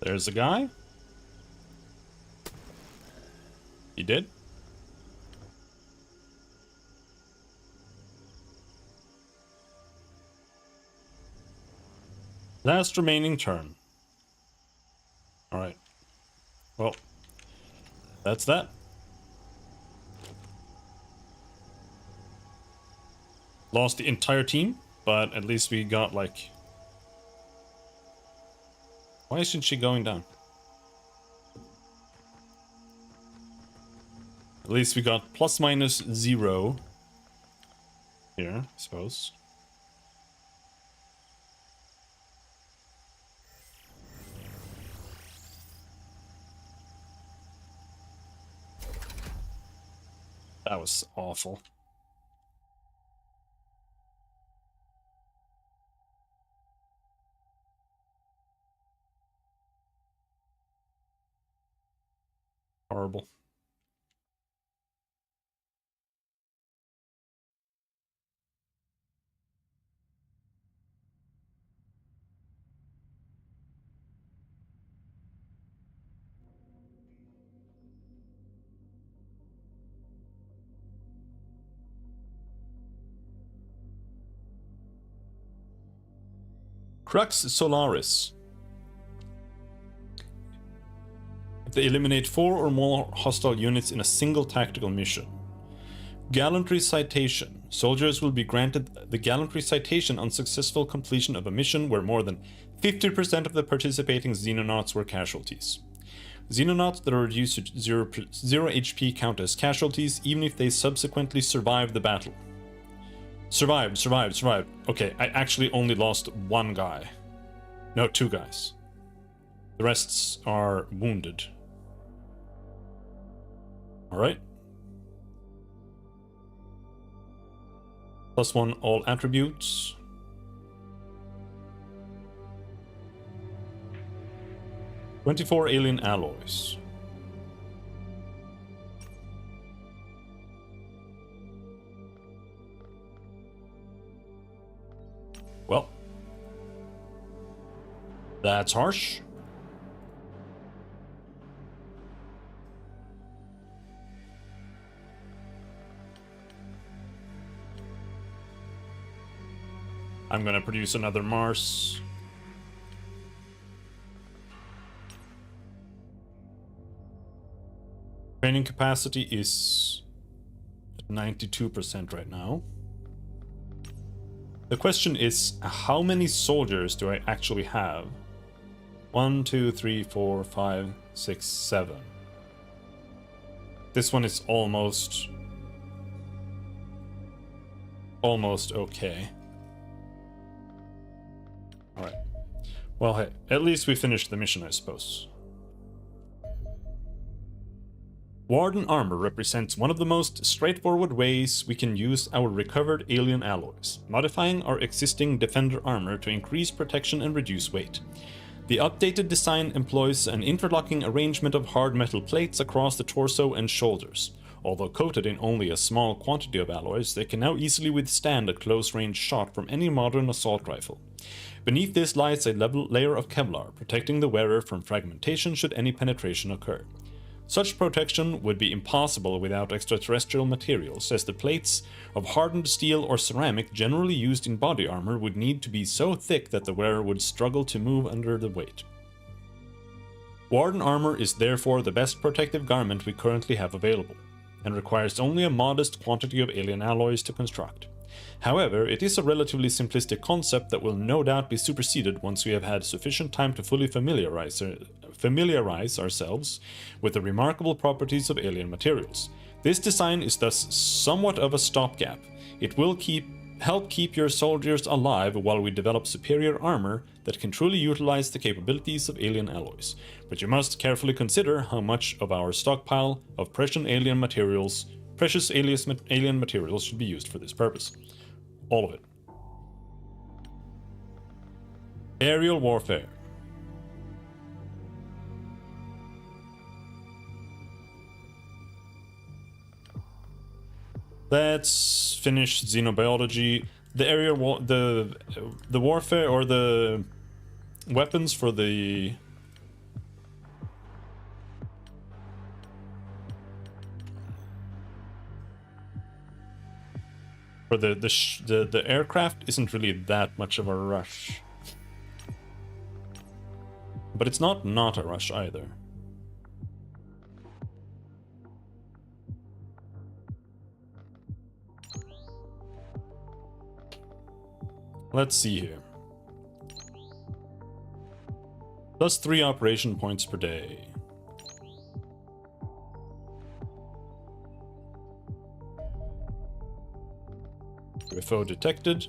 [SPEAKER 1] There's a guy. He did. Last remaining turn. Alright. Well, that's that. Lost the entire team, but at least we got like... Why isn't she going down? At least we got ±0 here, I suppose. That was awful. Horrible. Crux Solaris. If they eliminate 4 or more hostile units in a single tactical mission, Gallantry Citation. Soldiers will be granted the Gallantry Citation on successful completion of a mission where more than 50% of the participating Xenonauts were casualties. Xenonauts that are reduced to 0 HP count as casualties even if they subsequently survive the battle. Survived. Okay, I actually only lost one guy. No, two guys. The rests are wounded. Alright. +1 all attributes. +24 alien alloys. Well, that's harsh. I'm gonna produce another Mars. Training capacity is at 92% right now. The question is, how many soldiers do I actually have? 1, 2, 3, 4, 5, 6, 7. This one is almost okay. Alright. Well, hey, at least we finished the mission, I suppose. Warden armor represents one of the most straightforward ways we can use our recovered alien alloys, modifying our existing defender armor to increase protection and reduce weight. The updated design employs an interlocking arrangement of hard metal plates across the torso and shoulders. Although coated in only a small quantity of alloys, they can now easily withstand a close-range shot from any modern assault rifle. Beneath this lies a layer of Kevlar, protecting the wearer from fragmentation should any penetration occur. Such protection would be impossible without extraterrestrial materials, as the plates of hardened steel or ceramic generally used in body armor would need to be so thick that the wearer would struggle to move under the weight. Warden armor is therefore the best protective garment we currently have available, and requires only a modest quantity of alien alloys to construct. However, it is a relatively simplistic concept that will no doubt be superseded once we have had sufficient time to fully familiarize ourselves with the remarkable properties of alien materials. This design is thus somewhat of a stopgap. It will help keep your soldiers alive while we develop superior armor that can truly utilize the capabilities of alien alloys. But you must carefully consider how much of our stockpile of precious alien materials should be used for this purpose. All of it. Aerial warfare. Let's finish xenobiology. The aerial the warfare, or the weapons for the the aircraft isn't really that much of a rush, but it's not a rush either. Let's see here. +3 operation points per day. UFO detected.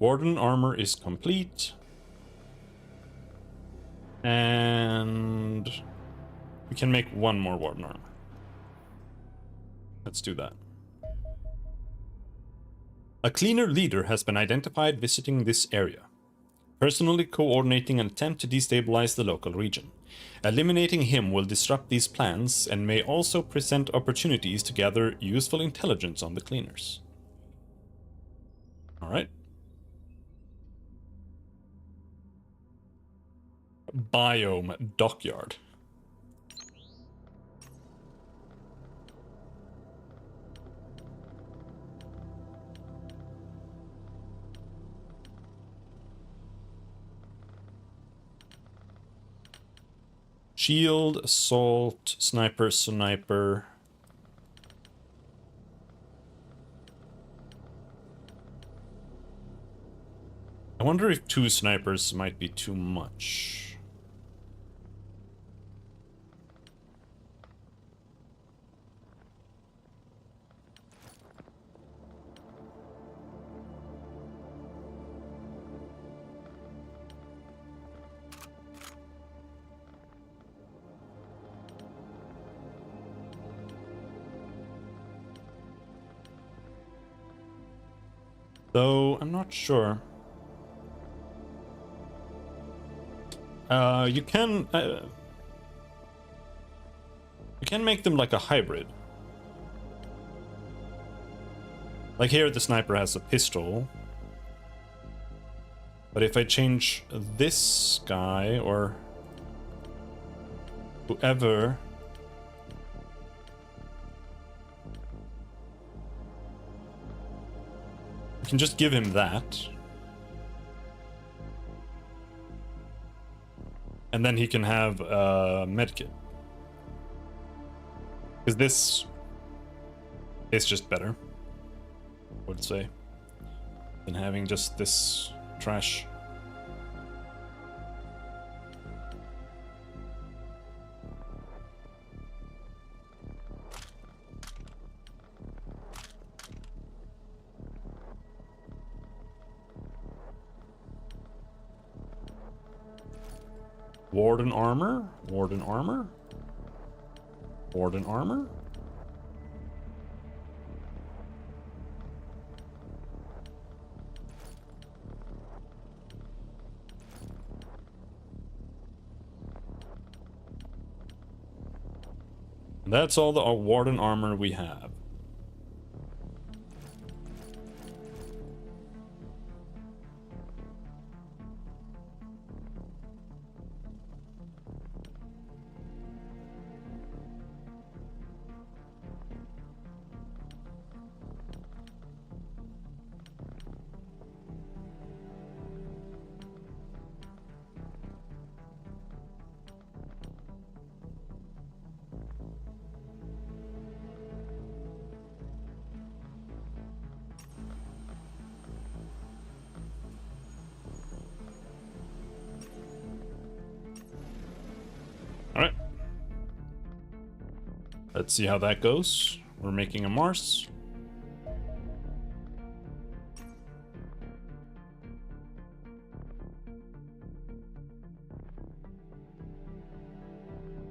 [SPEAKER 1] Warden armor is complete. And we can make one more warden armor. Let's do that. A cleaner leader has been identified visiting this area, personally coordinating an attempt to destabilize the local region. Eliminating him will disrupt these plans and may also present opportunities to gather useful intelligence on the cleaners. Alright. Biome dockyard. Shield, assault, sniper, sniper. I wonder if 2 snipers might be too much. Though, I'm not sure. You can make them like a hybrid. Like here, the sniper has a pistol. But if I change this guy, or whoever... I can just give him that. And then he can have a medkit. Because this is just better, I would say, than having just this trash. Warden armor? Warden armor? Warden armor? That's all the warden armor we have. Alright. Let's see how that goes. We're making a Mars.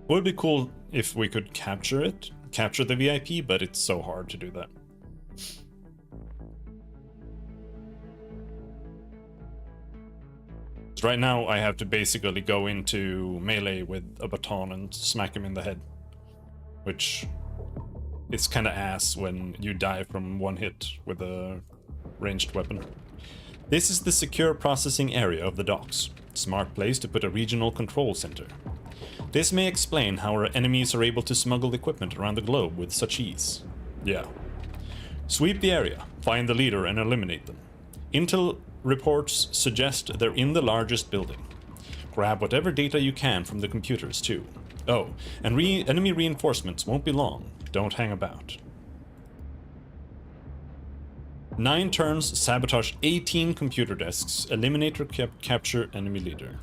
[SPEAKER 1] Would be cool if we could capture it, capture the VIP, but it's so hard to do that. Right now I have to basically go into melee with a baton and smack him in the head, which is kind of ass when you die from one hit with a ranged weapon. This is the secure processing area of the docks. Smart place to put a regional control center. This may explain how our enemies are able to smuggle equipment around the globe with such ease. Yeah. Sweep the area, find the leader and eliminate them. Intel reports suggest they're in the largest building. Grab whatever data you can from the computers too. Oh, and enemy reinforcements won't be long. Don't hang about. 9 turns, sabotage 18 computer desks, eliminate or capture enemy leader.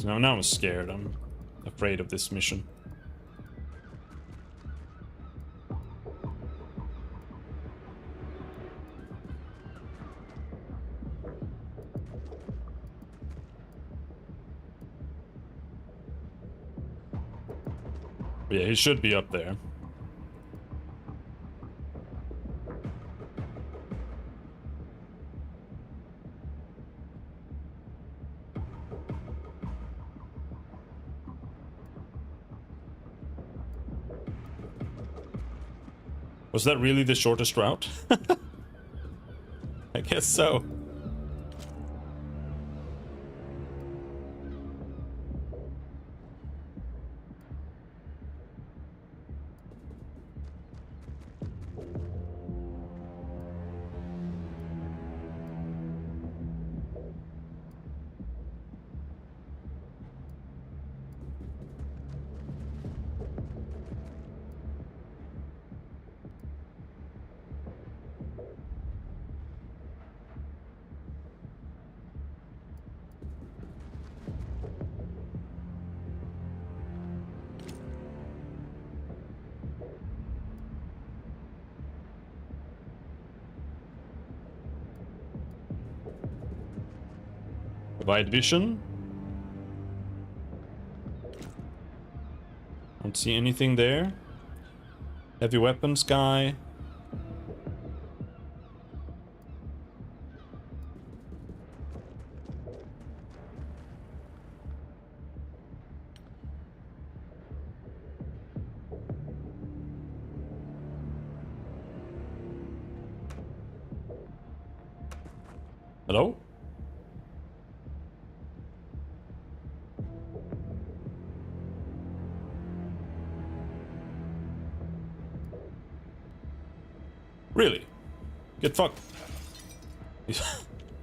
[SPEAKER 1] Now I'm scared. I'm afraid of this mission. Yeah, he should be up there. Was that really the shortest route? I guess so. Wide vision. Don't see anything there. Heavy weapons guy. Hello? Really? Get fucked.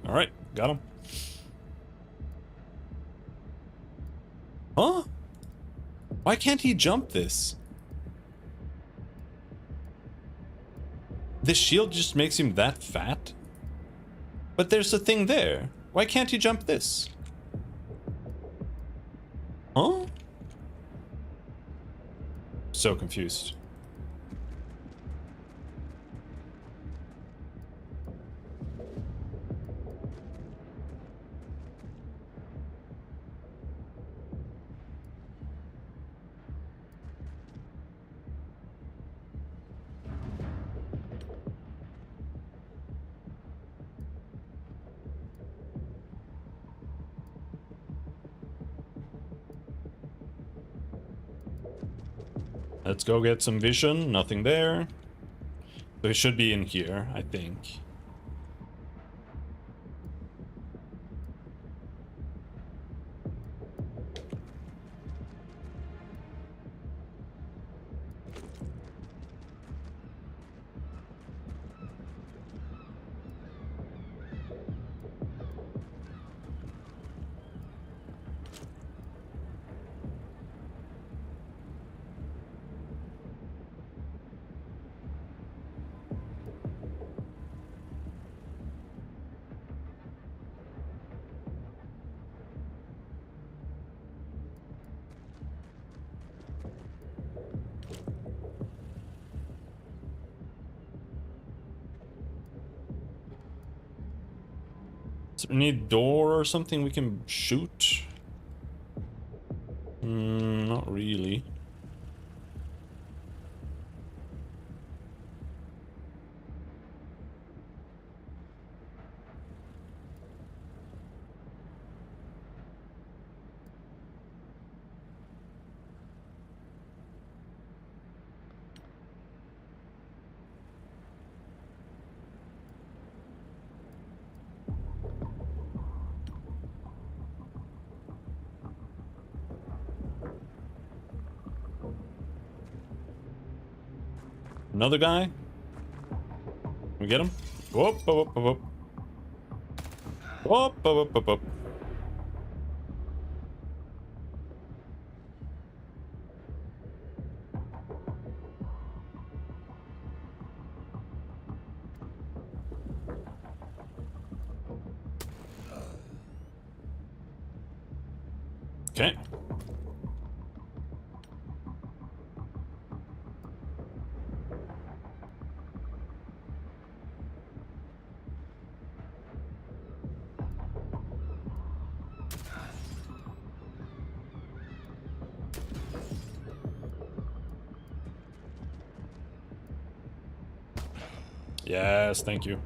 [SPEAKER 1] Alright, got him. Huh? Why can't he jump this? The shield just makes him that fat? But there's a thing there. Why can't he jump this? Huh? So confused. Let's go get some vision. Nothing there. So he should be in here, I think. Is there any door or something we can shoot? Not really. Another guy? Can we get him? Whoop, whoop, whoop, whoop. Whoop, whoop, whoop, whoop. Okay. Yes, thank you.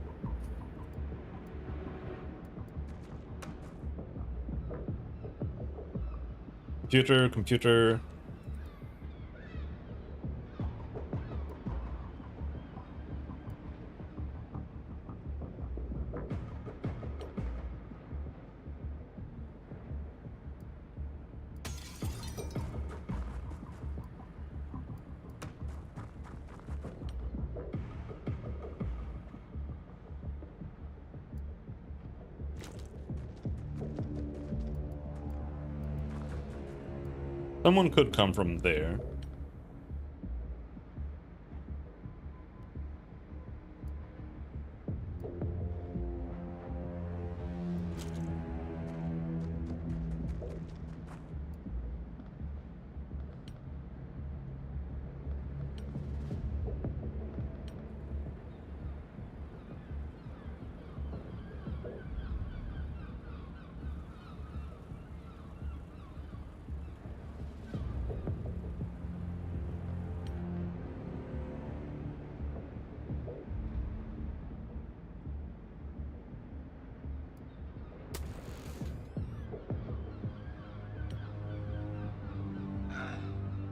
[SPEAKER 1] Computer, computer. Someone could come from there.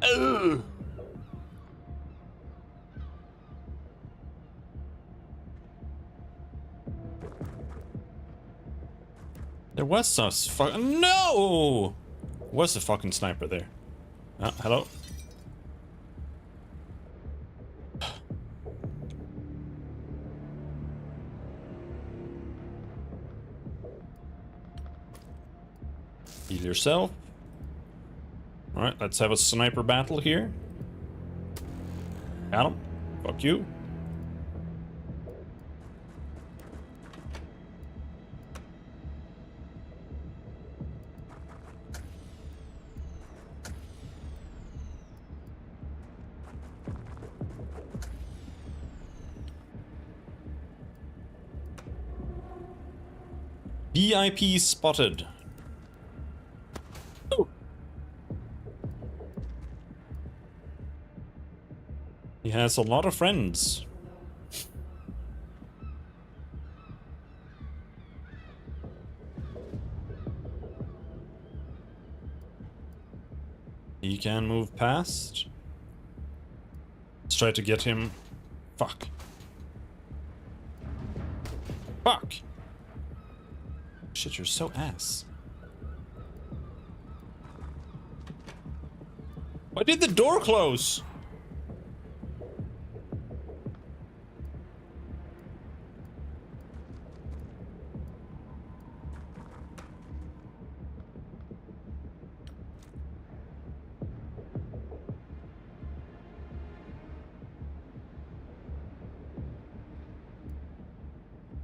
[SPEAKER 1] Ugh. There was a no! Was a fucking sniper there? Hello? Heal yourself. Alright, let's have a sniper battle here. Got him. Fuck you. VIP spotted. Oh. He has a lot of friends. He can move past. Let's try to get him. Fuck. Fuck. Shit, you're so ass. Why did the door close?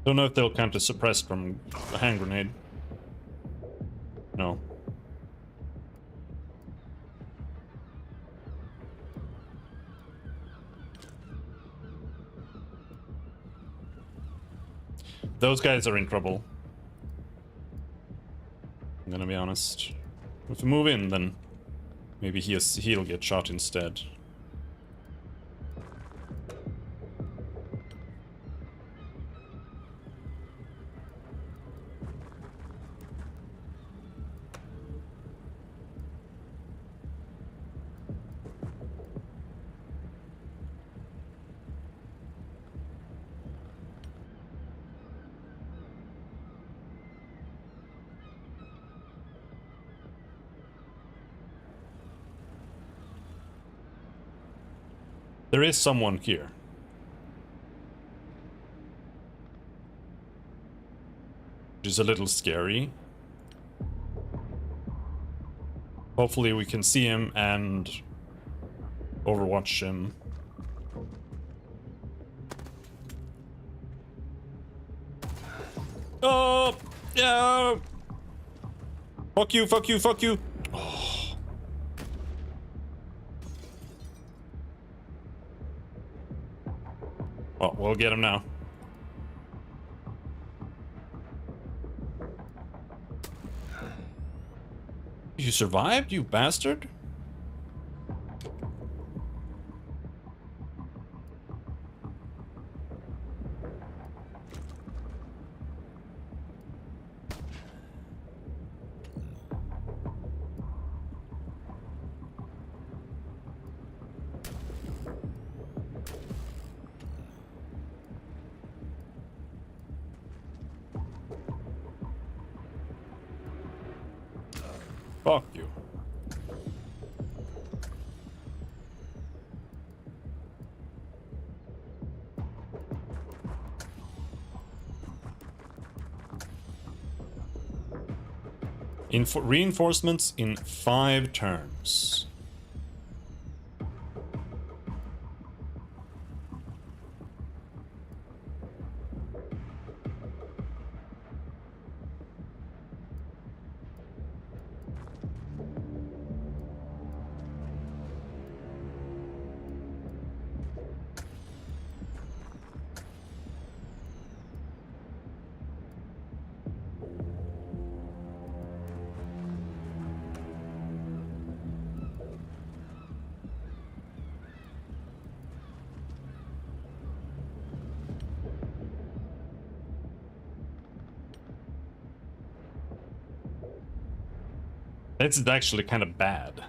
[SPEAKER 1] Don't know if they'll count as suppressed from a hand grenade. No. Those guys are in trouble. I'm gonna be honest. If we move in, then maybe he'll get shot instead. There is someone here. Which is a little scary. Hopefully we can see him and overwatch him. Oh! Yeah! Fuck you, fuck you, fuck you! Well, we'll get him now. You survived, you bastard? Fuck you. Reinforcements in 5 turns. This is actually kind of bad.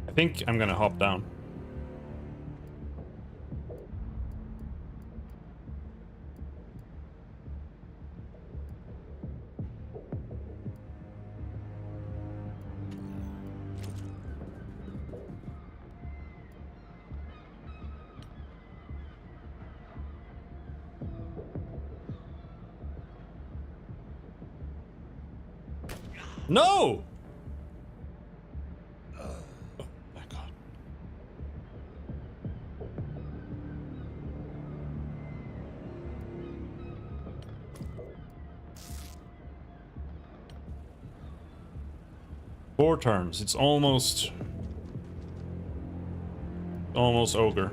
[SPEAKER 1] I think I'm gonna hop down. No! Oh my god. Four turns. It's almost ogre.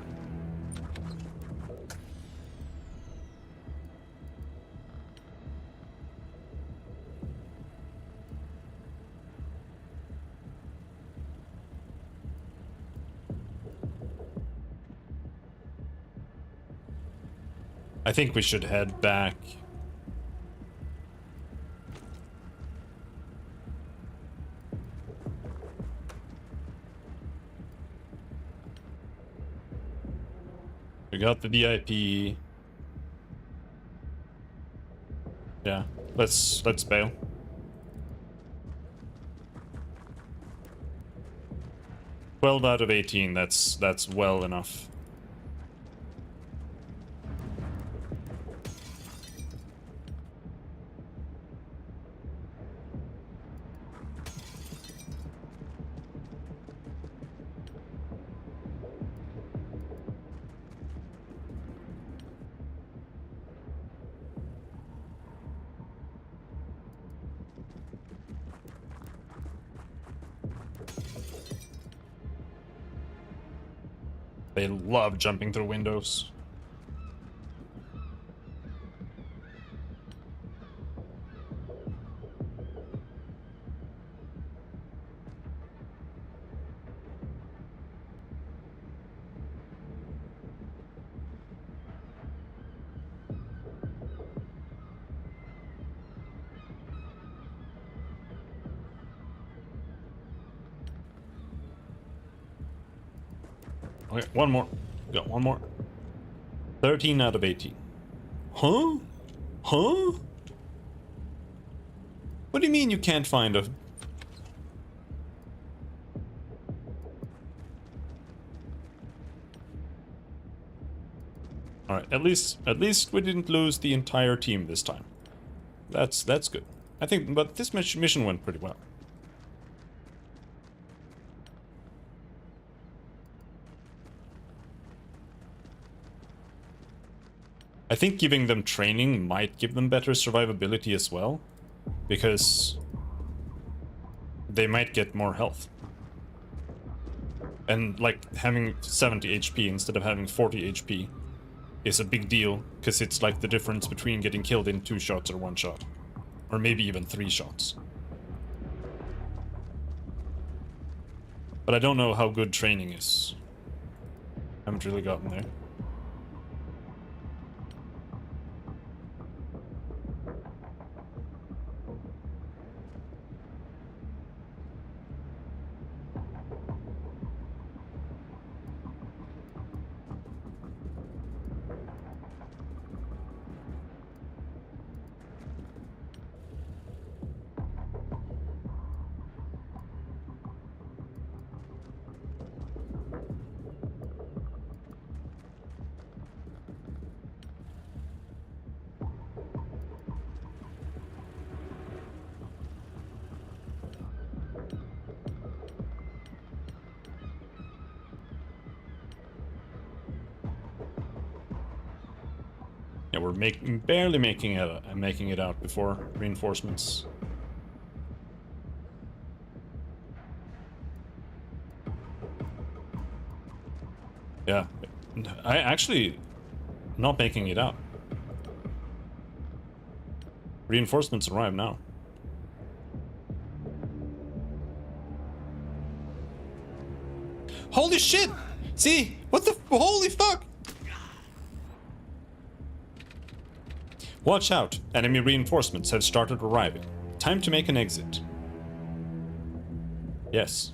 [SPEAKER 1] I think we should head back. We got the VIP. Yeah, let's bail. "12 out of 18, that's well enough. They love jumping through windows. Okay, one more. Got one more. 13 out of 18. Huh? Huh? What do you mean you can't find a... Alright, at least we didn't lose the entire team this time. That's good. I think, but this mission went pretty well. I think giving them training might give them better survivability as well, because they might get more health. And like having 70 HP instead of having 40 HP is a big deal, because it's like the difference between getting killed in 2 shots or 1 shot. Or maybe even 3 shots. But I don't know how good training is. Haven't really gotten there. Yeah, we're barely making it out before reinforcements. Yeah, I actually not making it out. Reinforcements arrive now. Holy shit! See? What the... Holy fuck! Watch out. Enemy reinforcements have started arriving. Time to make an exit. Yes.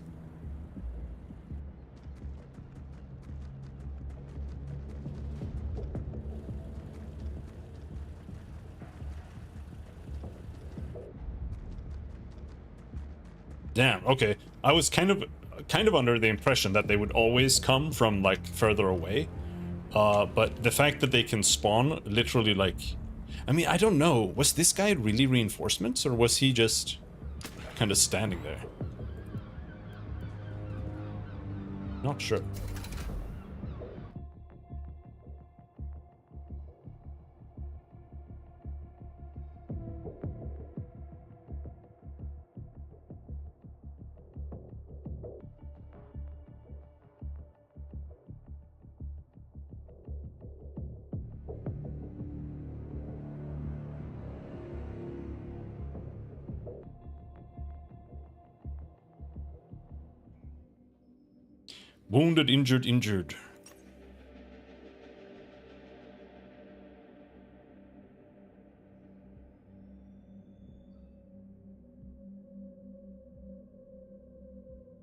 [SPEAKER 1] Damn, okay. I was kind of under the impression that they would always come from, like, further away. But the fact that they can spawn literally, like... I mean, I don't know. Was this guy really reinforcements, or was he just kind of standing there? Not sure. Wounded, injured, injured.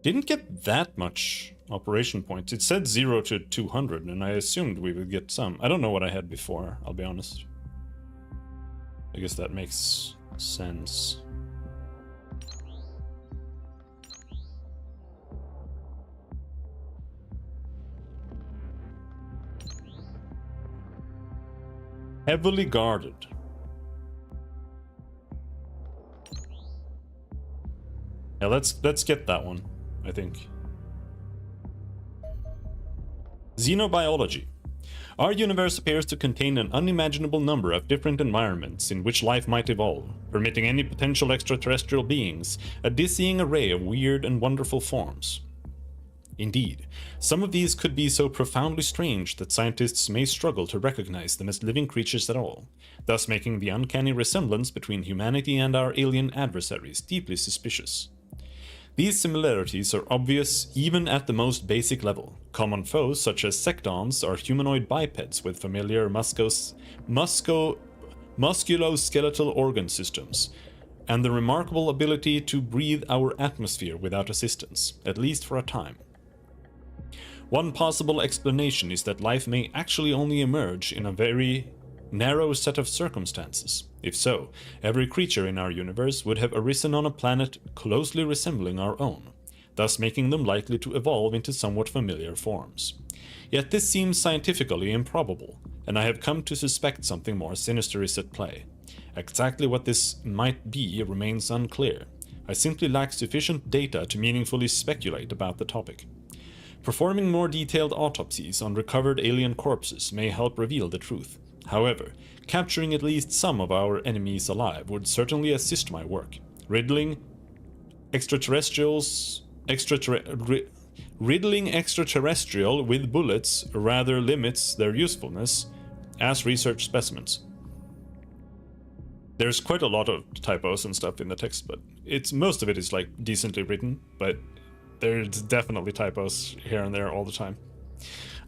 [SPEAKER 1] Didn't get that much operation points. It said 0 to 200, and I assumed we would get some. I don't know what I had before, I'll be honest. I guess that makes sense. Heavily guarded. Yeah, let's get that one, I think. Xenobiology. Our universe appears to contain an unimaginable number of different environments in which life might evolve, permitting any potential extraterrestrial beings a dizzying array of weird and wonderful forms. Indeed, some of these could be so profoundly strange that scientists may struggle to recognize them as living creatures at all, thus making the uncanny resemblance between humanity and our alien adversaries deeply suspicious. These similarities are obvious even at the most basic level. Common foes such as sectons are humanoid bipeds with familiar musculoskeletal organ systems, and the remarkable ability to breathe our atmosphere without assistance, at least for a time. One possible explanation is that life may actually only emerge in a very narrow set of circumstances. If so, every creature in our universe would have arisen on a planet closely resembling our own, thus making them likely to evolve into somewhat familiar forms. Yet this seems scientifically improbable, and I have come to suspect something more sinister is at play. Exactly what this might be remains unclear. I simply lack sufficient data to meaningfully speculate about the topic. Performing more detailed autopsies on recovered alien corpses may help reveal the truth. However, capturing at least some of our enemies alive would certainly assist my work. Riddling extraterrestrial with bullets rather limits their usefulness as research specimens. There's quite a lot of typos and stuff in the text, but most of it is like decently written, but there's definitely typos here and there all the time.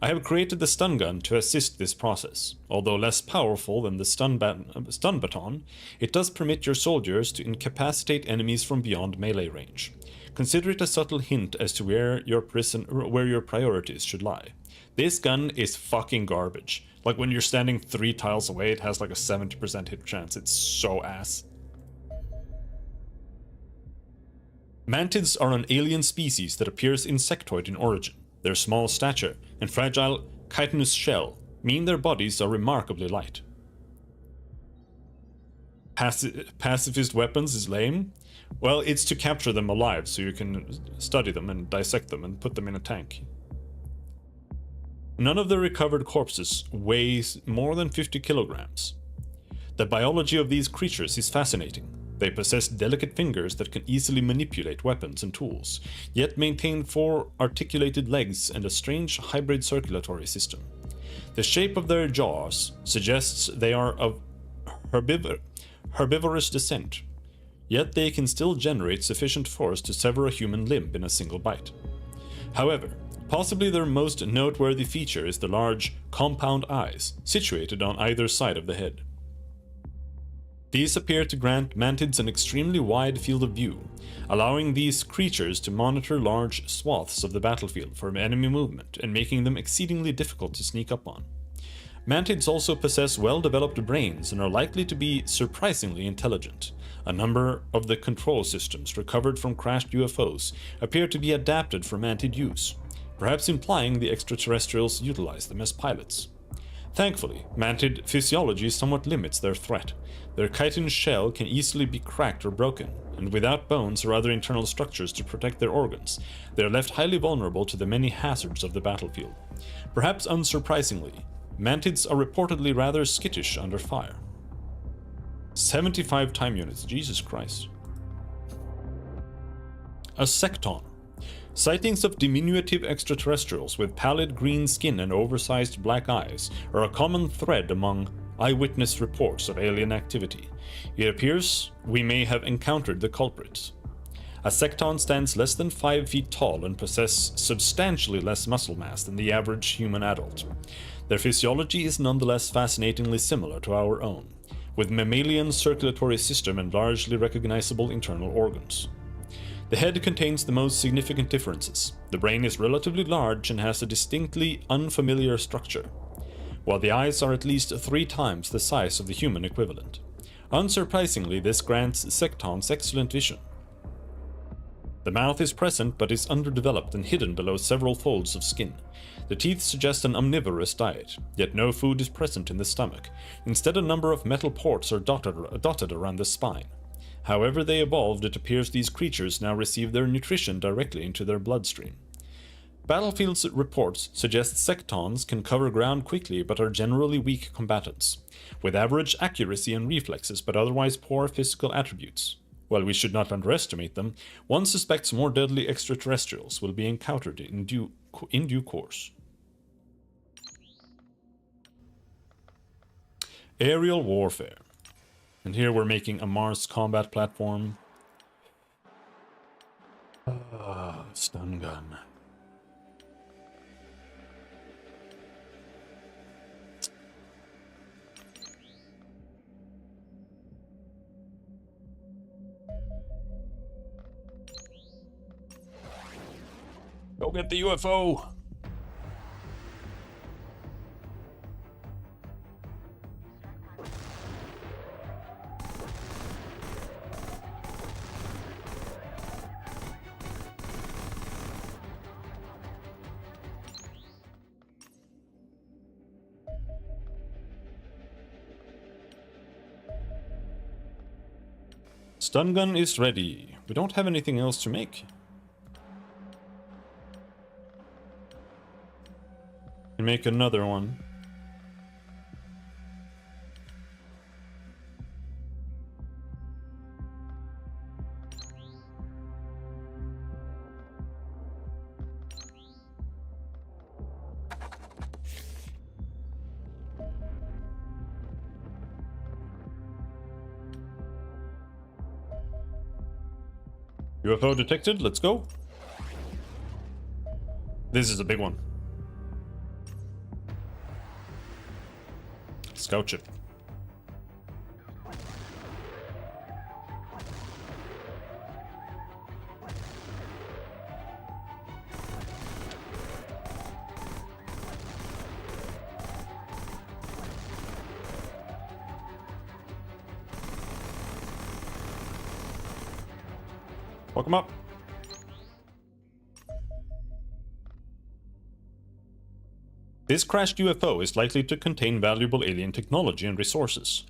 [SPEAKER 1] I have created the stun gun to assist this process. Although less powerful than the stun baton, it does permit your soldiers to incapacitate enemies from beyond melee range. Consider it a subtle hint as to where your priorities should lie. This gun is fucking garbage. Like when you're standing 3 tiles away, it has like a 70% hit chance. It's so ass. Mantids are an alien species that appears insectoid in origin. Their small stature and fragile chitinous shell mean their bodies are remarkably light. Pacifist weapons is lame? Well, it's to capture them alive so you can study them and dissect them and put them in a tank. None of the recovered corpses weighs more than 50 kilograms. The biology of these creatures is fascinating. They possess delicate fingers that can easily manipulate weapons and tools, yet maintain 4 articulated legs and a strange hybrid circulatory system. The shape of their jaws suggests they are of herbivorous descent, yet they can still generate sufficient force to sever a human limb in a single bite. However, possibly their most noteworthy feature is the large, compound eyes situated on either side of the head. These appear to grant mantids an extremely wide field of view, allowing these creatures to monitor large swaths of the battlefield for enemy movement and making them exceedingly difficult to sneak up on. Mantids also possess well-developed brains and are likely to be surprisingly intelligent. A number of the control systems recovered from crashed UFOs appear to be adapted for mantid use, perhaps implying the extraterrestrials utilize them as pilots. Thankfully, mantid physiology somewhat limits their threat. Their chitin shell can easily be cracked or broken, and without bones or other internal structures to protect their organs, they are left highly vulnerable to the many hazards of the battlefield. Perhaps unsurprisingly, mantids are reportedly rather skittish under fire. 75 time units, Jesus Christ. A secton. Sightings of diminutive extraterrestrials with pallid green skin and oversized black eyes are a common thread among eyewitness reports of alien activity. It appears we may have encountered the culprits. A secton stands less than 5 feet tall and possess substantially less muscle mass than the average human adult. Their physiology is nonetheless fascinatingly similar to our own, with mammalian circulatory system and largely recognizable internal organs. The head contains the most significant differences. The brain is relatively large and has a distinctly unfamiliar structure, while the eyes are at least 3 times the size of the human equivalent. Unsurprisingly, this grants sectons excellent vision. The mouth is present but is underdeveloped and hidden below several folds of skin. The teeth suggest an omnivorous diet, yet no food is present in the stomach. Instead, a number of metal ports are dotted around the spine. However they evolved, it appears these creatures now receive their nutrition directly into their bloodstream. Battlefield's reports suggest sectons can cover ground quickly but are generally weak combatants, with average accuracy and reflexes but otherwise poor physical attributes. While we should not underestimate them, one suspects more deadly extraterrestrials will be encountered in due course. Aerial warfare. And here we're making a Mars combat platform. Stun gun. Go get the UFO! Stun gun is ready. We don't have anything else to make. Can make another one. UFO detected, let's go. This is a big one. Scout ship. Fuck 'em up. This crashed UFO is likely to contain valuable alien technology and resources.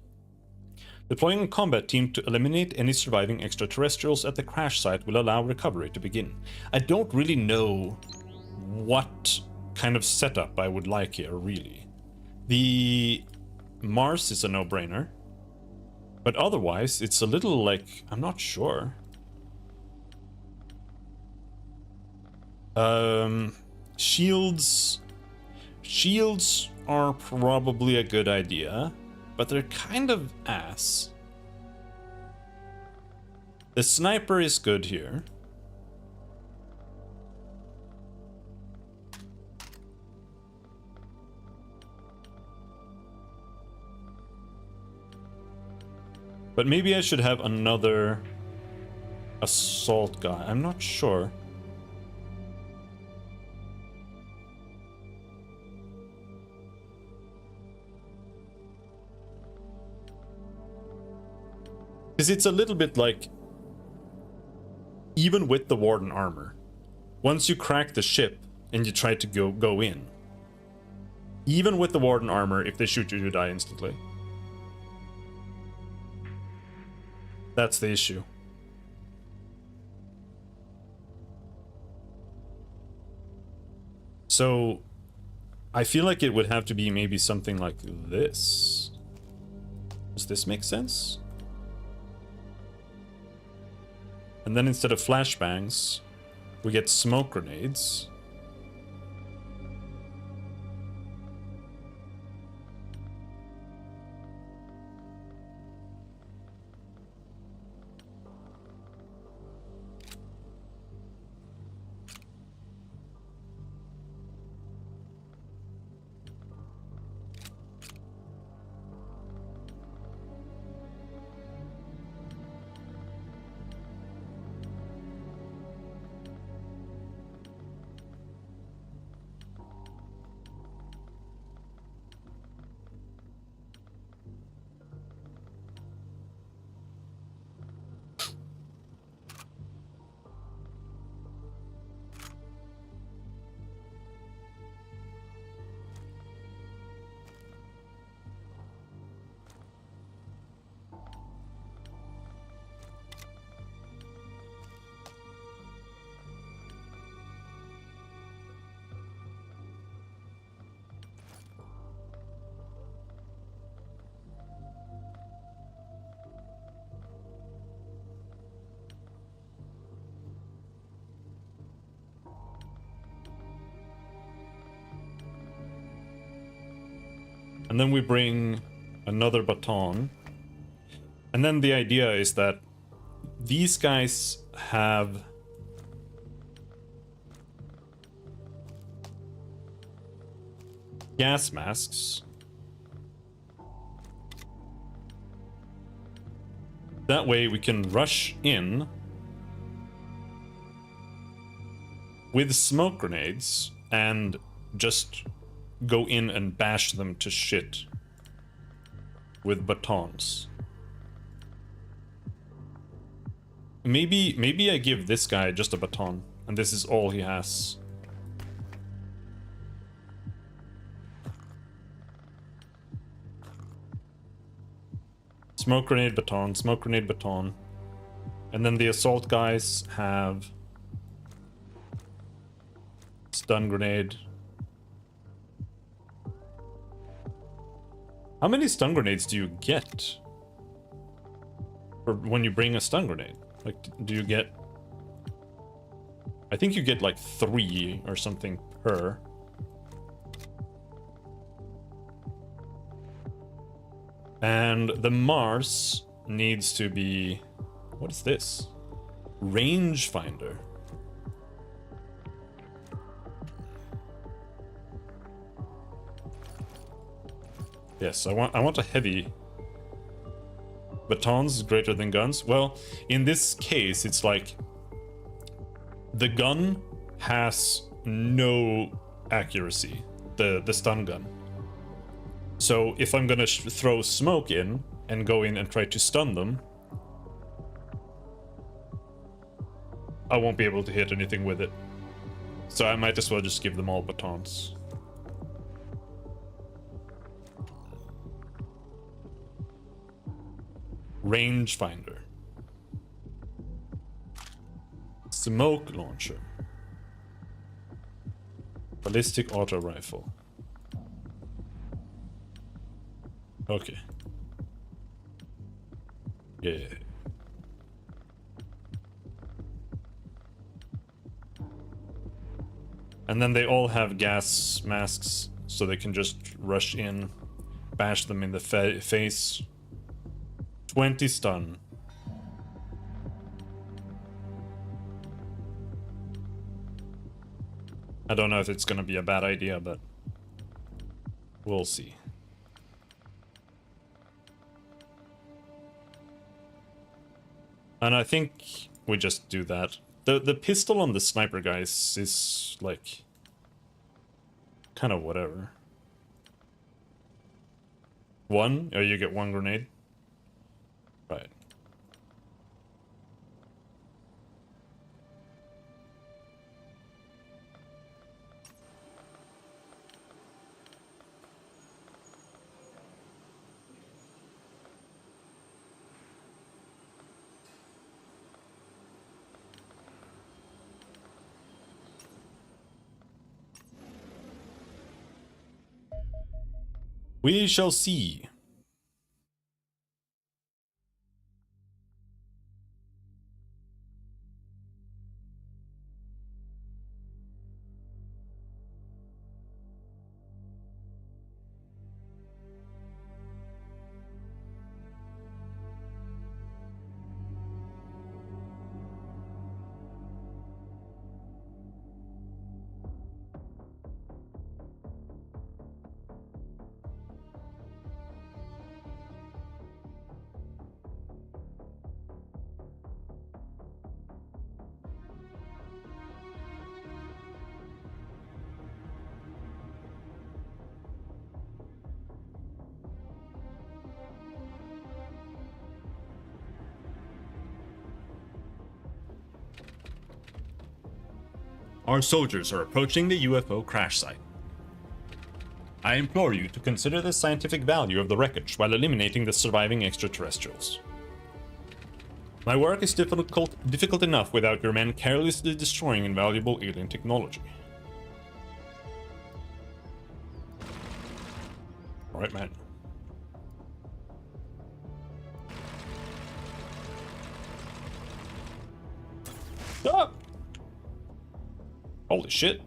[SPEAKER 1] Deploying a combat team to eliminate any surviving extraterrestrials at the crash site will allow recovery to begin. I don't really know what kind of setup I would like here, really. The Mars is a no-brainer. But otherwise, it's a little like, I'm not sure. Shields are probably a good idea, but they're kind of ass. The sniper is good here. But maybe I should have another assault guy. I'm not sure. Because it's a little bit like, even with the Warden armor, once you crack the ship and you try to go in, even with the Warden armor, if they shoot you, you die instantly. That's the issue. So I feel like it would have to be maybe something like this. Does this make sense? And then instead of flashbangs, we get smoke grenades. And then we bring another baton. And then the idea is that these guys have gas masks. That way we can rush in with smoke grenades and just go in and bash them to shit with batons. Maybe I give this guy just a baton, and this is all he has. Smoke grenade, baton, smoke grenade, baton. And then the assault guys have stun grenade. How many stun grenades do you get for when you bring a stun grenade? Like, do you get... I think you get like 3 or something per. And the Mars needs to be... What is this? Rangefinder. Yes, I want a heavy. Batons is greater than guns. Well, in this case, it's like the gun has no accuracy, the stun gun. So if I'm gonna throw smoke in and go in and try to stun them, I won't be able to hit anything with it. So I might as well just give them all batons. Rangefinder. Smoke launcher. Ballistic auto rifle. Okay. Yeah. And then they all have gas masks, so they can just rush in, bash them in the face. 20 stun. I don't know if it's gonna be a bad idea, but we'll see. And I think we just do that. The pistol on the sniper guys is like kind of whatever. One? Oh, you get one grenade? Right. We shall see. Our soldiers are approaching the UFO crash site. I implore you to consider the scientific value of the wreckage while eliminating the surviving extraterrestrials. My work is difficult enough without your men carelessly destroying invaluable alien technology. Alright, man. Ah! Holy shit.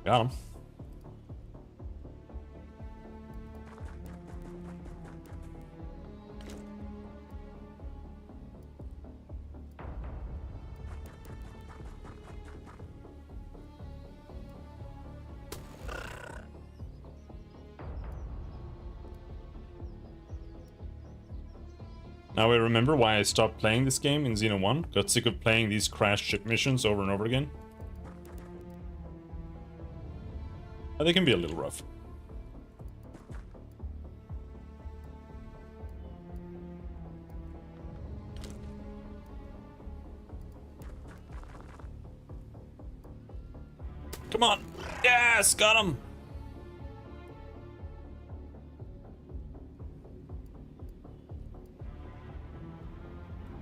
[SPEAKER 1] Got him. Now I remember why I stopped playing this game in Xeno 1. Got sick of playing these crash ship missions over and over again. But they can be a little rough. Come on! Yes! Got him!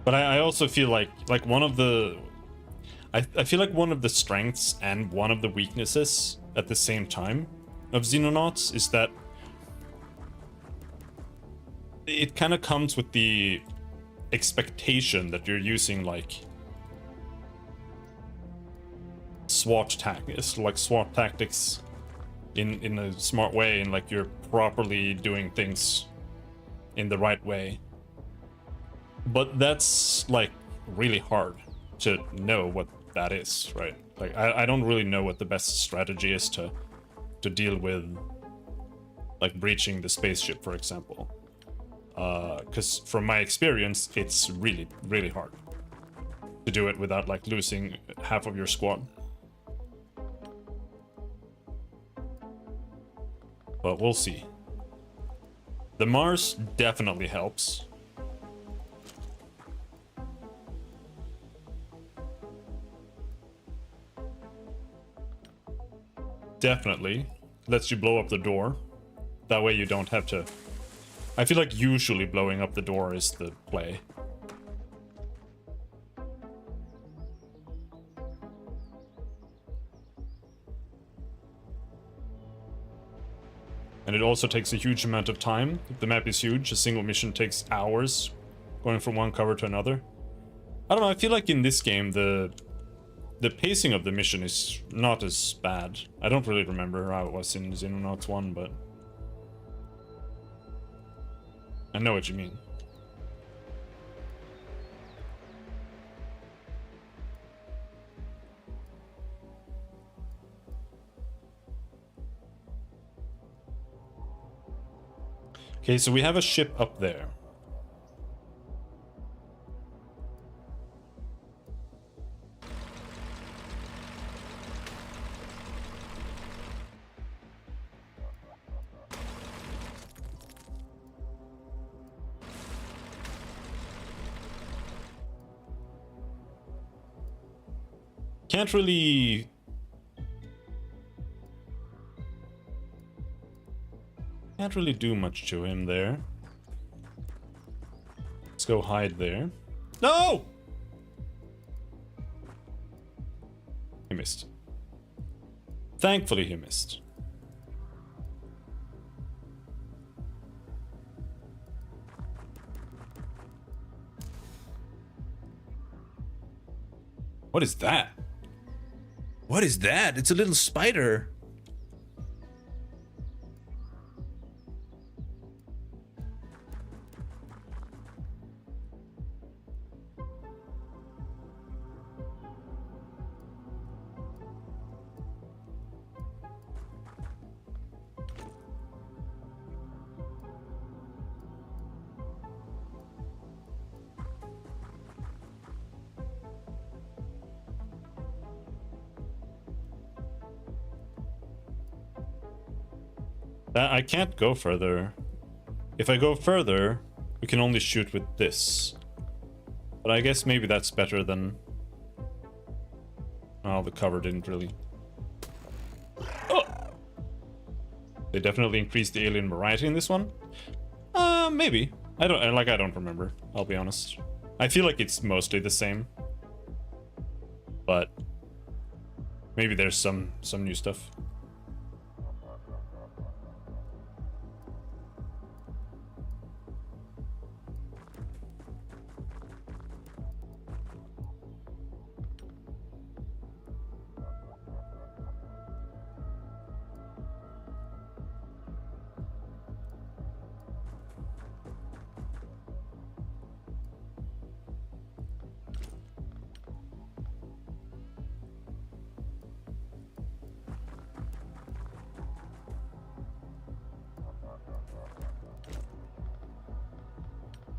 [SPEAKER 1] But I also feel like one of the... I feel like one of the strengths and one of the weaknesses at the same time of Xenonauts is that it kind of comes with the expectation that you're using like SWAT tactics in a smart way, and like you're properly doing things in the right way. But that's like really hard to know what that is, right? Like I don't really know what the best strategy is to deal with like breaching the spaceship, for example. Because from my experience, it's really, really hard to do it without like losing half of your squad. But we'll see. The Mars definitely helps. Definitely. lets you blow up the door. That way you don't have to... I feel like usually blowing up the door is the play. And it also takes a huge amount of time. The map is huge. A single mission takes hours going from one cover to another. I don't know, I feel like in this game the pacing of the mission is not as bad. I don't really remember how it was in Xenonauts 1, but I know what you mean. Okay, so we have a ship up there. Can't really... Can't really do much to him there. Let's go hide there. No! He missed. Thankfully he missed. What is that?
[SPEAKER 3] What is that? It's a little spider.
[SPEAKER 1] I can't go further. If I go further, we can only shoot with this. But I guess maybe that's better than... Oh, the cover didn't really... Oh! They definitely increased the alien variety in this one? Maybe. I don't remember, I'll be honest. I feel like it's mostly the same. But... maybe there's some new stuff.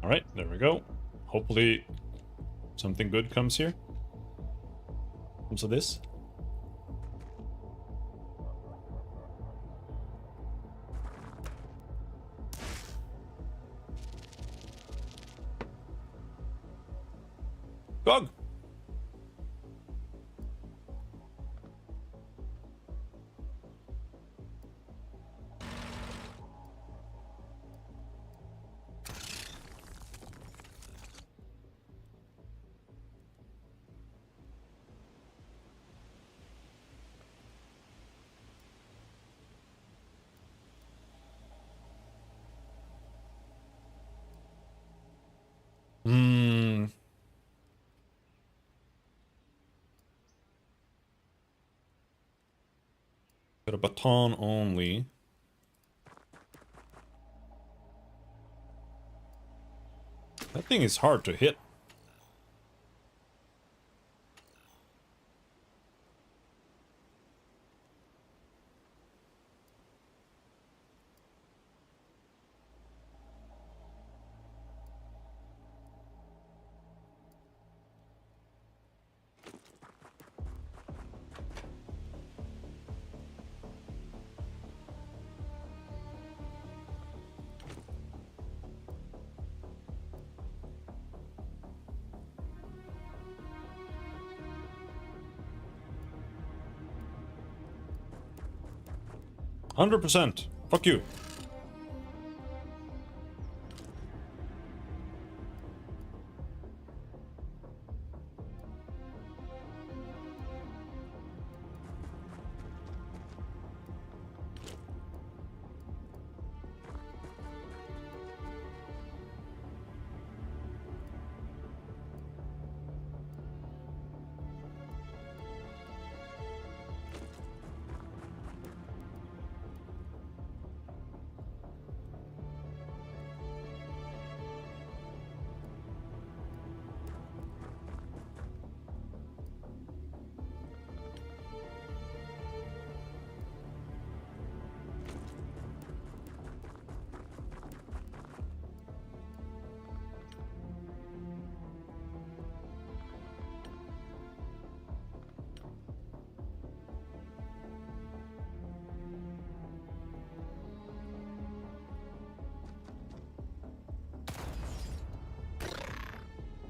[SPEAKER 1] Alright, there we go. Hopefully something good comes here. Comes of this. Gog! Got a baton only. That thing is hard to hit. 100%. Fuck you.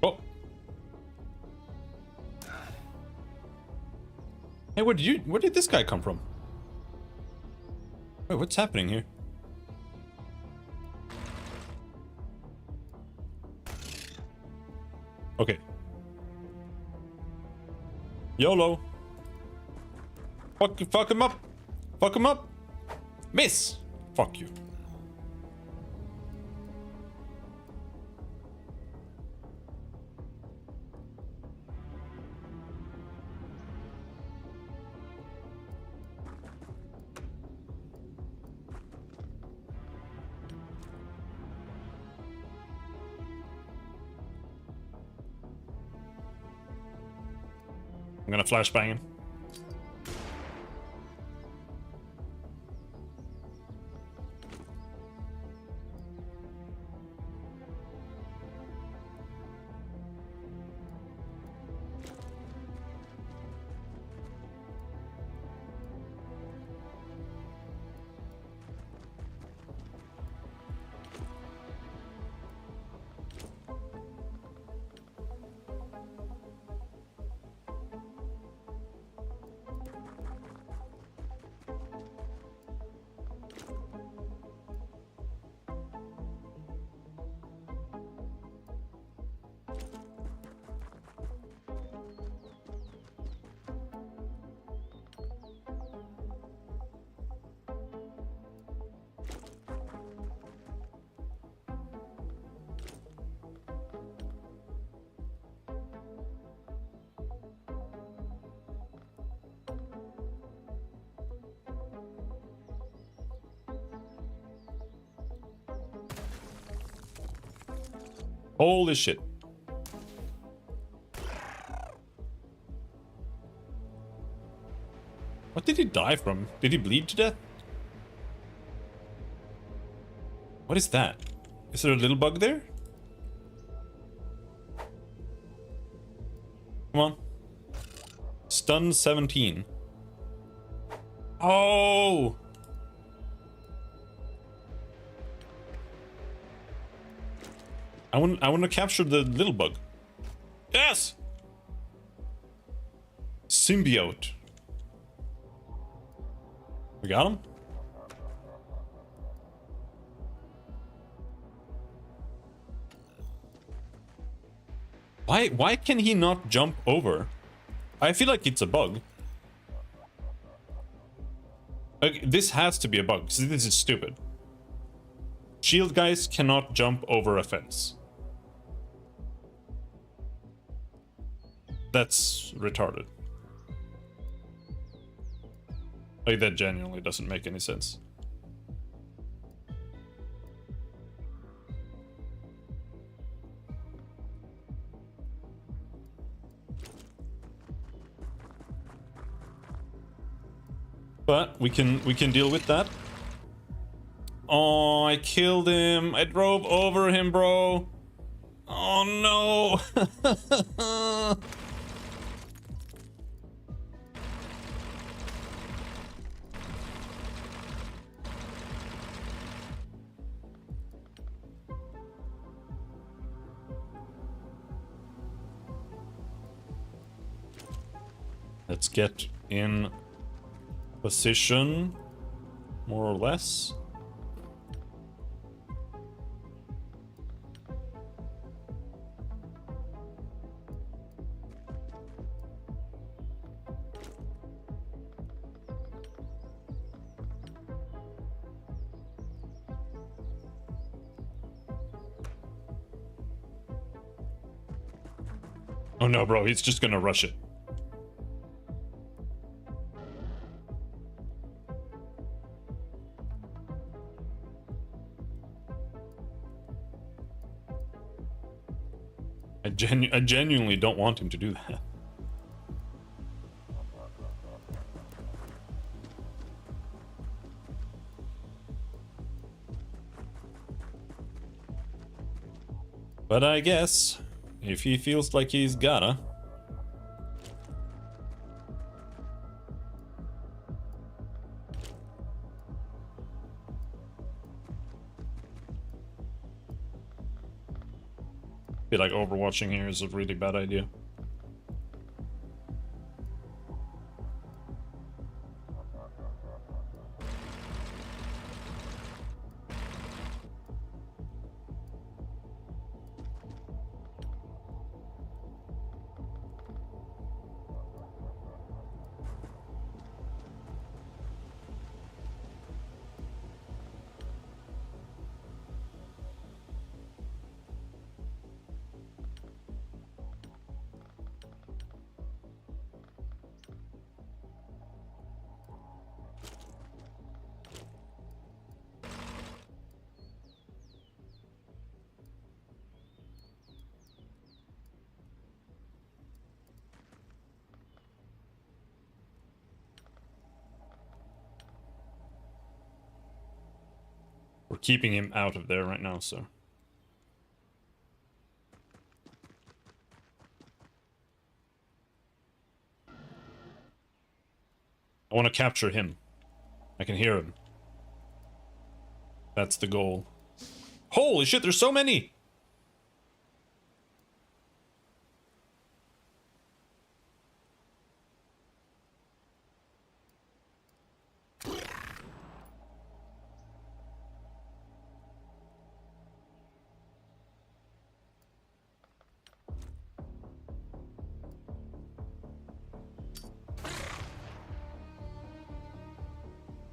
[SPEAKER 1] Oh. Hey, where did this guy come from? Wait, what's happening here? Okay. YOLO. Fuck him up. Fuck him up. Miss. Fuck you. I'm gonna flashbang him. Holy shit. What did he die from? Did he bleed to death? What is that? Is there a little bug there? Come on. Stun 17. Oh! I want to capture the little bug. Yes! Symbiote. We got him? Why can he not jump over? I feel like it's a bug. Like, this has to be a bug, because this is stupid. Shield guys cannot jump over a fence. That's retarded. Like, that genuinely doesn't make any sense. But we can deal with that. Oh, I killed him. I drove over him, bro. Oh no. Let's get in position. more or less. Oh no, bro, he's just gonna rush it. I genuinely don't want him to do that. But I guess, if he feels like he's gotta. Feel like overwatching here is a really bad idea. We're keeping him out of there right now, so. I want to capture him. I can hear him. That's the goal. Holy shit, there's so many!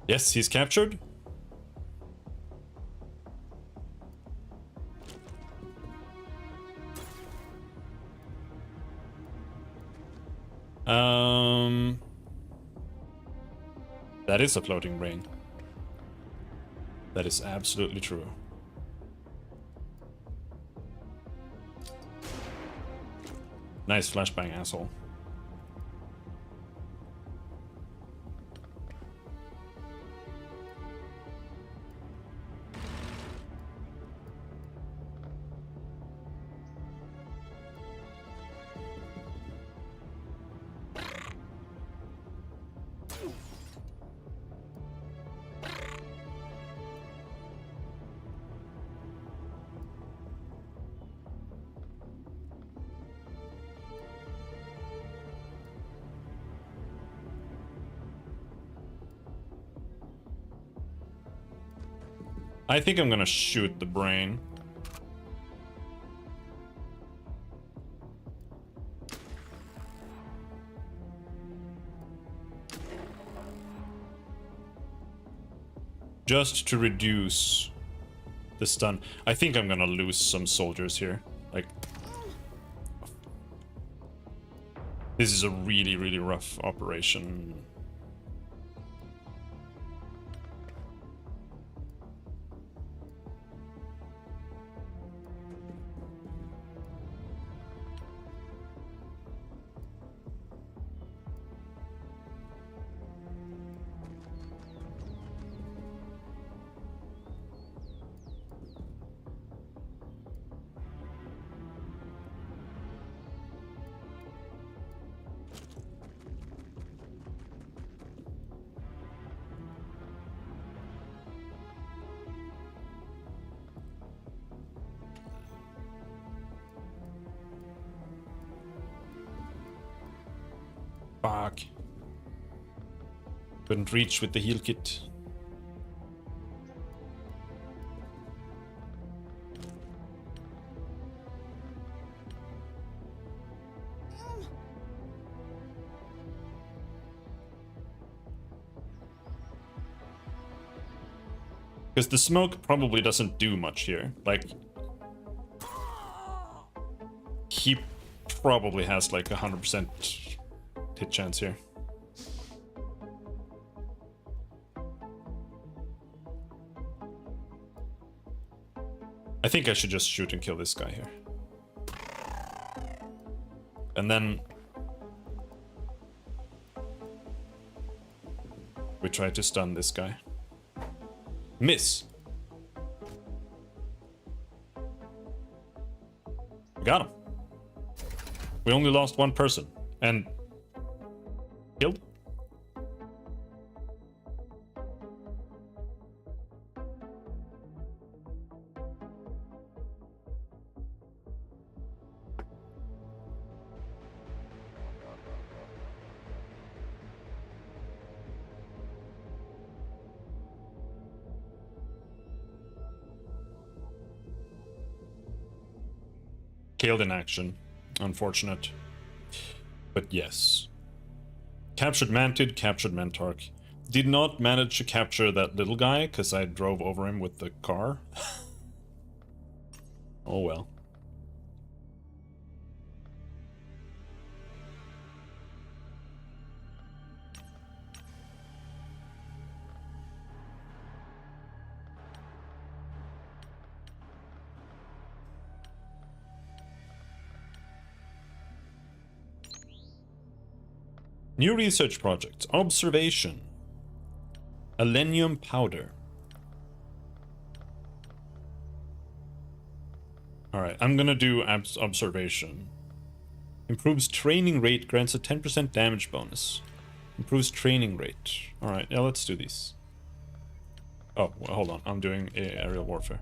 [SPEAKER 1] Yes, he's captured. That is a floating brain. That is absolutely true. Nice flashbang, asshole. I think I'm gonna shoot the brain. Just to reduce the stun. I think I'm gonna lose some soldiers here. Like, this is a really, really rough operation. Fuck. Couldn't reach with the heal kit. Because the smoke probably doesn't do much here. Like, he probably has like 100% hit chance here. I think I should just shoot and kill this guy here. And then we try to stun this guy. Miss. We got him. We only lost one person. And killed? Killed in action. Unfortunate. But yes. Captured Mantid, captured Mentarch. Did not manage to capture that little guy, because I drove over him with the car. Oh well. New research project. Observation. Alenium powder. Alright, I'm gonna do observation. Improves training rate, grants a 10% damage bonus. Improves training rate. Alright, yeah, let's do these. Oh, well, hold on. I'm doing aerial warfare.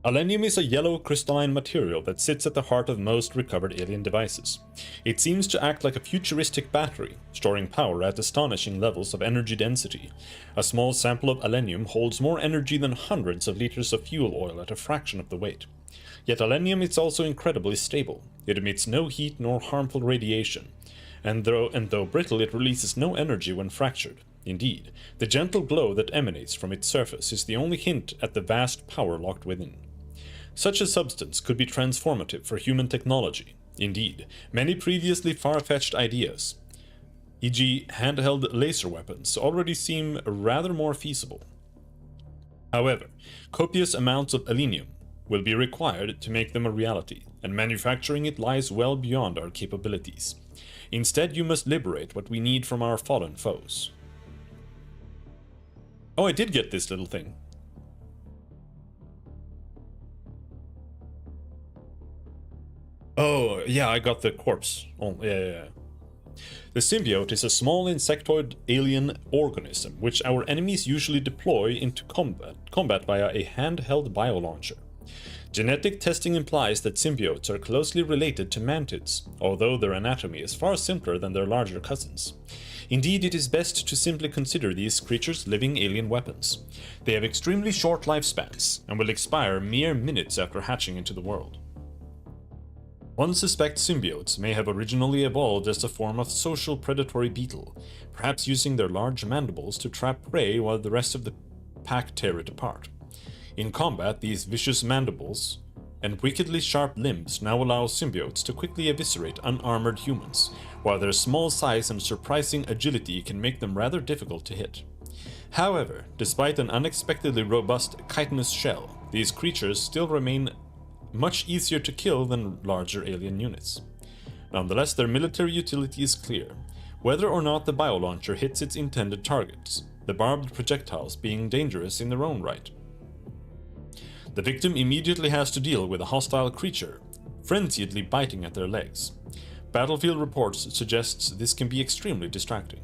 [SPEAKER 1] Alenium is a yellow crystalline material that sits at the heart of most recovered alien devices. It seems to act like a futuristic battery, storing power at astonishing levels of energy density. A small sample of alenium holds more energy than hundreds of liters of fuel oil at a fraction of the weight. Yet alenium is also incredibly stable. It emits no heat nor harmful radiation, and though brittle, it releases no energy when fractured. Indeed, the gentle glow that emanates from its surface is the only hint at the vast power locked within. Such a substance could be transformative for human technology. Indeed, many previously far-fetched ideas, e.g. handheld laser weapons, already seem rather more feasible. However, copious amounts of alenium will be required to make them a reality, and manufacturing it lies well beyond our capabilities. Instead, you must liberate what we need from our fallen foes. Oh, I did get this little thing. Oh, yeah, I got the corpse. Oh, yeah. The symbiote is a small insectoid alien organism, which our enemies usually deploy into combat via a handheld biolauncher. Genetic testing implies that symbiotes are closely related to mantids, although their anatomy is far simpler than their larger cousins. Indeed, it is best to simply consider these creatures living alien weapons. They have extremely short lifespans, and will expire mere minutes after hatching into the world. One suspects symbiotes may have originally evolved as a form of social predatory beetle, perhaps using their large mandibles to trap prey while the rest of the pack tear it apart. In combat, these vicious mandibles and wickedly sharp limbs now allow symbiotes to quickly eviscerate unarmored humans, while their small size and surprising agility can make them rather difficult to hit. However, despite an unexpectedly robust chitinous shell, these creatures still remain much easier to kill than larger alien units. Nonetheless, their military utility is clear, whether or not the biolauncher hits its intended targets, the barbed projectiles being dangerous in their own right. The victim immediately has to deal with a hostile creature, frenziedly biting at their legs. Battlefield reports suggest this can be extremely distracting.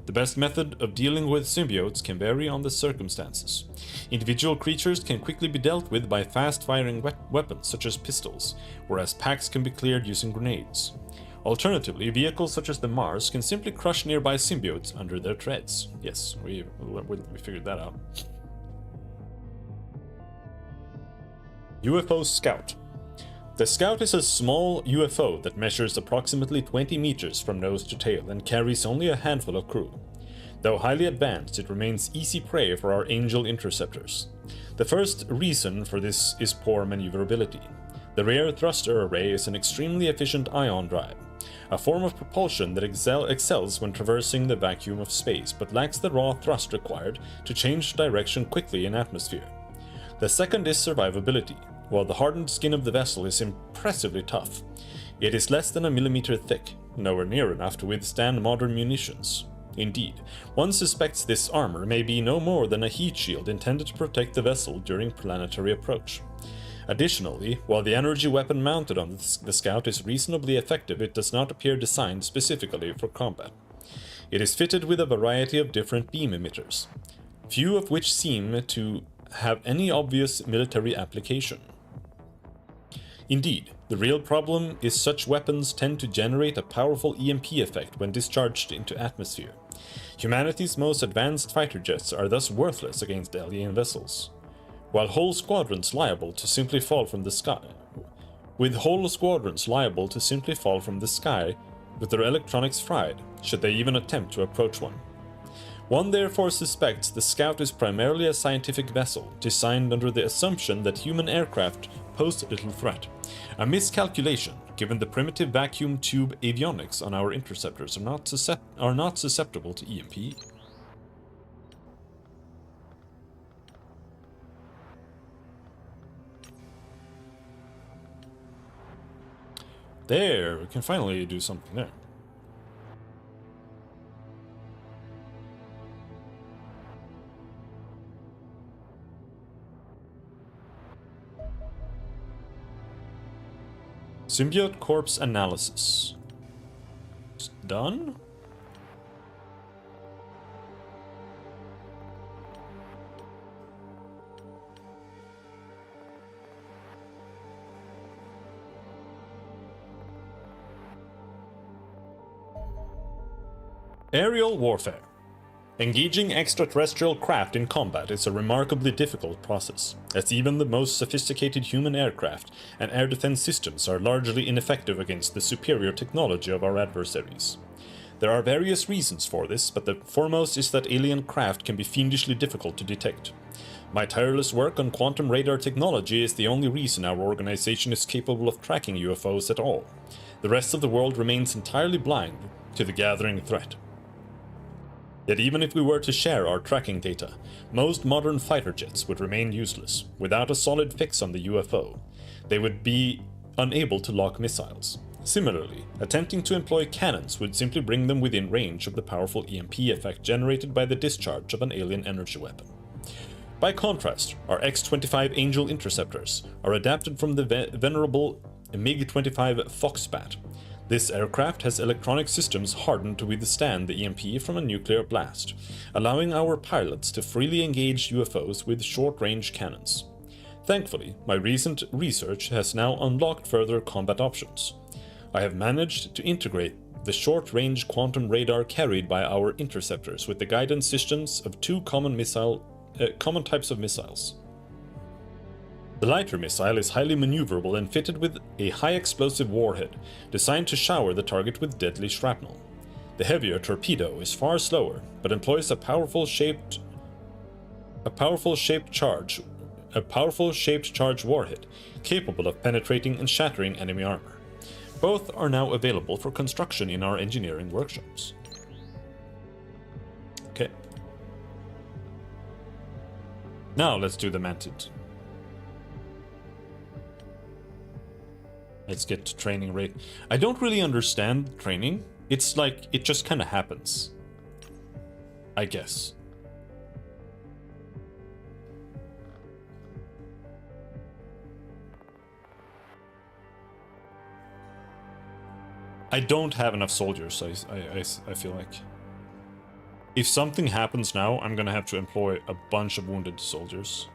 [SPEAKER 1] The best method of dealing with symbiotes can vary on the circumstances. Individual creatures can quickly be dealt with by fast-firing weapons such as pistols, whereas packs can be cleared using grenades. Alternatively, vehicles such as the Mars can simply crush nearby symbiotes under their treads. Yes, we figured that out. UFO Scout. The Scout is a small UFO that measures approximately 20 meters from nose to tail and carries only a handful of crew. Though highly advanced, it remains easy prey for our Angel interceptors. The first reason for this is poor maneuverability. The rear thruster array is an extremely efficient ion drive, a form of propulsion that excels when traversing the vacuum of space, but lacks the raw thrust required to change direction quickly in atmosphere. The second is survivability. While the hardened skin of the vessel is impressively tough, it is less than a millimeter thick, nowhere near enough to withstand modern munitions. Indeed, one suspects this armor may be no more than a heat shield intended to protect the vessel during planetary approach. Additionally, while the energy weapon mounted on the Scout is reasonably effective, it does not appear designed specifically for combat. It is fitted with a variety of different beam emitters, few of which seem to have any obvious military application. Indeed, the real problem is such weapons tend to generate a powerful EMP effect when discharged into atmosphere. Humanity's most advanced fighter jets are thus worthless against alien vessels. While whole squadrons liable to simply fall from the sky, with their electronics fried, should they even attempt to approach one. One therefore suspects the Scout is primarily a scientific vessel, designed under the assumption that human aircraft pose little threat. A miscalculation, given the primitive vacuum tube avionics on our interceptors are not susceptible to EMP. There, we can finally do something there. Symbiote corpse analysis. It's done? Aerial warfare. Engaging extraterrestrial craft in combat is a remarkably difficult process, as even the most sophisticated human aircraft and air defense systems are largely ineffective against the superior technology of our adversaries. There are various reasons for this, but the foremost is that alien craft can be fiendishly difficult to detect. My tireless work on quantum radar technology is the only reason our organization is capable of tracking UFOs at all. The rest of the world remains entirely blind to the gathering threat. Yet even if we were to share our tracking data, most modern fighter jets would remain useless. Without a solid fix on the UFO, they would be unable to lock missiles. Similarly, attempting to employ cannons would simply bring them within range of the powerful EMP effect generated by the discharge of an alien energy weapon. By contrast, our X-25 Angel interceptors are adapted from the venerable MiG-25 Foxbat. This aircraft has electronic systems hardened to withstand the EMP from a nuclear blast, allowing our pilots to freely engage UFOs with short-range cannons. Thankfully, my recent research has now unlocked further combat options. I have managed to integrate the short-range quantum radar carried by our interceptors with the guidance systems of two common types of missiles. The lighter missile is highly maneuverable and fitted with a high-explosive warhead, designed to shower the target with deadly shrapnel. The heavier torpedo is far slower, but employs a powerful shaped charge warhead, capable of penetrating and shattering enemy armor. Both are now available for construction in our engineering workshops. Okay. Now let's do the Mantid. Let's get to training rate. I don't really understand training. It's like, it just kind of happens. I guess. I don't have enough soldiers, I feel like. If something happens now, I'm gonna have to employ a bunch of wounded soldiers.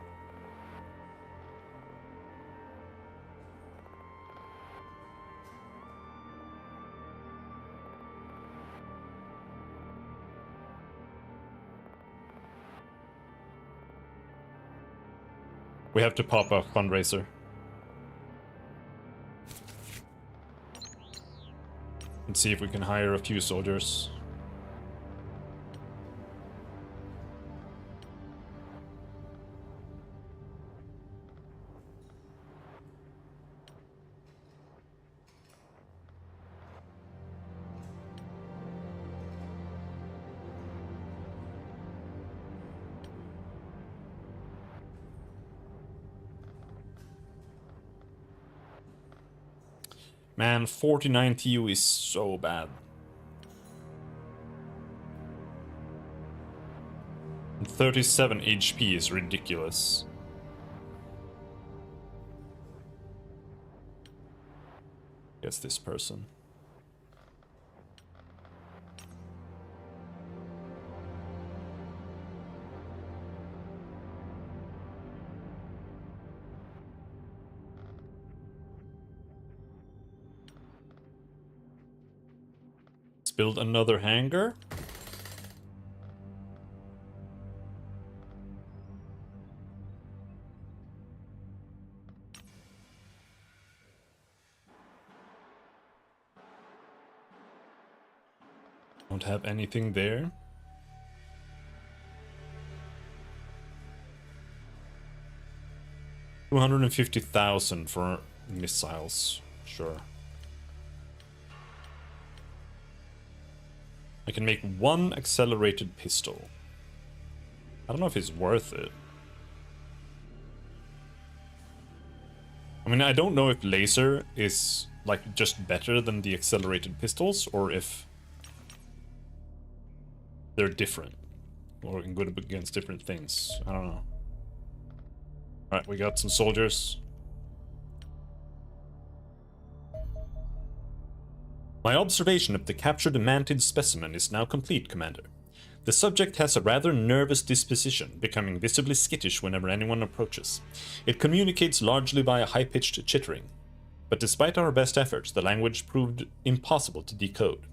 [SPEAKER 1] We have to pop a fundraiser. And see if we can hire a few soldiers. Man, 49 TU is so bad. And 37 HP is ridiculous. Guess this person. Let's build another hangar. Don't have anything there. $250,000 for missiles. Sure. I can make one accelerated pistol. I don't know if it's worth it. I mean, I don't know if laser is like just better than the accelerated pistols, or if they're different, or good against different things. I don't know. Alright, we got some soldiers. My observation of the captured mantid specimen is now complete, Commander. The subject has a rather nervous disposition, becoming visibly skittish whenever anyone approaches. It communicates largely via high-pitched chittering. But despite our best efforts, the language proved impossible to decode.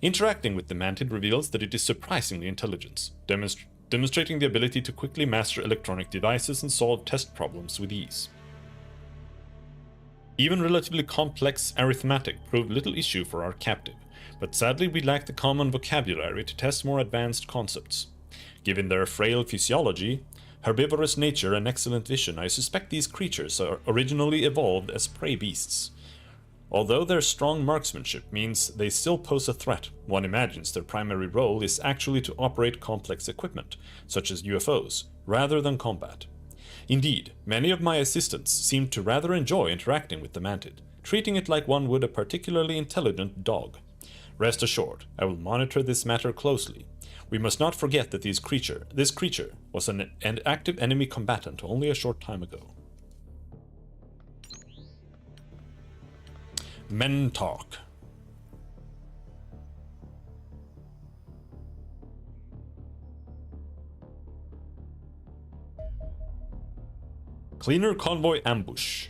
[SPEAKER 1] Interacting with the mantid reveals that it is surprisingly intelligent, demonstrating the ability to quickly master electronic devices and solve test problems with ease. Even relatively complex arithmetic proved little issue for our captive, but sadly we lacked the common vocabulary to test more advanced concepts. Given their frail physiology, herbivorous nature and excellent vision, I suspect these creatures are originally evolved as prey beasts. Although their strong marksmanship means they still pose a threat, one imagines their primary role is actually to operate complex equipment, such as UFOs, rather than combat. Indeed, many of my assistants seemed to rather enjoy interacting with the mantid, treating it like one would a particularly intelligent dog. Rest assured, I will monitor this matter closely. We must not forget that this creature was an active enemy combatant only a short time ago. Men talk. Cleaner convoy ambush.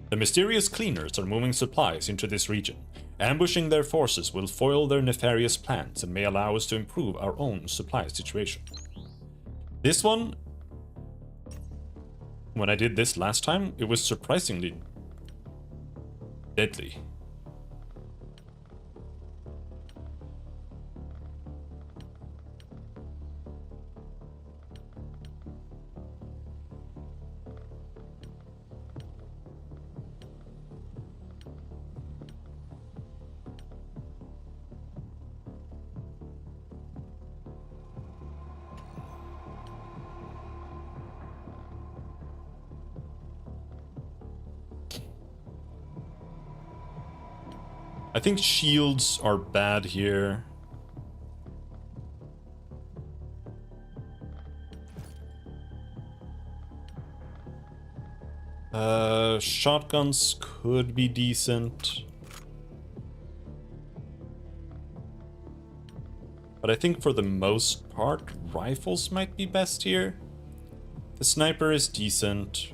[SPEAKER 1] The mysterious cleaners are moving supplies into this region. Ambushing their forces will foil their nefarious plans and may allow us to improve our own supply situation. This one, when I did this last time, it was surprisingly deadly. I think shields are bad here. Shotguns could be decent. But I think for the most part, rifles might be best here. The sniper is decent.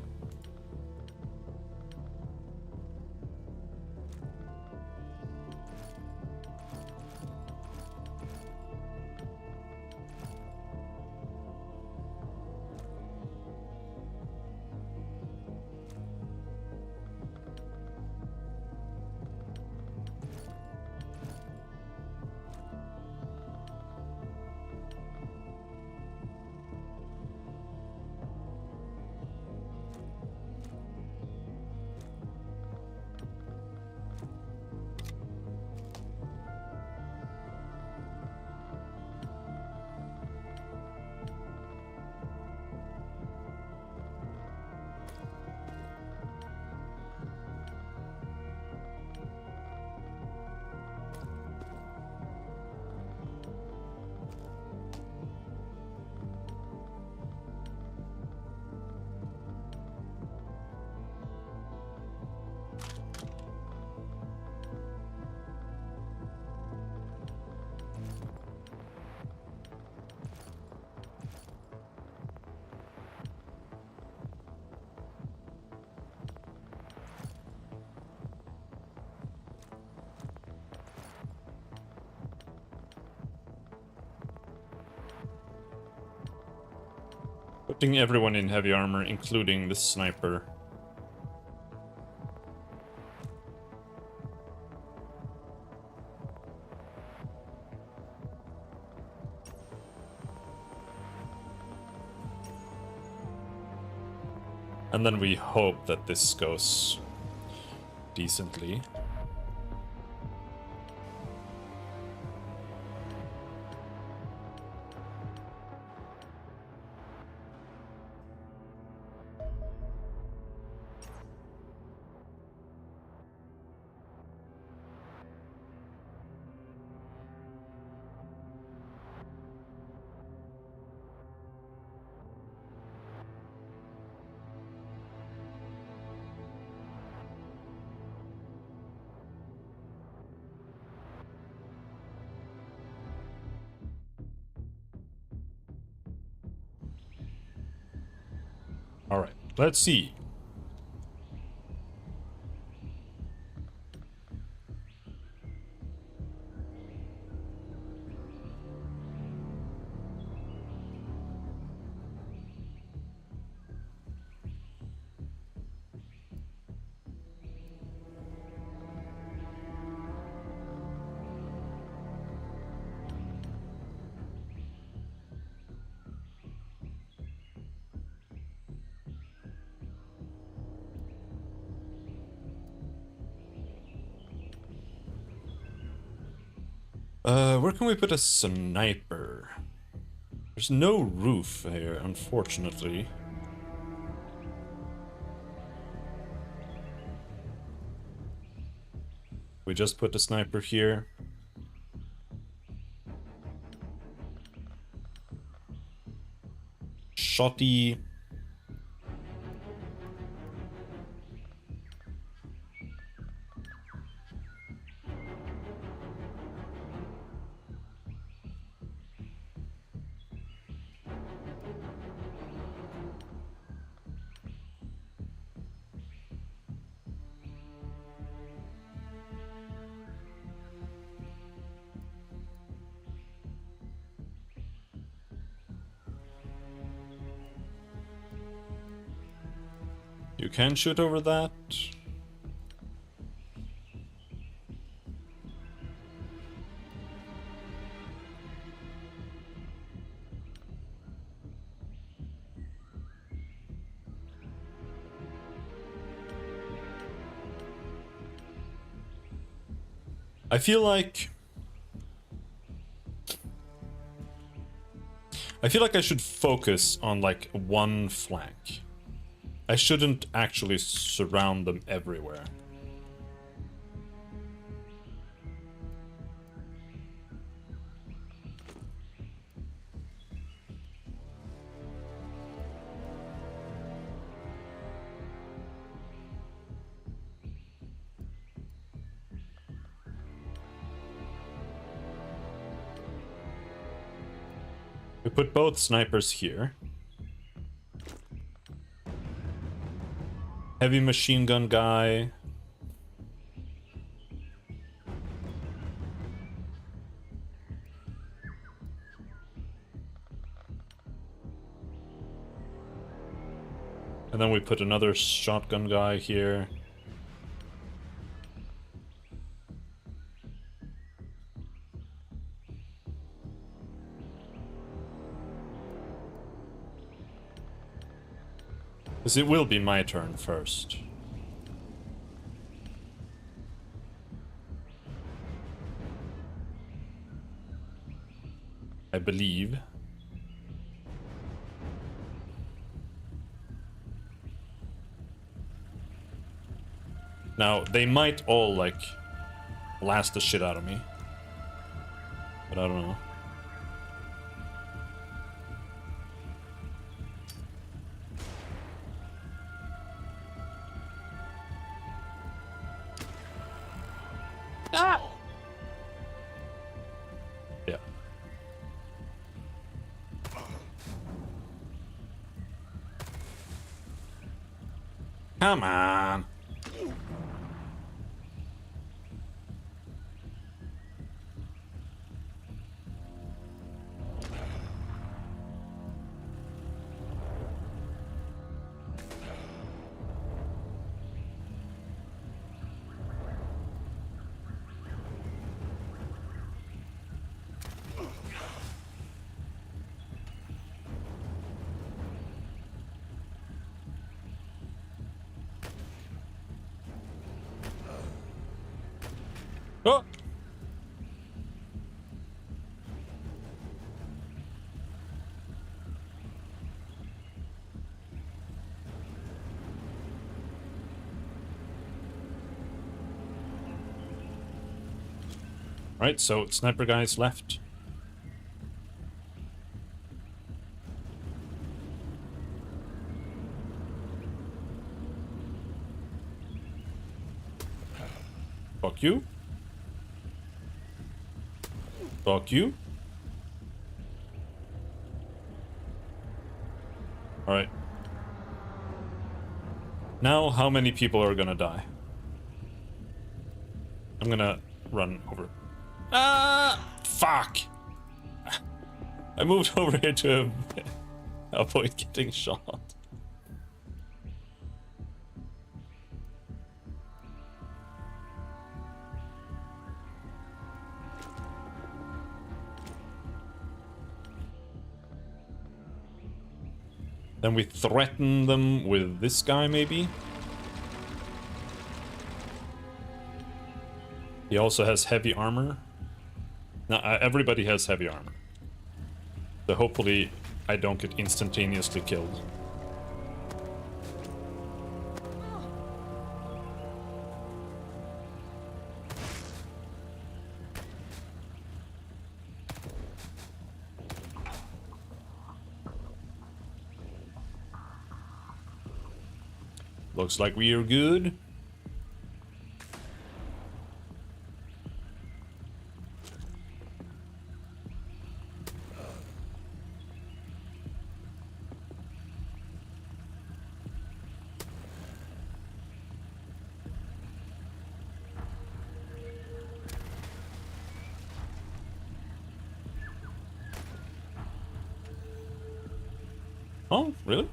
[SPEAKER 1] escorting everyone in heavy armor, including the sniper. And then we hope that this goes decently. All right, let's see. Where can we put a sniper? There's no roof here, unfortunately. We just put a sniper here. Shotty. You can shoot over that. I feel like I should focus on like one flank. I shouldn't actually surround them everywhere. We put both snipers here. Heavy machine gun guy. And then we put another shotgun guy here. Because it will be my turn first. I believe. Now, they might all, like, blast the shit out of me. But I don't know. Yeah. Come on. Oh! Right, so sniper guys left. Fuck you. Fuck you. Alright. Now, how many people are gonna die? I'm gonna run over. Ah! Fuck! I moved over here to avoid getting shot. Then we threaten them with this guy, maybe? He also has heavy armor. Now, everybody has heavy armor. So hopefully I don't get instantaneously killed. Looks like we are good. Oh, really?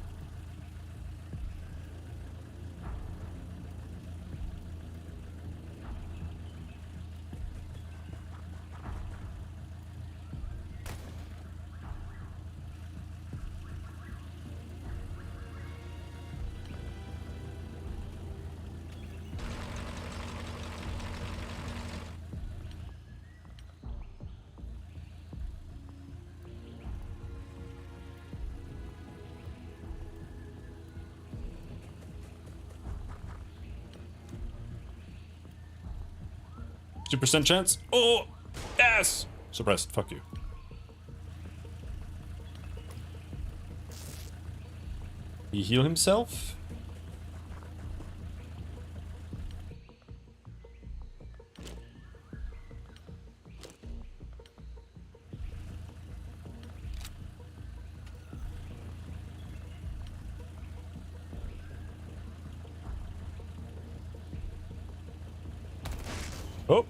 [SPEAKER 1] %2% chance. Oh, yes! Suppressed. Fuck you. He heal himself? Oh.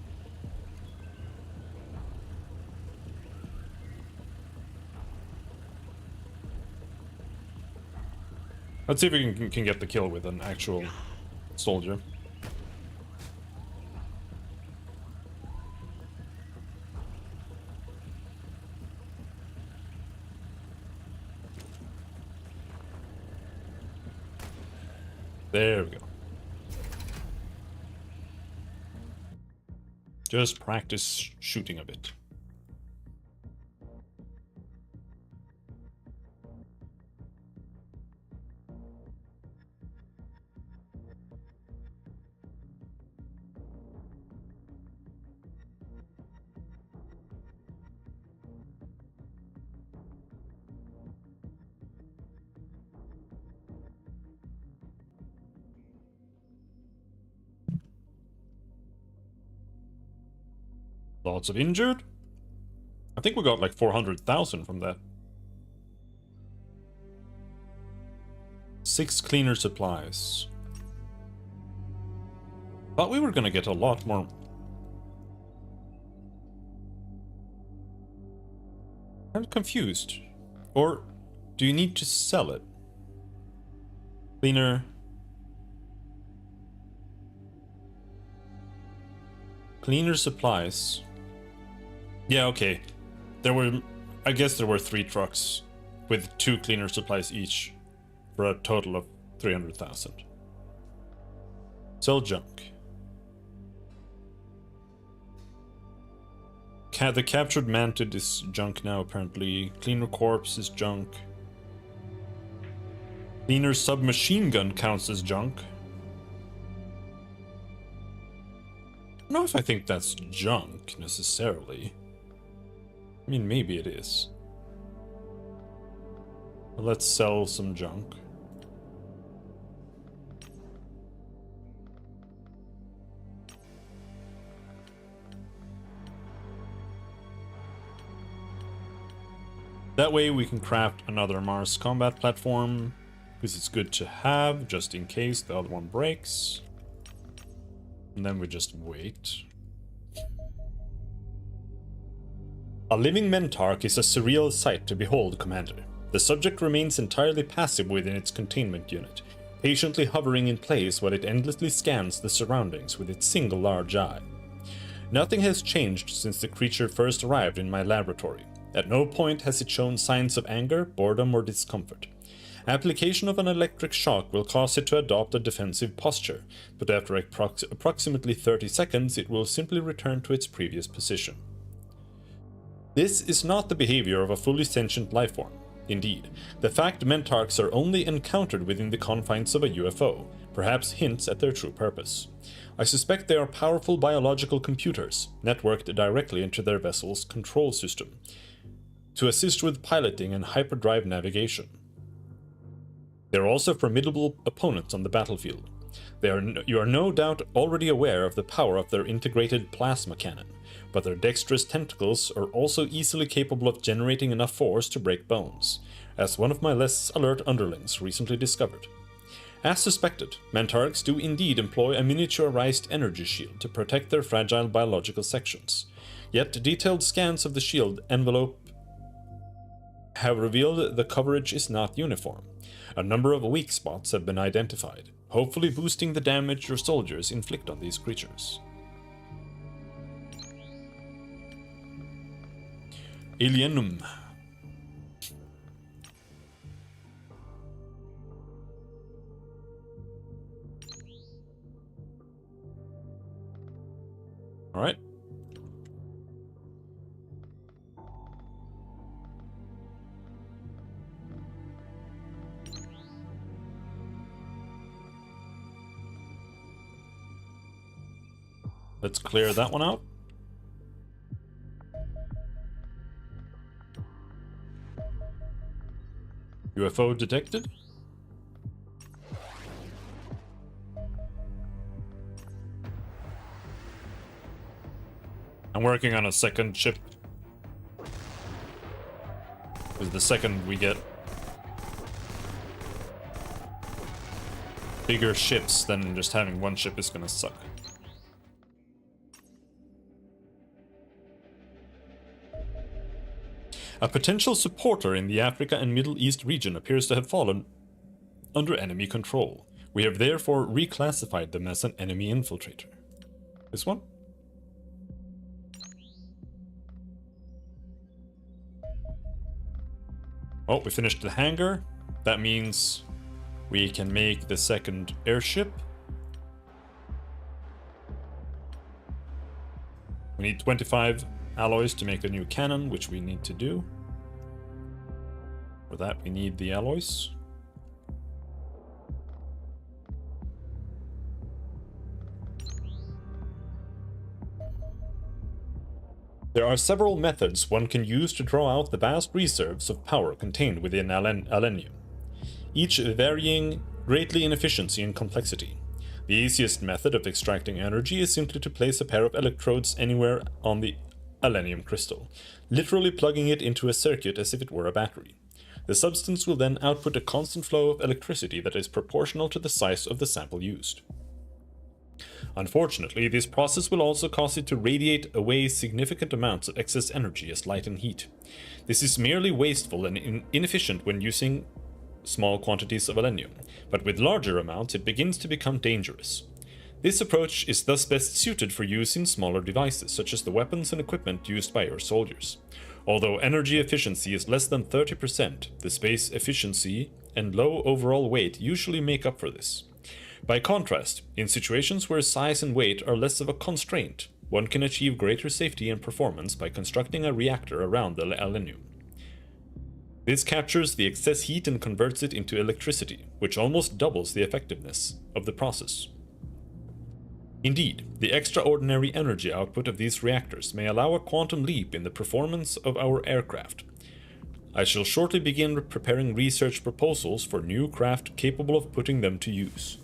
[SPEAKER 1] Let's see if we can get the kill with an actual soldier. There we go. Just practice shooting a bit. Lots of injured. I think we got like 400,000 from that. 6 cleaner supplies. Thought we were gonna get a lot more. I'm confused. Or do you need to sell it? Cleaner. Cleaner supplies. Yeah, okay. I guess there were 3 trucks with 2 cleaner supplies each for a total of 300,000. Sell junk. the captured mantid is junk now, apparently. Cleaner corpse is junk. Cleaner submachine gun counts as junk. I don't know if I think that's junk, necessarily. I mean, maybe it is. Let's sell some junk. That way we can craft another Mars combat platform, because it's good to have, just in case the other one breaks. And then we just wait. A living Mentarch is a surreal sight to behold, Commander. The subject remains entirely passive within its containment unit, patiently hovering in place while it endlessly scans the surroundings with its single large eye. Nothing has changed since the creature first arrived in my laboratory. At no point has it shown signs of anger, boredom, or discomfort. Application of an electric shock will cause it to adopt a defensive posture, but after approximately 30 seconds it will simply return to its previous position. This is not the behavior of a fully sentient lifeform. Indeed, the fact Mentarchs are only encountered within the confines of a UFO perhaps hints at their true purpose. I suspect they are powerful biological computers, networked directly into their vessel's control system, to assist with piloting and hyperdrive navigation. They are also formidable opponents on the battlefield. You are no doubt already aware of the power of their integrated plasma cannon, but their dexterous tentacles are also easily capable of generating enough force to break bones, as one of my less alert underlings recently discovered. As suspected, Mentarchs do indeed employ a miniaturized energy shield to protect their fragile biological sections, yet detailed scans of the shield envelope have revealed the coverage is not uniform. A number of weak spots have been identified, hopefully boosting the damage your soldiers inflict on these creatures. Alienum. All right. Let's clear that one out. UFO detected. I'm working on a second ship. Because the second we get bigger ships, then just having one ship is gonna suck. A potential supporter in the Africa and Middle East region appears to have fallen under enemy control. We have therefore reclassified them as an enemy infiltrator. This one? Oh, we finished the hangar. That means we can make the second airship. We need 25 alloys to make a new cannon, which we need to do. For that, we need the alloys. There are several methods one can use to draw out the vast reserves of power contained within Alenium, each varying greatly in efficiency and complexity. The easiest method of extracting energy is simply to place a pair of electrodes anywhere on the Alenium crystal, literally plugging it into a circuit as if it were a battery. The substance will then output a constant flow of electricity that is proportional to the size of the sample used. Unfortunately, this process will also cause it to radiate away significant amounts of excess energy as light and heat. This is merely wasteful and inefficient when using small quantities of alenium, but with larger amounts it begins to become dangerous. This approach is thus best suited for use in smaller devices, such as the weapons and equipment used by your soldiers. Although energy efficiency is less than 30%, the space efficiency and low overall weight usually make up for this. By contrast, in situations where size and weight are less of a constraint, one can achieve greater safety and performance by constructing a reactor around the Alium. This captures the excess heat and converts it into electricity, which almost doubles the effectiveness of the process. Indeed, the extraordinary energy output of these reactors may allow a quantum leap in the performance of our aircraft. I shall shortly begin preparing research proposals for new craft capable of putting them to use.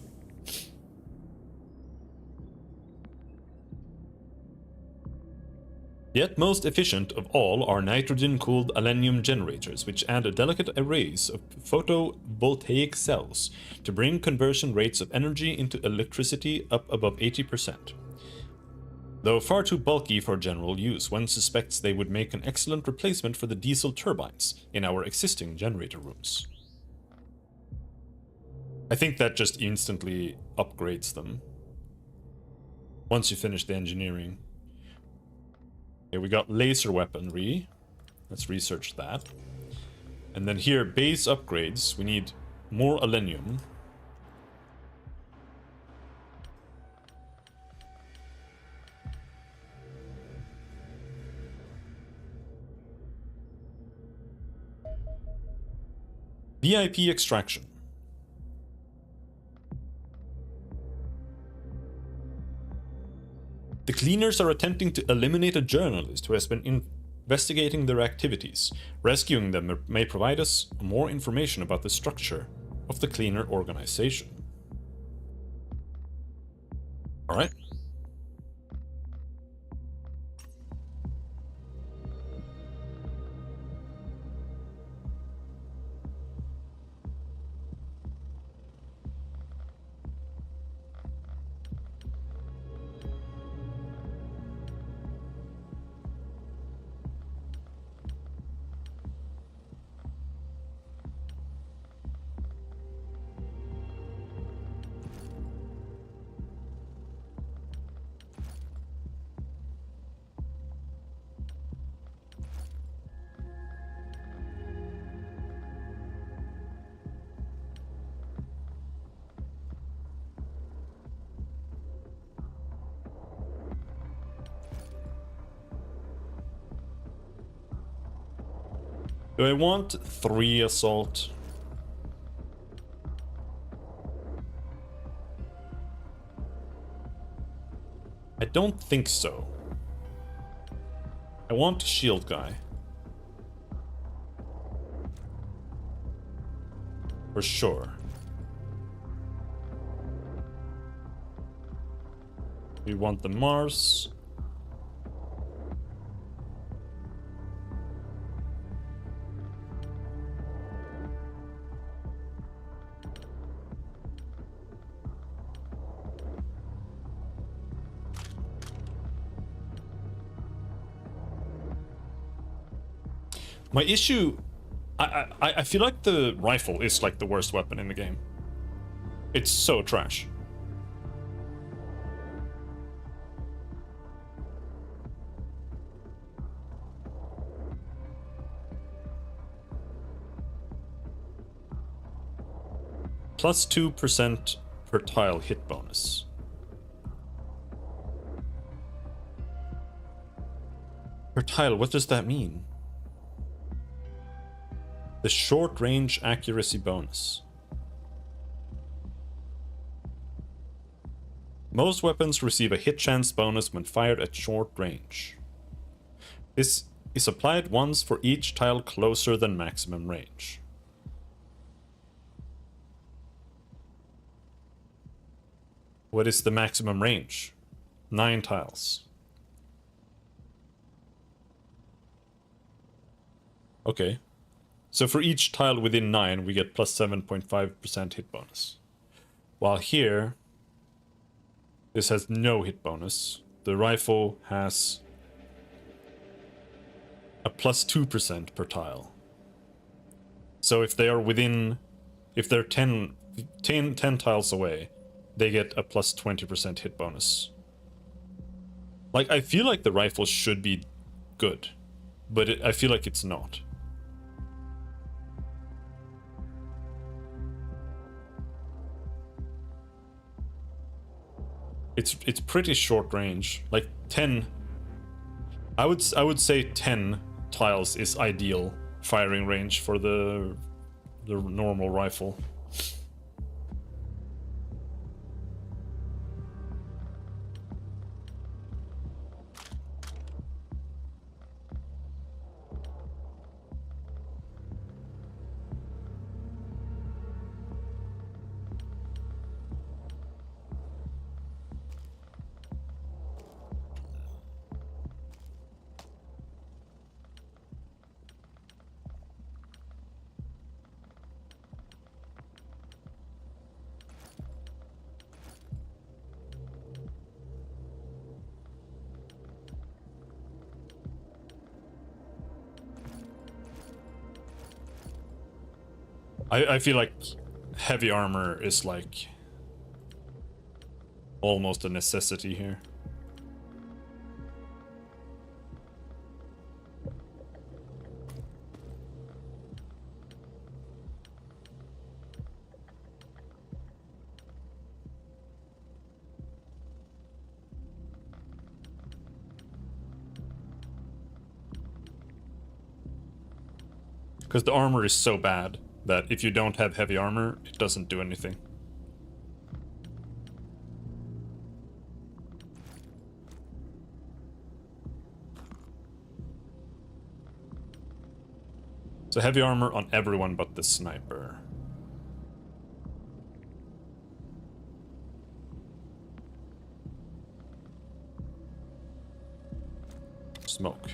[SPEAKER 1] Yet most efficient of all are nitrogen-cooled alenium generators, which add a delicate arrays of photovoltaic cells to bring conversion rates of energy into electricity up above 80%. Though far too bulky for general use, one suspects they would make an excellent replacement for the diesel turbines in our existing generator rooms. I think that just instantly upgrades them once you finish the engineering. Okay, we got laser weaponry. Let's research that. And then here, base upgrades. We need more alenium. VIP extraction. The cleaners are attempting to eliminate a journalist who has been investigating their activities. Rescuing them may provide us more information about the structure of the cleaner organization. Alright. Do I want 3 assault? I don't think so. I want shield guy. For sure. We want the Mars. My issue, I feel like the rifle is like the worst weapon in the game. It's so trash. Plus 2% per tile hit bonus. Per tile, what does that mean? The short range accuracy bonus. Most weapons receive a hit chance bonus when fired at short range. This is applied once for each tile closer than maximum range. What is the maximum range? 9 tiles. Okay. So for each tile within 9, we get plus 7.5% hit bonus. While here, this has no hit bonus. The rifle has a plus 2% per tile. So if they are within, if they're 10 tiles away, they get a plus 20% hit bonus. Like, I feel like the rifle should be good, but I feel like it's not. It's pretty short range. Like 10. I would say 10 tiles is ideal firing range for the normal rifle. I feel like heavy armor is like almost a necessity here. Because the armor is so bad that if you don't have heavy armor, it doesn't do anything. So heavy armor on everyone but the sniper. Smoke.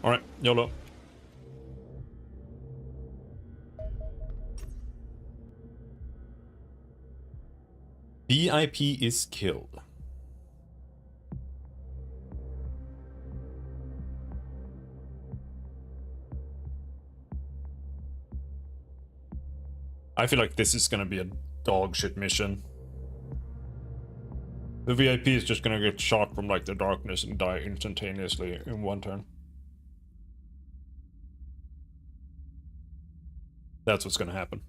[SPEAKER 1] Alright, YOLO. VIP is killed. I feel like this is gonna be a dog shit mission. The VIP is just gonna get shot from like the darkness and die instantaneously in one turn. That's what's gonna happen.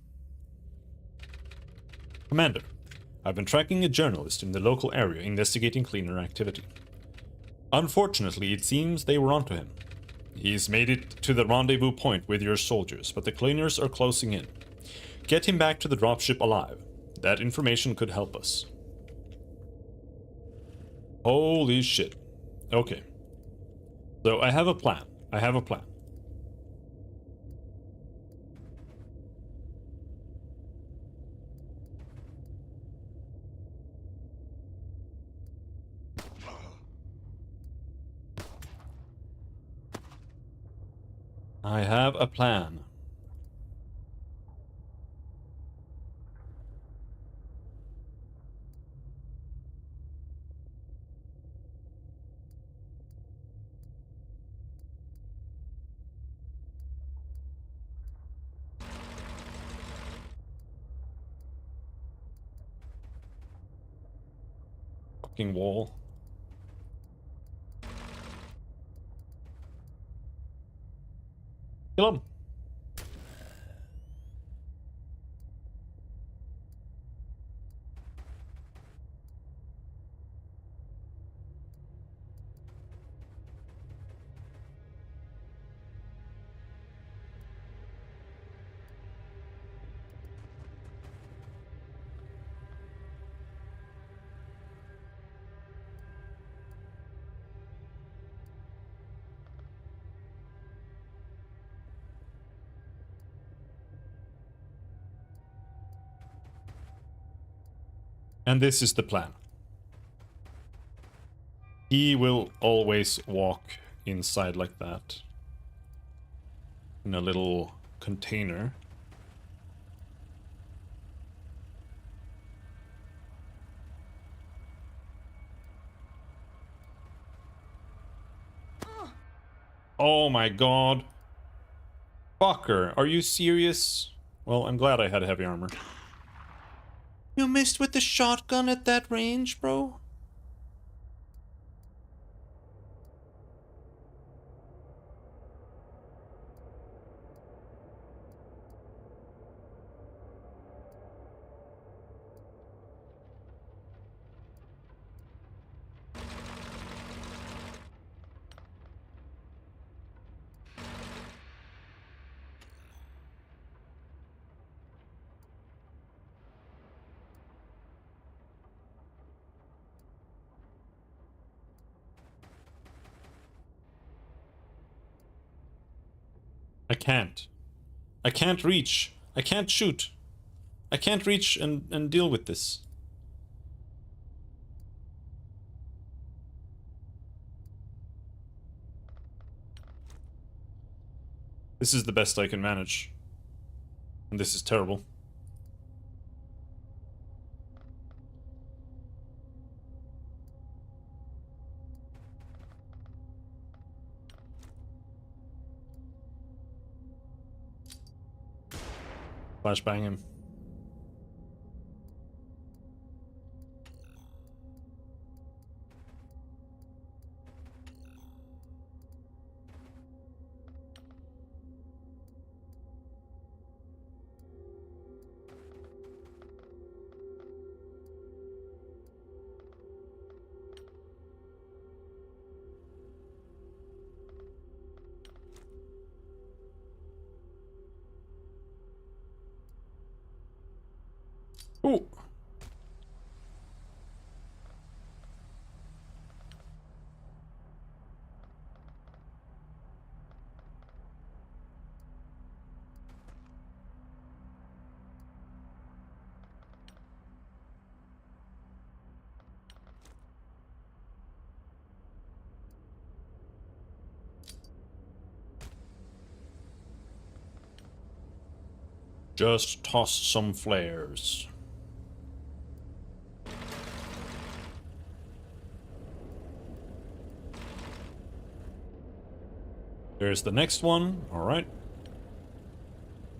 [SPEAKER 1] Commander, I've been tracking a journalist in the local area investigating cleaner activity. Unfortunately, it seems they were onto him. He's made it to the rendezvous point with your soldiers, but the cleaners are closing in. Get him back to the dropship alive. That information could help us. Holy shit. Okay. So I have a plan. I have a plan. Fucking wall. Kill him. And this is the plan. He will always walk inside like that. in a little container. Oh my god. Fucker, are you serious? Well, I'm glad I had heavy armor. You missed with the shotgun at that range, bro? I can't. I can't reach. I can't shoot. I can't reach and deal with this. This is the best I can manage. And this is terrible. Flashbang him. Ooh. Just toss some flares. There's the next one. Alright.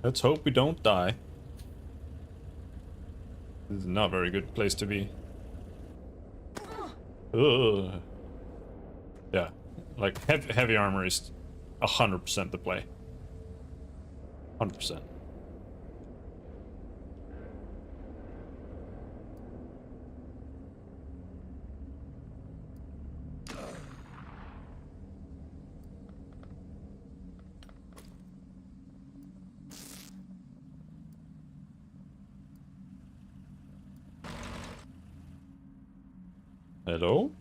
[SPEAKER 1] Let's hope we don't die. This is not a very good place to be. Ugh. Yeah. Like, heavy armor is 100% the play. 100%. Hello?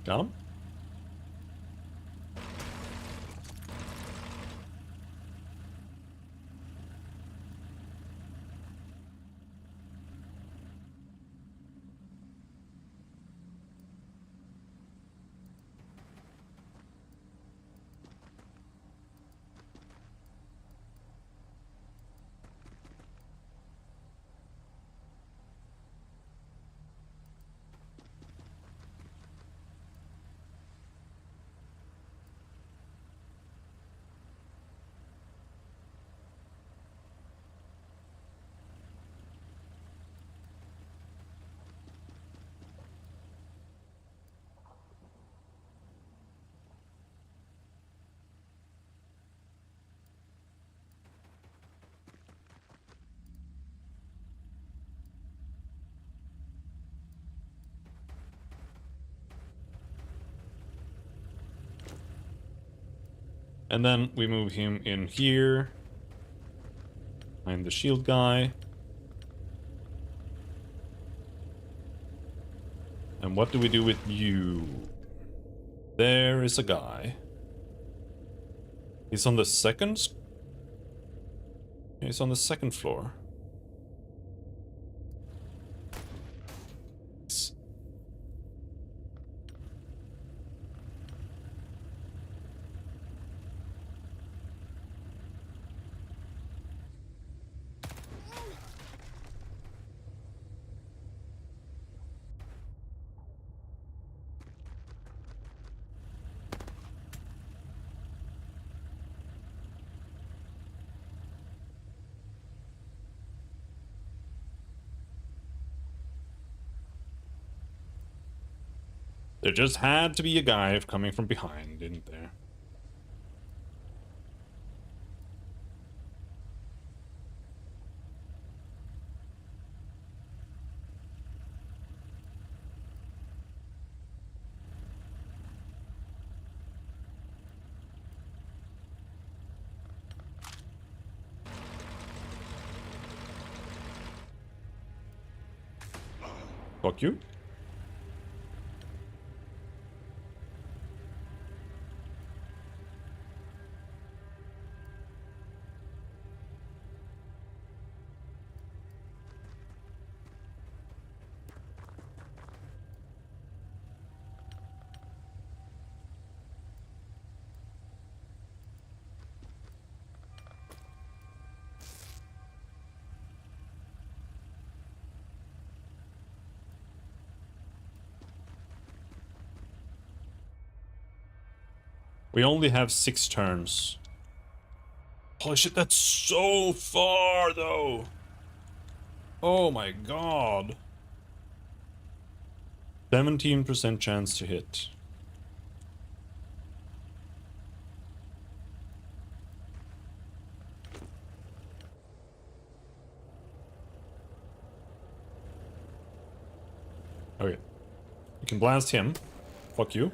[SPEAKER 1] Got him? And then we move him in here. I'm the shield guy. And what do we do with you? There is a guy. He's on the second... He's on the second floor. There just had to be a guy coming from behind, didn't there? Fuck you. We only have 6 turns. Holy shit, that's so far, though. Oh my god. 17% chance to hit. Okay. You can blast him. Fuck you.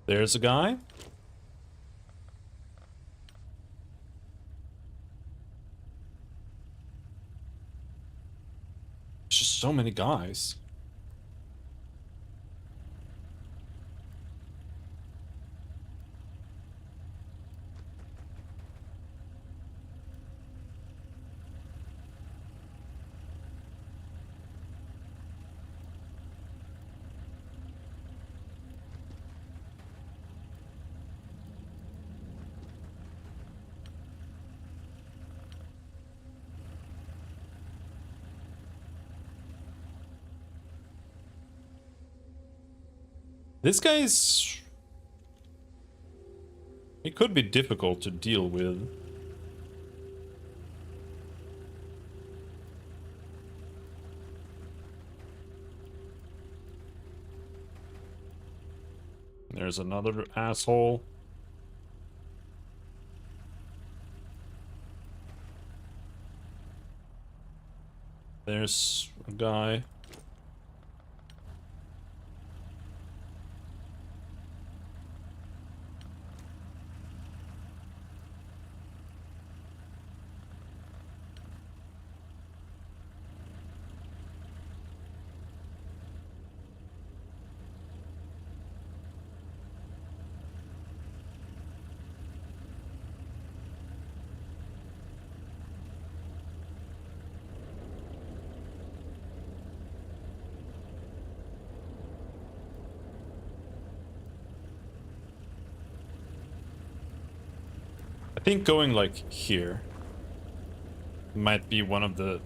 [SPEAKER 1] There's a guy. There's just so many guys. This guy's... He could be difficult to deal with. There's another asshole. There's a guy. I think going like here might be one of the...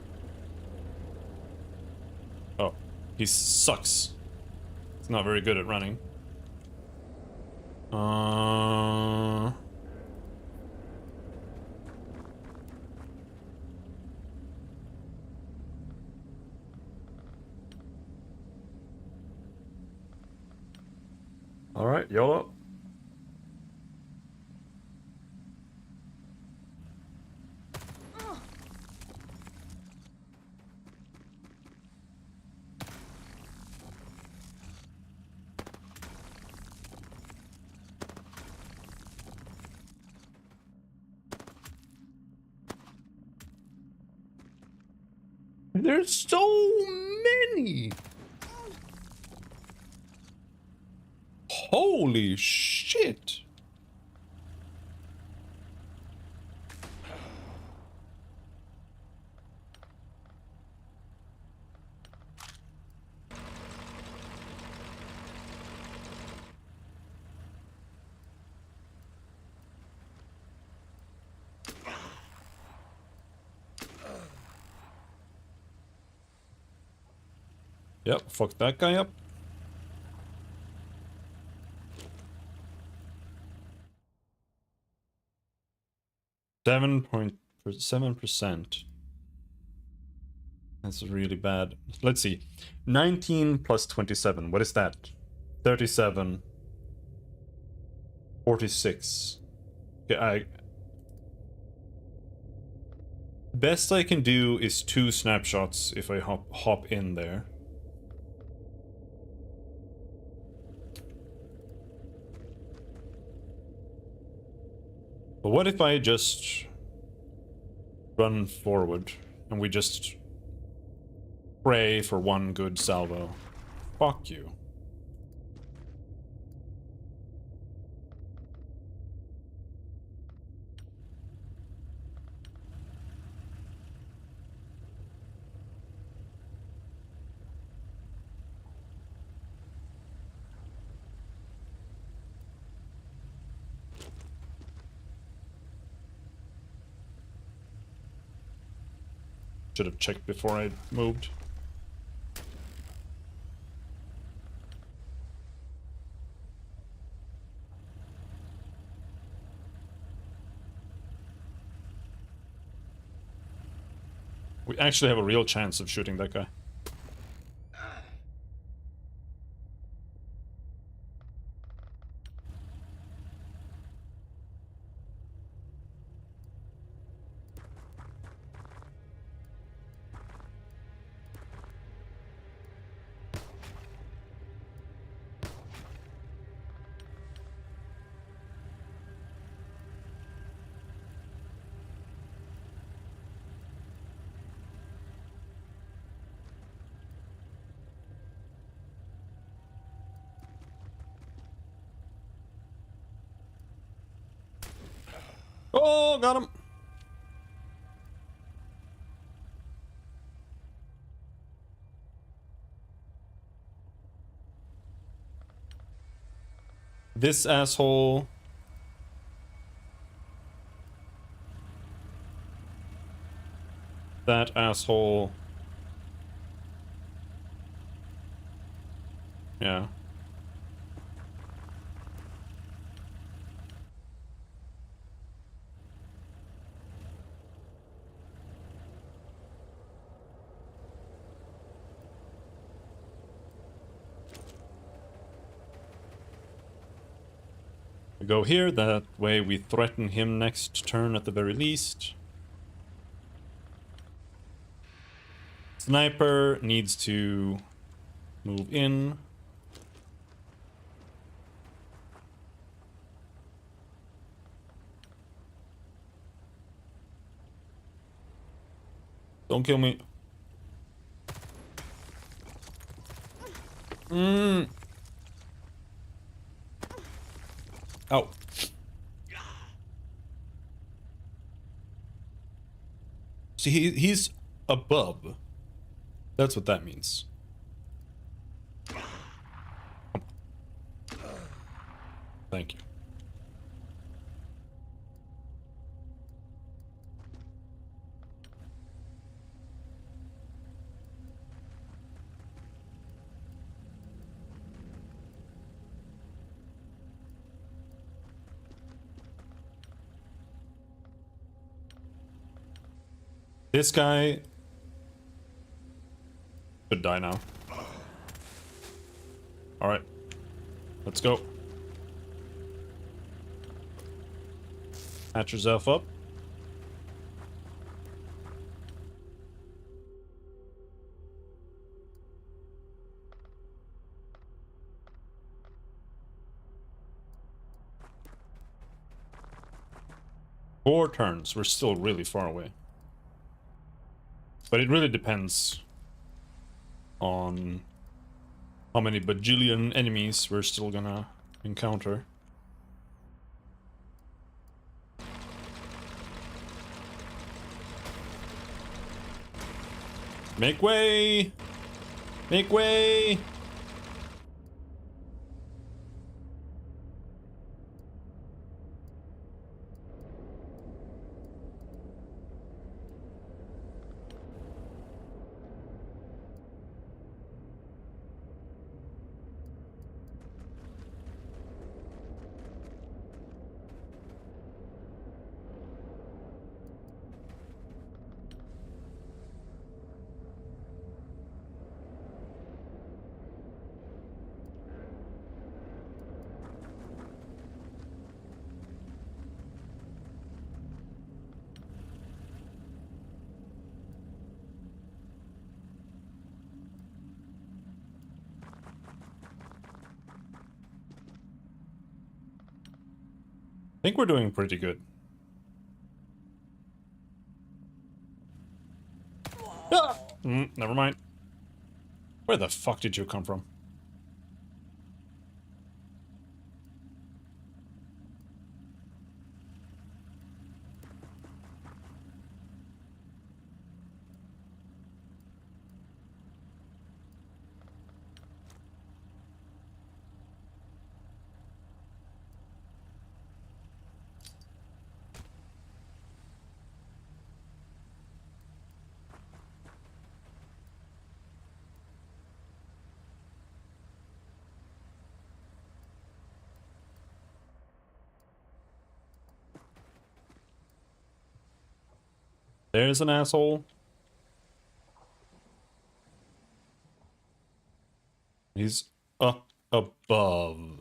[SPEAKER 1] Oh, he sucks. He's not very good at running. All right, YOLO. There's so many. Holy shit.
[SPEAKER 3] Yep, fuck that guy up. .7%. That's really bad. Let's see. 19 plus 27. What is that? 37. 46. Okay, best I can do is 2 snapshots if I hop in there. But what if I just run forward and we just pray for one good salvo? Fuck you. Should have checked before I moved. We actually have a real chance of shooting that guy. Oh, got him. This asshole. That asshole. Yeah. We go here, that way we threaten him next turn at the very least. Sniper needs to move in. Don't kill me. Oh. See, he's above. That's what that means. Thank you. This guy should die now. Alright. Let's go. Patch yourself up. Four turns. We're still really far away. But it really depends on how many bajillion enemies we're still gonna encounter. Make way! Make way! think we're doing pretty good. Ah! Never mind. Where the fuck did you come from? There's an asshole. He's up above.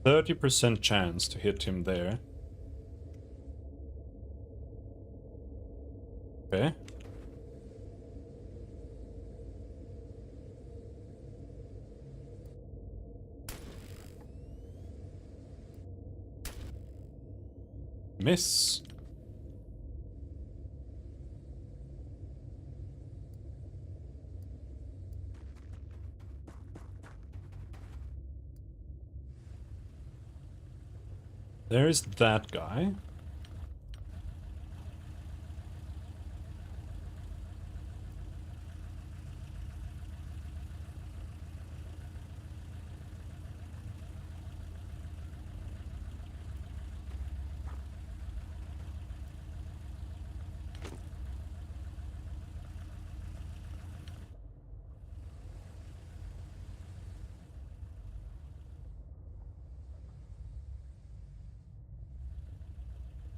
[SPEAKER 3] %30 chance to hit him there. Okay. Miss. There's that guy.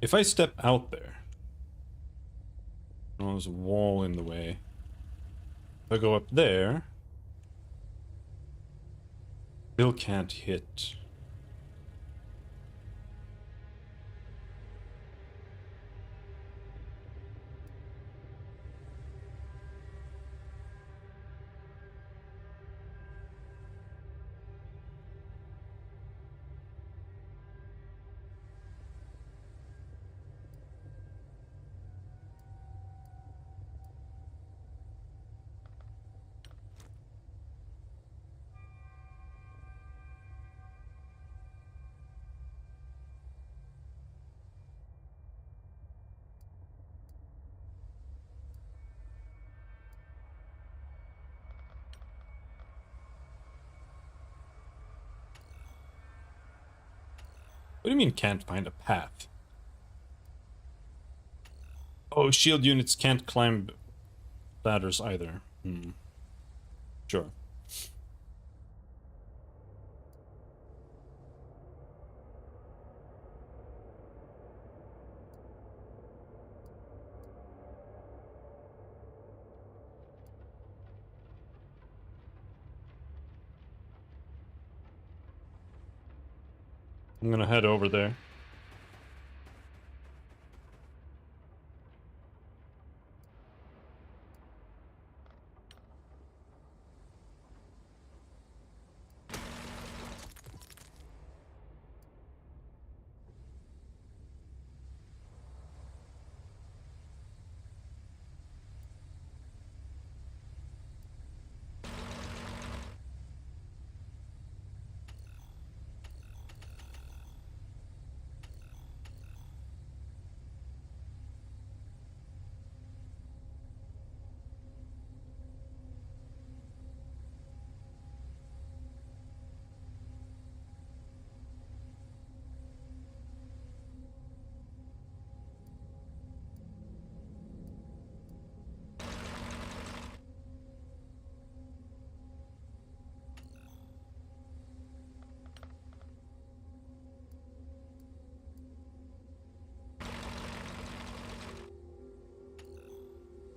[SPEAKER 3] If I step out there, oh, there's a wall in the way. If I go up there, still can't hit. What do you mean can't find a path? Oh, shield units can't climb ladders either. Sure. I'm gonna head over there.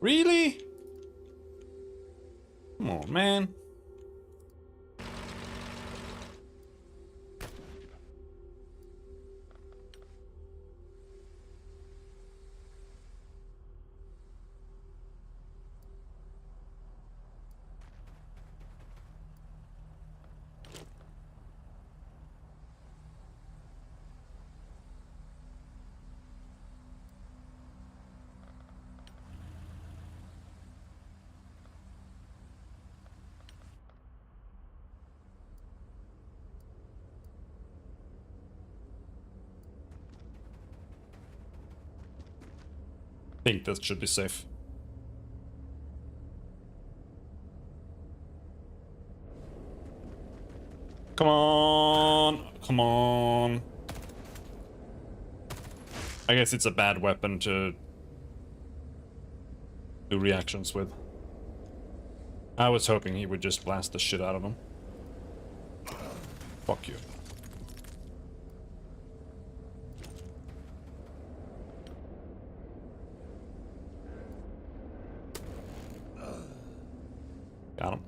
[SPEAKER 3] Really? Come on, man. think that should be safe. Come on! Come on! I guess it's a bad weapon to do reactions with. I was hoping he would just blast the shit out of him. Fuck you. Got him.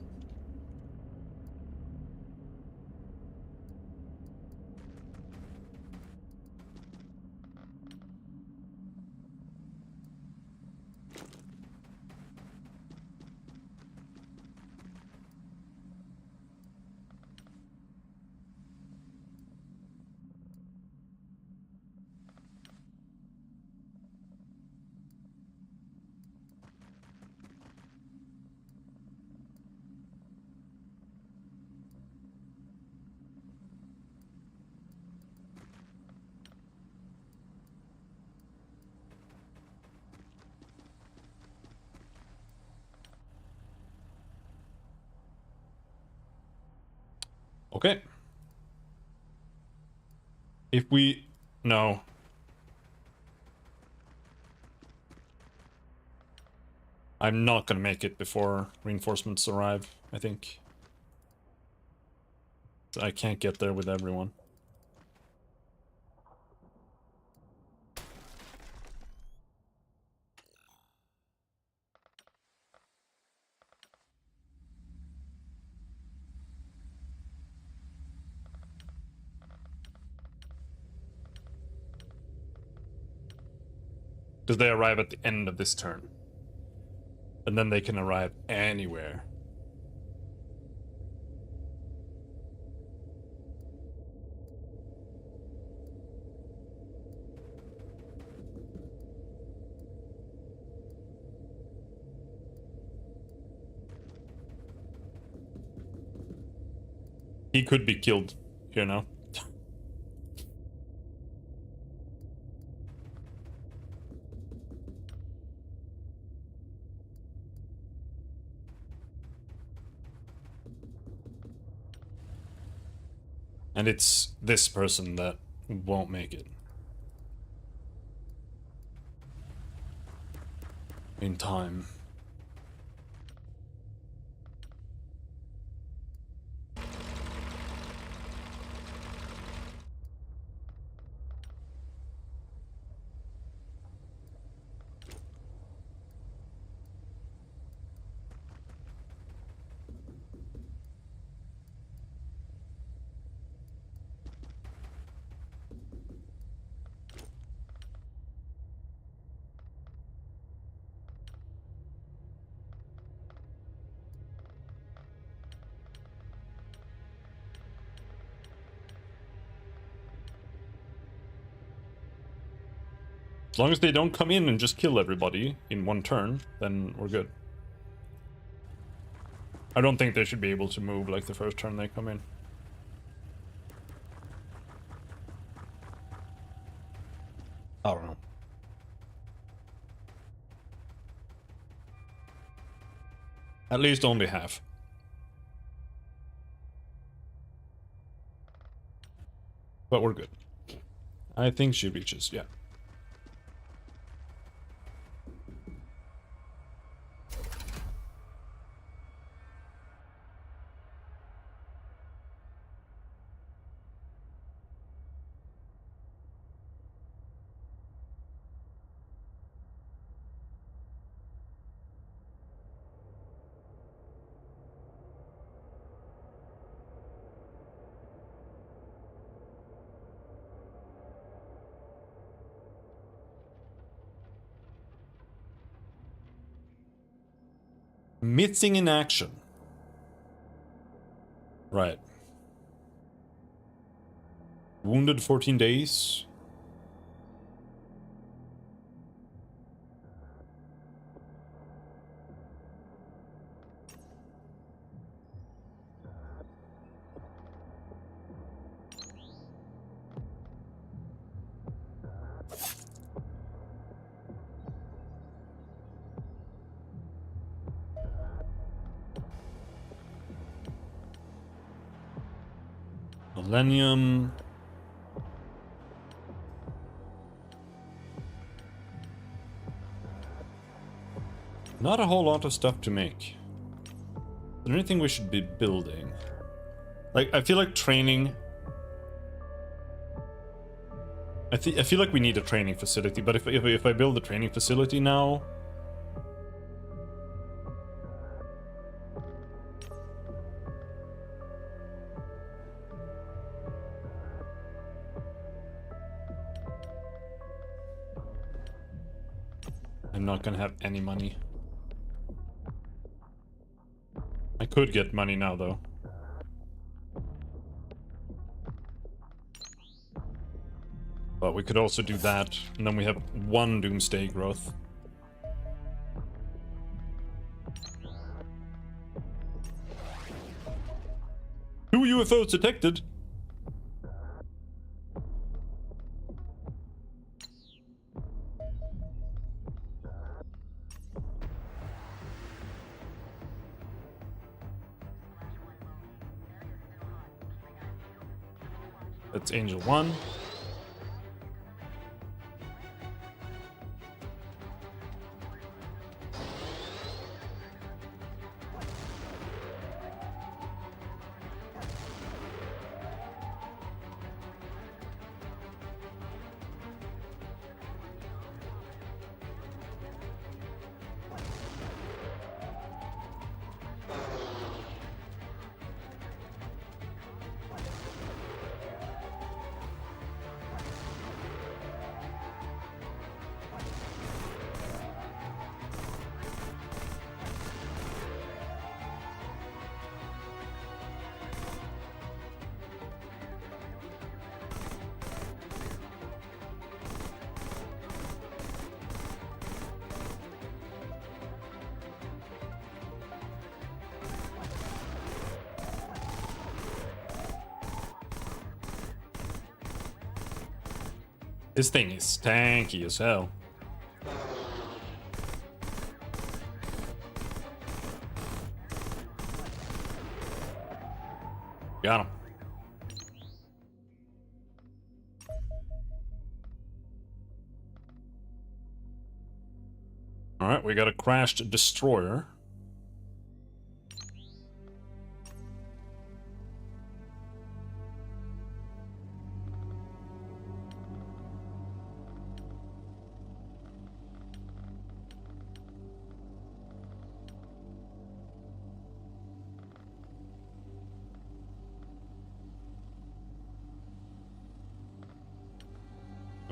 [SPEAKER 3] Okay. If we... No. I'm not gonna make it before reinforcements arrive, I think. I can't get there with everyone. Because they arrive at the end of this turn. And then they can arrive anywhere. He could be killed here now. And it's this person that won't make it. In time. As long as they don't come in and just kill everybody in one turn, then we're good. I don't think they should be able to move like the first turn they come in. I don't know. At least only half. But we're good. I think she reaches, yeah. Missing in action. Right. Wounded 14 days. Millennium. Not a whole lot of stuff to make. Is there anything we should be building? Like, I feel like training... I feel like we need a training facility, but if I build a training facility now... I'm not gonna have any money. I could get money now, though. But we could also do that, and then we have 1 doomsday growth. Two UFOs detected! That's Angel 1. This thing is tanky as hell. Got him. Alright, we got a crashed destroyer.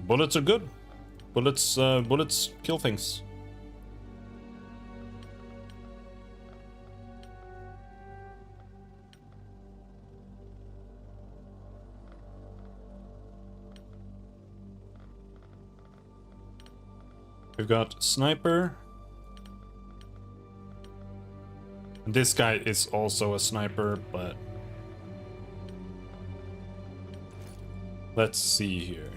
[SPEAKER 3] Bullets are good. Bullets kill things. We've got sniper. And this guy is also a sniper, but let's see here.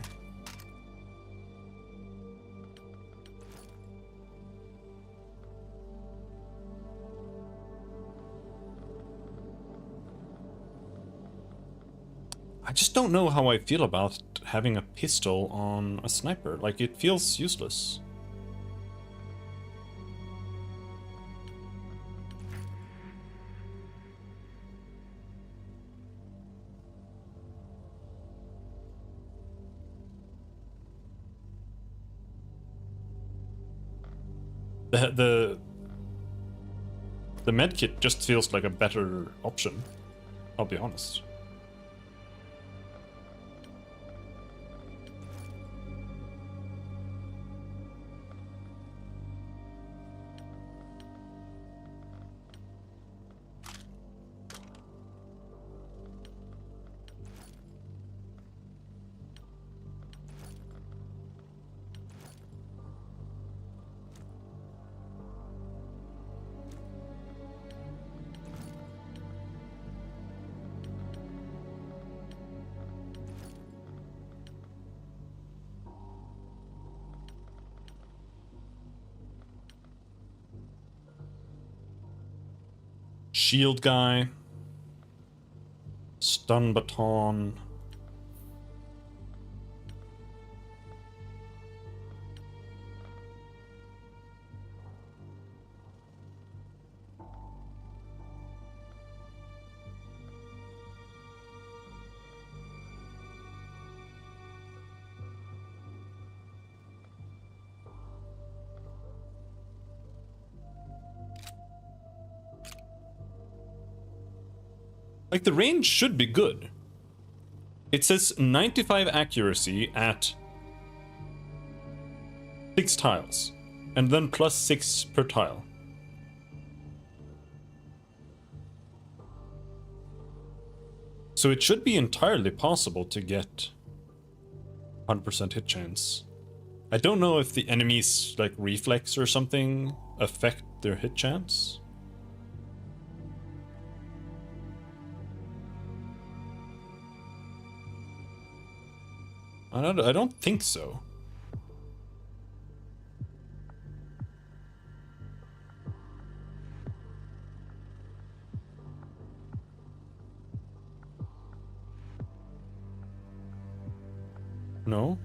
[SPEAKER 3] I just don't know how I feel about having a pistol on a sniper. Like, it feels useless. The medkit just feels like a better option, I'll be honest. Shield guy. stun baton. Like, the range should be good. It says 95 accuracy at 6 tiles, and then plus 6 per tile. So it should be entirely possible to get 100% hit chance. I don't know if the enemy's like reflex or something affect their hit chance. I don't think so. No?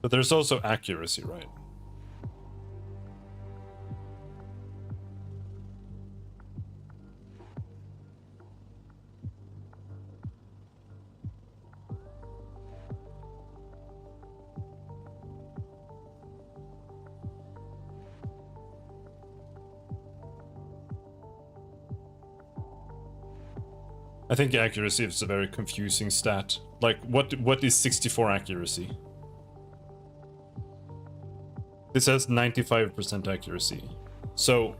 [SPEAKER 3] But there's also accuracy, right? I think accuracy is a very confusing stat. Like, what is 64 accuracy? This has 95% accuracy. So,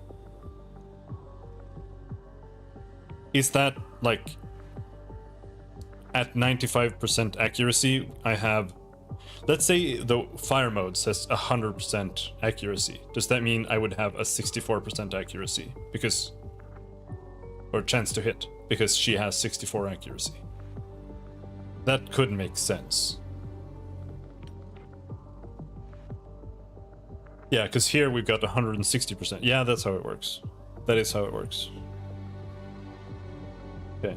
[SPEAKER 3] is that, like, at 95% accuracy, I have... Let's say the fire mode says 100% accuracy. Does that mean I would have a 64% accuracy? Because... Or chance to hit, because she has 64 accuracy. That could make sense. Yeah, because here we've got 160%. Yeah, that's how it works. That is how it works. Okay.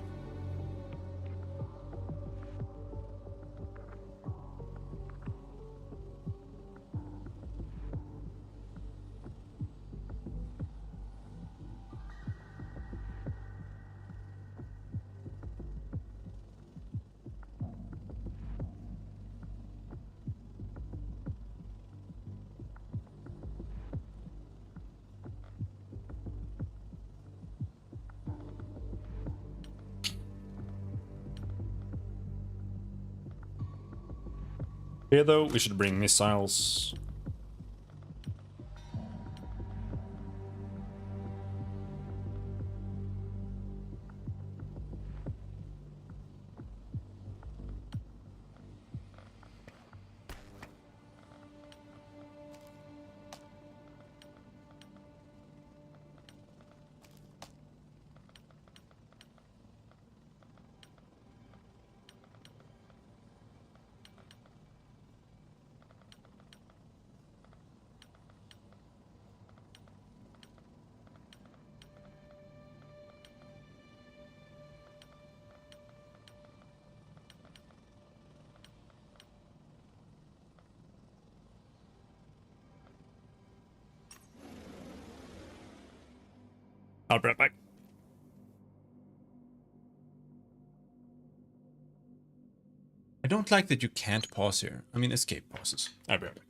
[SPEAKER 3] Here, though, we should bring missiles. I'll be right back. I don't like that you can't pause here. I mean, escape pauses. I'll be right back.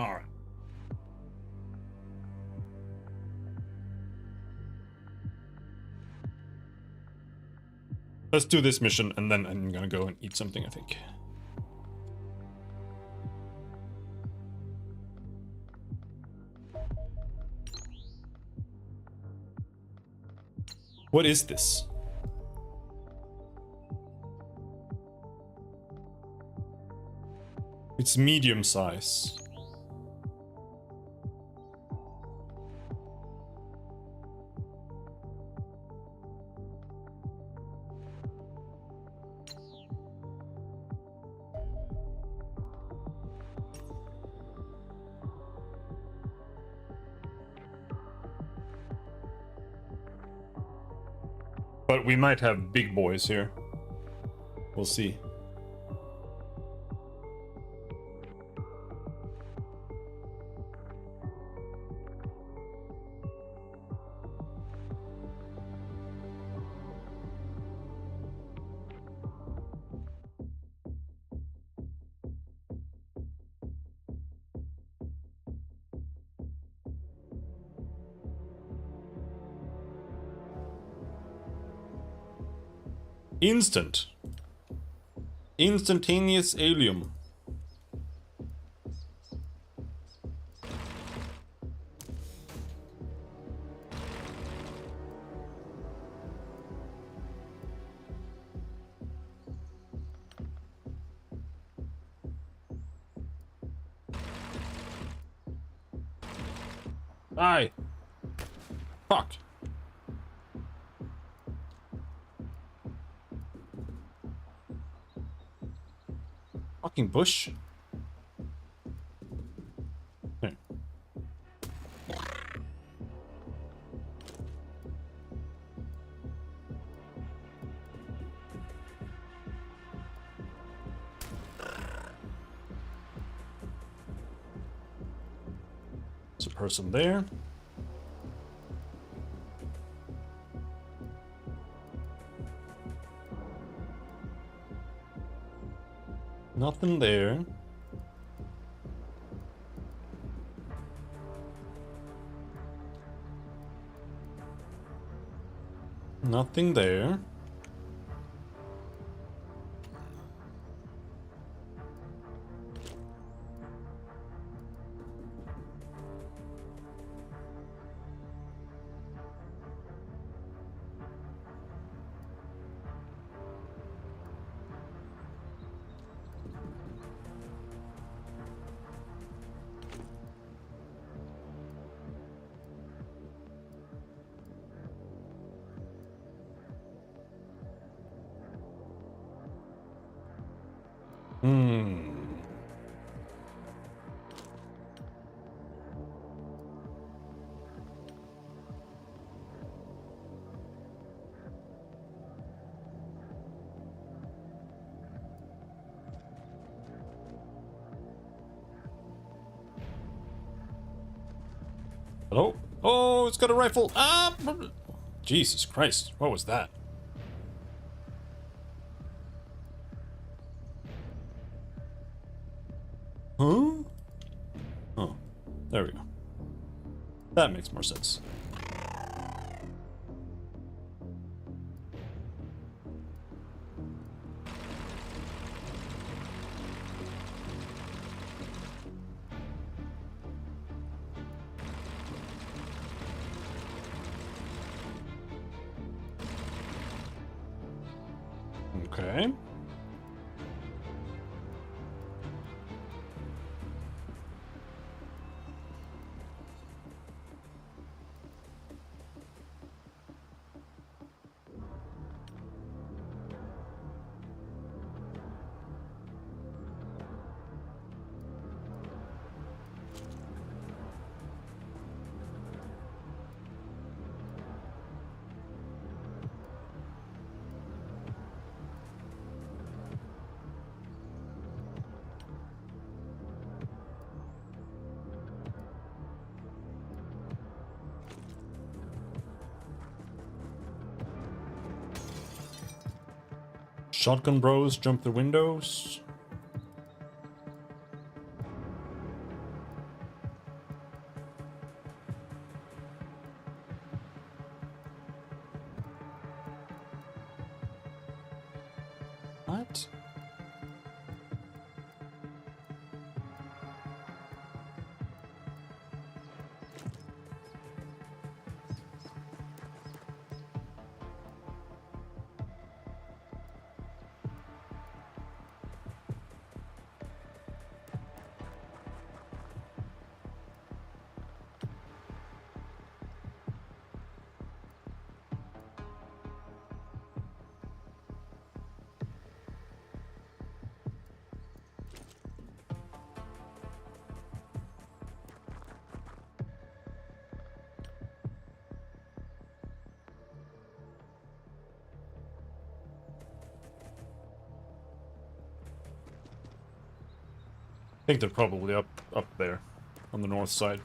[SPEAKER 1] Alright. Let's do this mission, and then I'm gonna go and eat something, I think. What is this? It's medium size. But we might have big boys here. We'll see. Instantaneous Alium. Die! Fuck! Fucking bush. Here. There's a person there. Nothing there. Nothing there. Hello? Oh, it's got a rifle. Ah! Jesus Christ. What was that? Huh? Oh, there we go. That makes more sense. Okay. Shotgun bros jump the windows.
[SPEAKER 3] What? I think they're probably up there on the north side.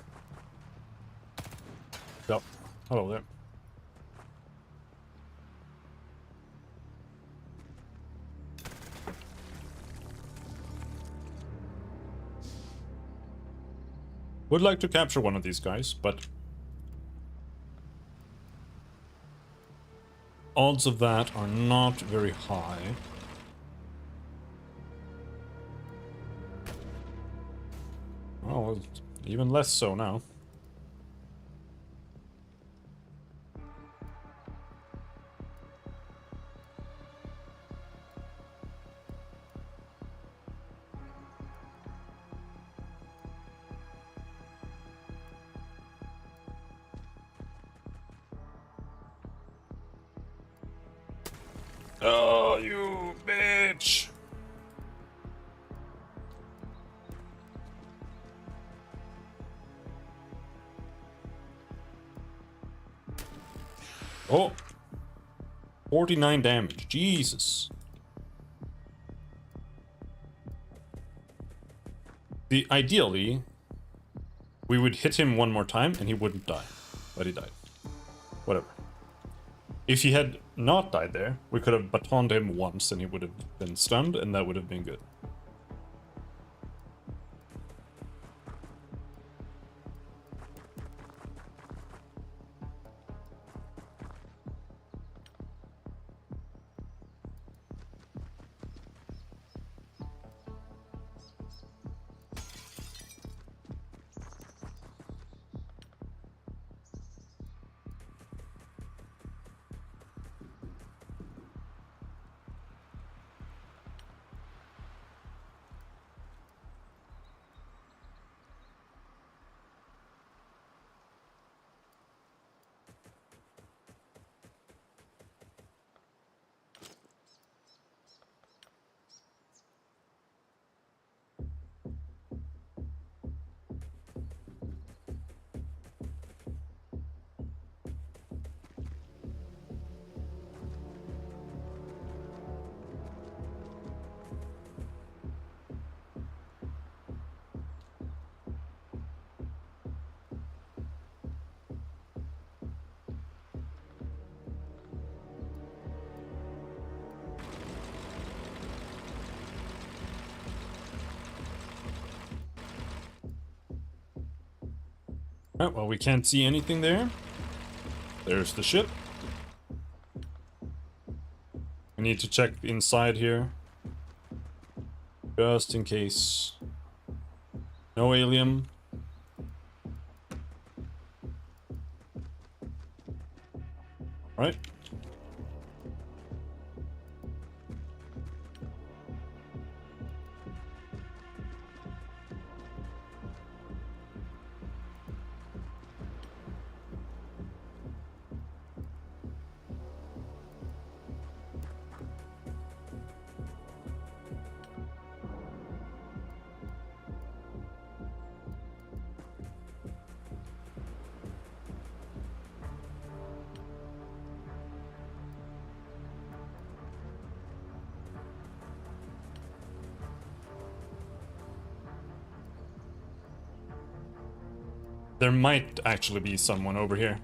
[SPEAKER 3] Yep. Hello there. Would like to capture one of these guys, but odds of that are not very high. Oh, even less so now. Oh, you bitch! Oh! 49 damage. Jesus. Ideally, we would hit him one more time and he wouldn't die. But he died. Whatever. If he had not died there, we could have batoned him once and he would have been stunned, and that would have been good. Alright, well, we can't see anything there. There's the ship. We need to check inside here. Just in case. No alien. Alright. There might actually be someone over here.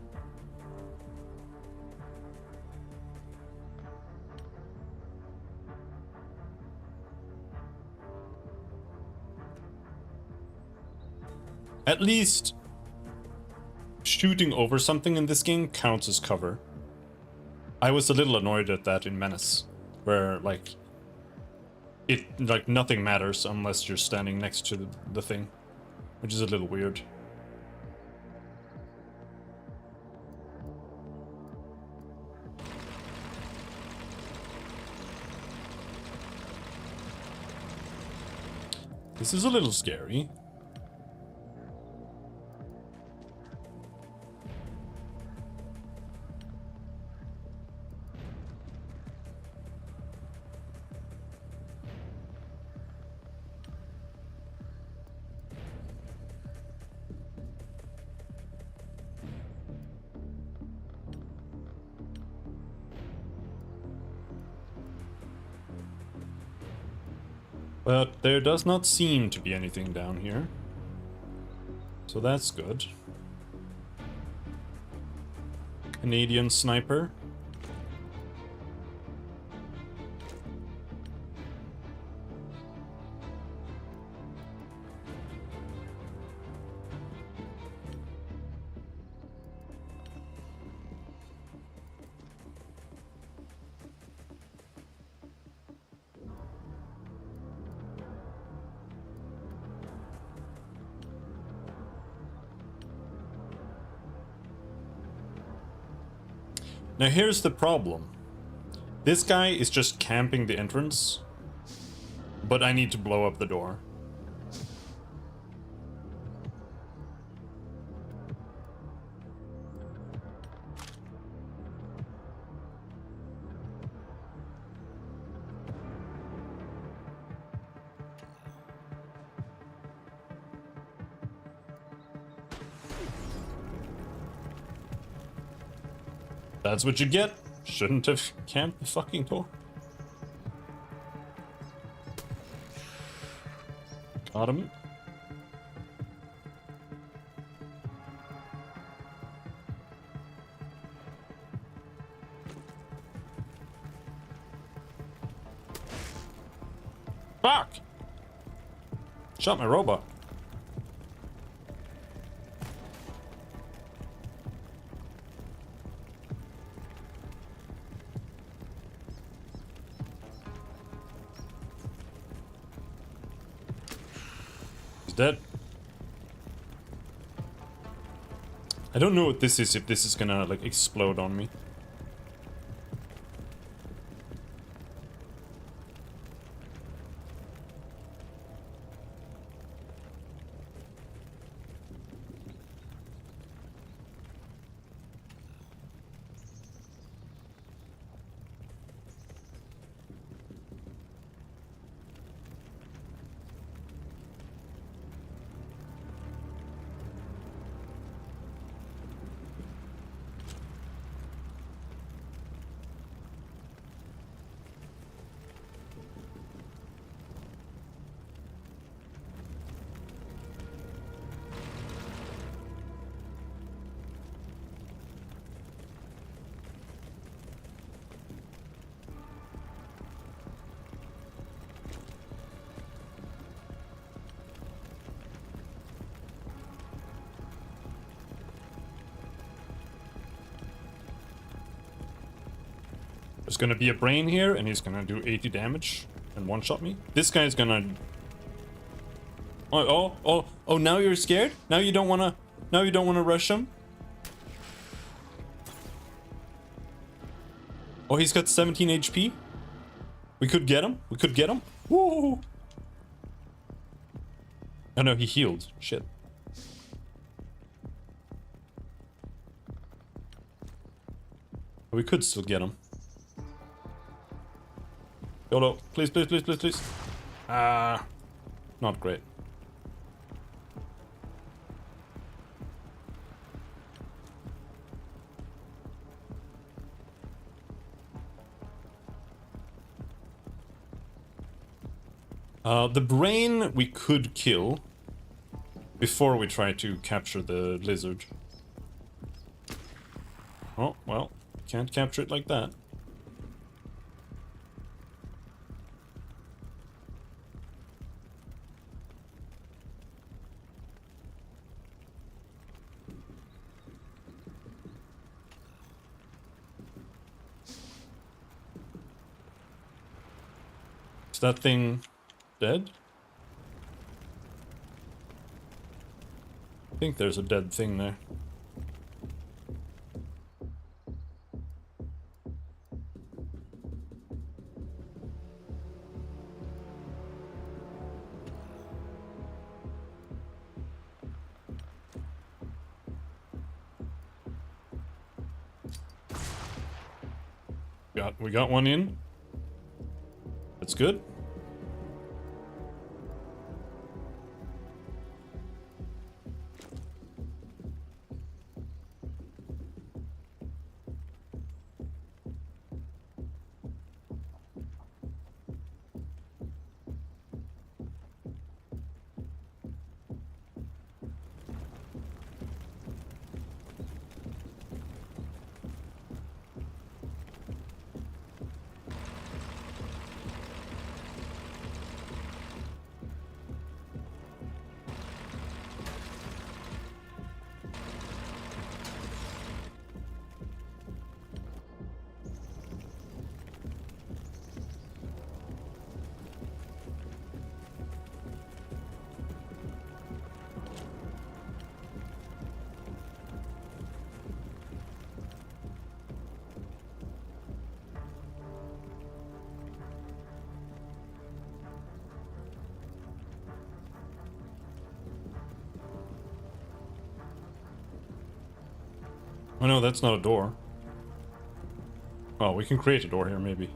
[SPEAKER 3] At least shooting over something in this game counts as cover. I was a little annoyed at that in Menace, where like it, like, nothing matters unless you're standing next to the thing, which is a little weird. This is a little scary. But there does not seem to be anything down here. So that's good. Canadian sniper. Now here's the problem. This guy is just camping the entrance, but I need to blow up the door. That's what you get. Shouldn't have camped the fucking door. Got him. Fuck! Shot my robot. Dead. I don't know what this is, if this is gonna like explode on me. There's gonna be a brain here, and he's gonna do 80 damage and one-shot me. This guy's gonna... Oh, now you're scared? Now you don't wanna rush him? Oh, he's got 17 HP? We could get him? We could get him? Woo! Oh no, he healed. Shit. We could still get him. YOLO. Please, please, please, please, please. Not great. The brain we could kill before we try to capture the lizard. Oh, well, can't capture it like that. that thing dead? I think there's a dead thing there. We got one in. That's good. Oh no, that's not a door. Oh, we can create a door here, maybe.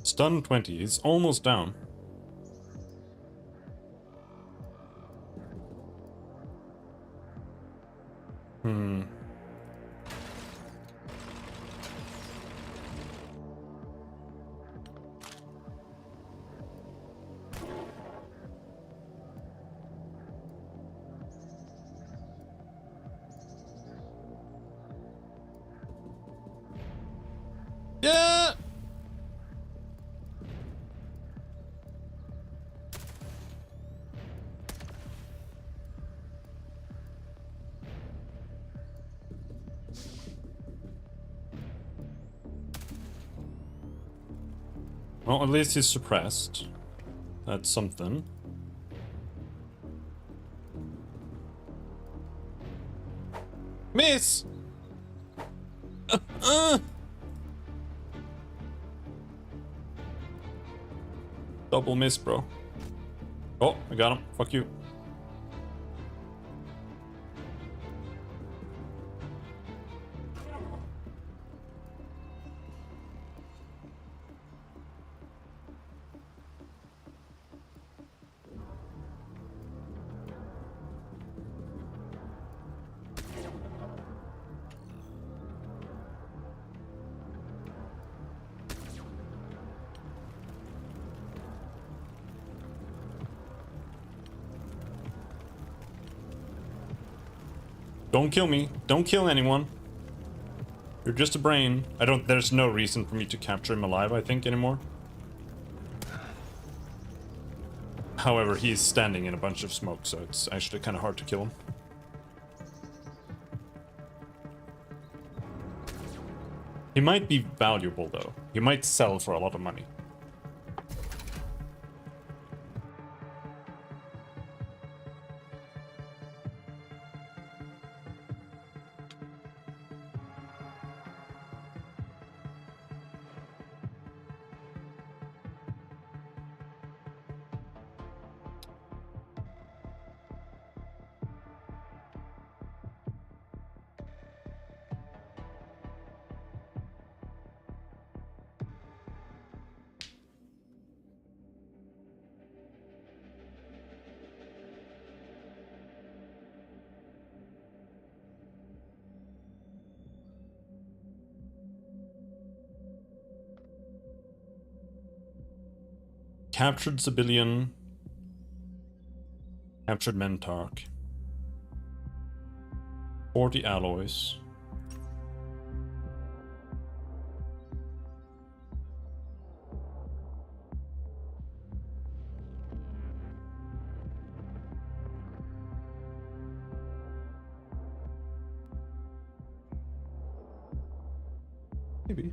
[SPEAKER 3] Stun 20. He's almost down. Yeah! Well, at least he's suppressed. That's something. Miss! Double miss, bro. Oh, I got him. Fuck you. Don't kill me. Don't kill anyone. You're just a brain. There's no reason for me to capture him alive, I think, anymore. However, he's standing in a bunch of smoke, so it's actually kind of hard to kill him. He might be valuable, though. He might sell for a lot of money. Captured civilian. Captured Mentarch. 40 alloys. Maybe.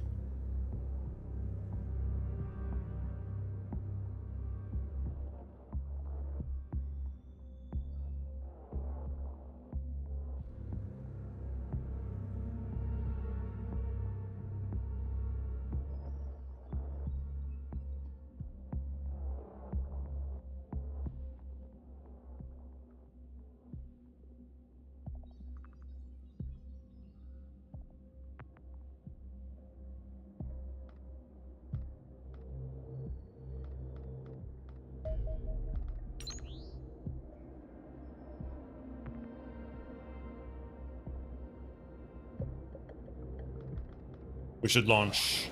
[SPEAKER 3] We should launch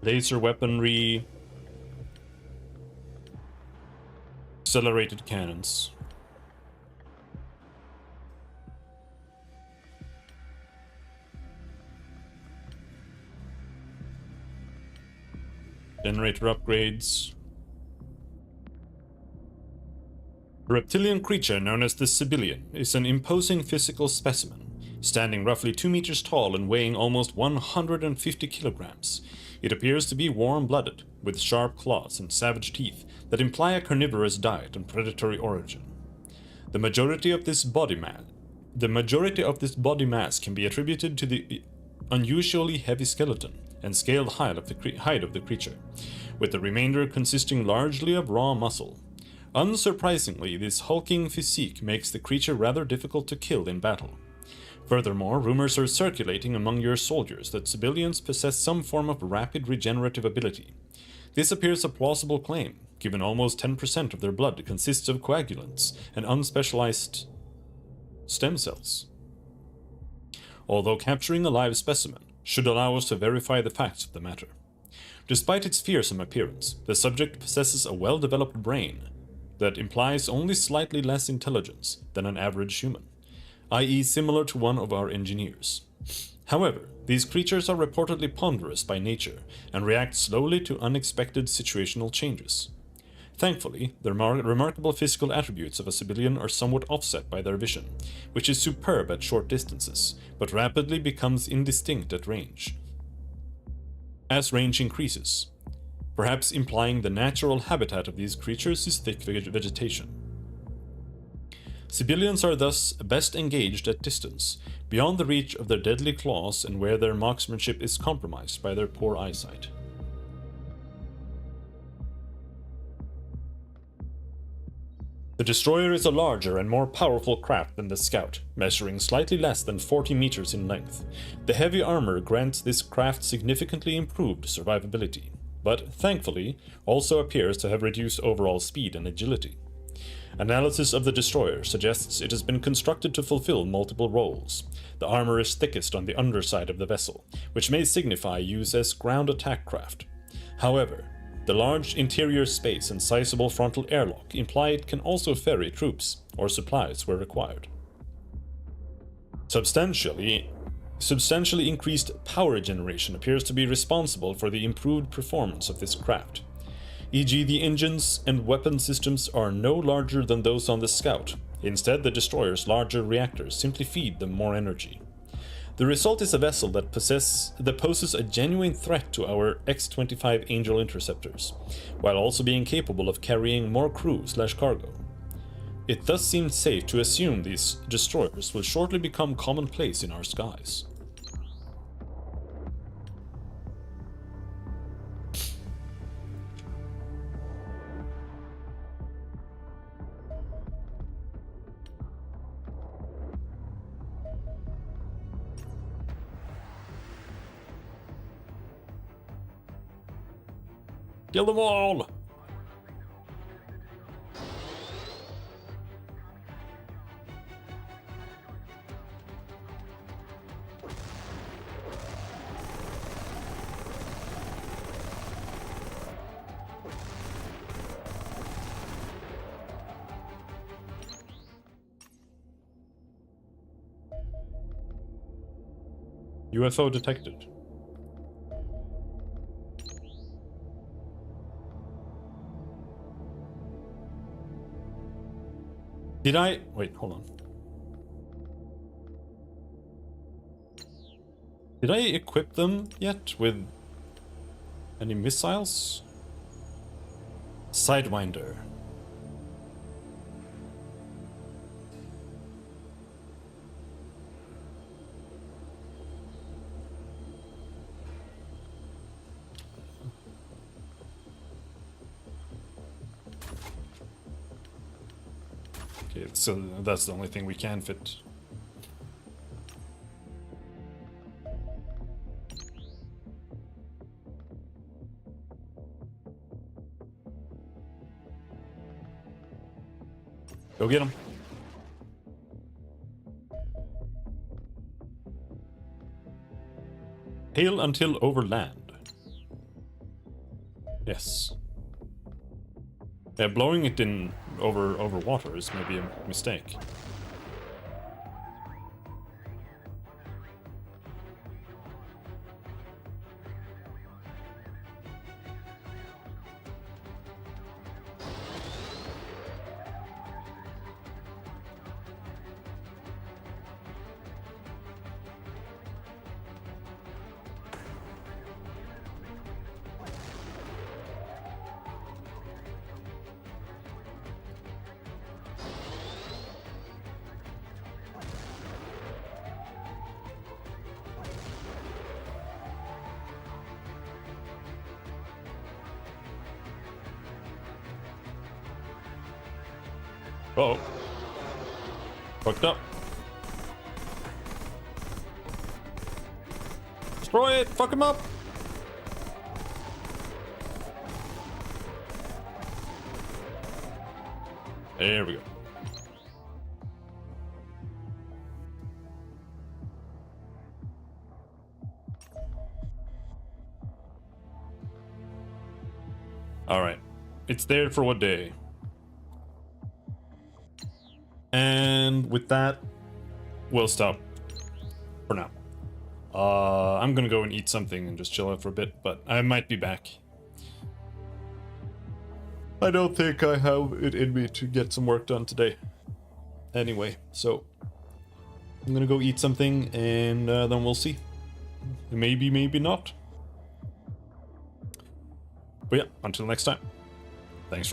[SPEAKER 3] laser weaponry, accelerated cannons. Generator upgrades. The reptilian creature known as the Civilian is an imposing physical specimen, standing roughly 2 meters tall and weighing almost 150 kilograms. It appears to be warm-blooded, with sharp claws and savage teeth that imply a carnivorous diet and predatory origin. The majority of this body mass can be attributed to the unusually heavy skeleton and scaled height of the creature, with the remainder consisting largely of raw muscle. Unsurprisingly, this hulking physique makes the creature rather difficult to kill in battle. Furthermore, rumors are circulating among your soldiers that civilians possess some form of rapid regenerative ability. This appears a plausible claim, given almost 10% of their blood consists of coagulants and unspecialized stem cells. Although capturing a live specimen should allow us to verify the facts of the matter. Despite its fearsome appearance, the subject possesses a well-developed brain that implies only slightly less intelligence than an average human, i.e. similar to one of our engineers. However, these creatures are reportedly ponderous by nature and react slowly to unexpected situational changes. Thankfully, the remarkable physical attributes of a civilian are somewhat offset by their vision, which is superb at short distances, but rapidly becomes indistinct at range. As range increases, perhaps implying the natural habitat of these creatures is thick vegetation. Civilians are thus best engaged at distance, beyond the reach of their deadly claws and where their marksmanship is compromised by their poor eyesight. The destroyer is a larger and more powerful craft than the Scout, measuring slightly less than 40 meters in length. The heavy armor grants this craft significantly improved survivability, but, thankfully, also appears to have reduced overall speed and agility. Analysis of the destroyer suggests it has been constructed to fulfill multiple roles. The armor is thickest on the underside of the vessel, which may signify use as ground attack craft. However, the large interior space and sizable frontal airlock imply it can also ferry troops or supplies where required. Substantially increased power generation appears to be responsible for the improved performance of this craft. E.g., the engines and weapon systems are no larger than those on the Scout. Instead, the destroyer's larger reactors simply feed them more energy. The result is a vessel that poses a genuine threat to our X-25 Angel interceptors, while also being capable of carrying more crew/cargo. It thus seems safe to assume these destroyers will shortly become commonplace in our skies. Kill them all! UFO detected. Did I... Wait, hold on. Did I equip them yet with any missiles? Sidewinder. Okay, so that's the only thing we can fit. Go get him. Hail until over land. Yes. Yeah, blowing it in over water is maybe a mistake. Uh-oh. Fucked up. Destroy it! Fuck him up! There we go. Alright. It's there for what day? And with that, we'll stop for now. I'm gonna go and eat something and just chill out for a bit, but I might be back. I don't think I have it in me to get some work done today. Anyway, so I'm gonna go eat something and then we'll see. Maybe, maybe not. But yeah, until next time. Thanks for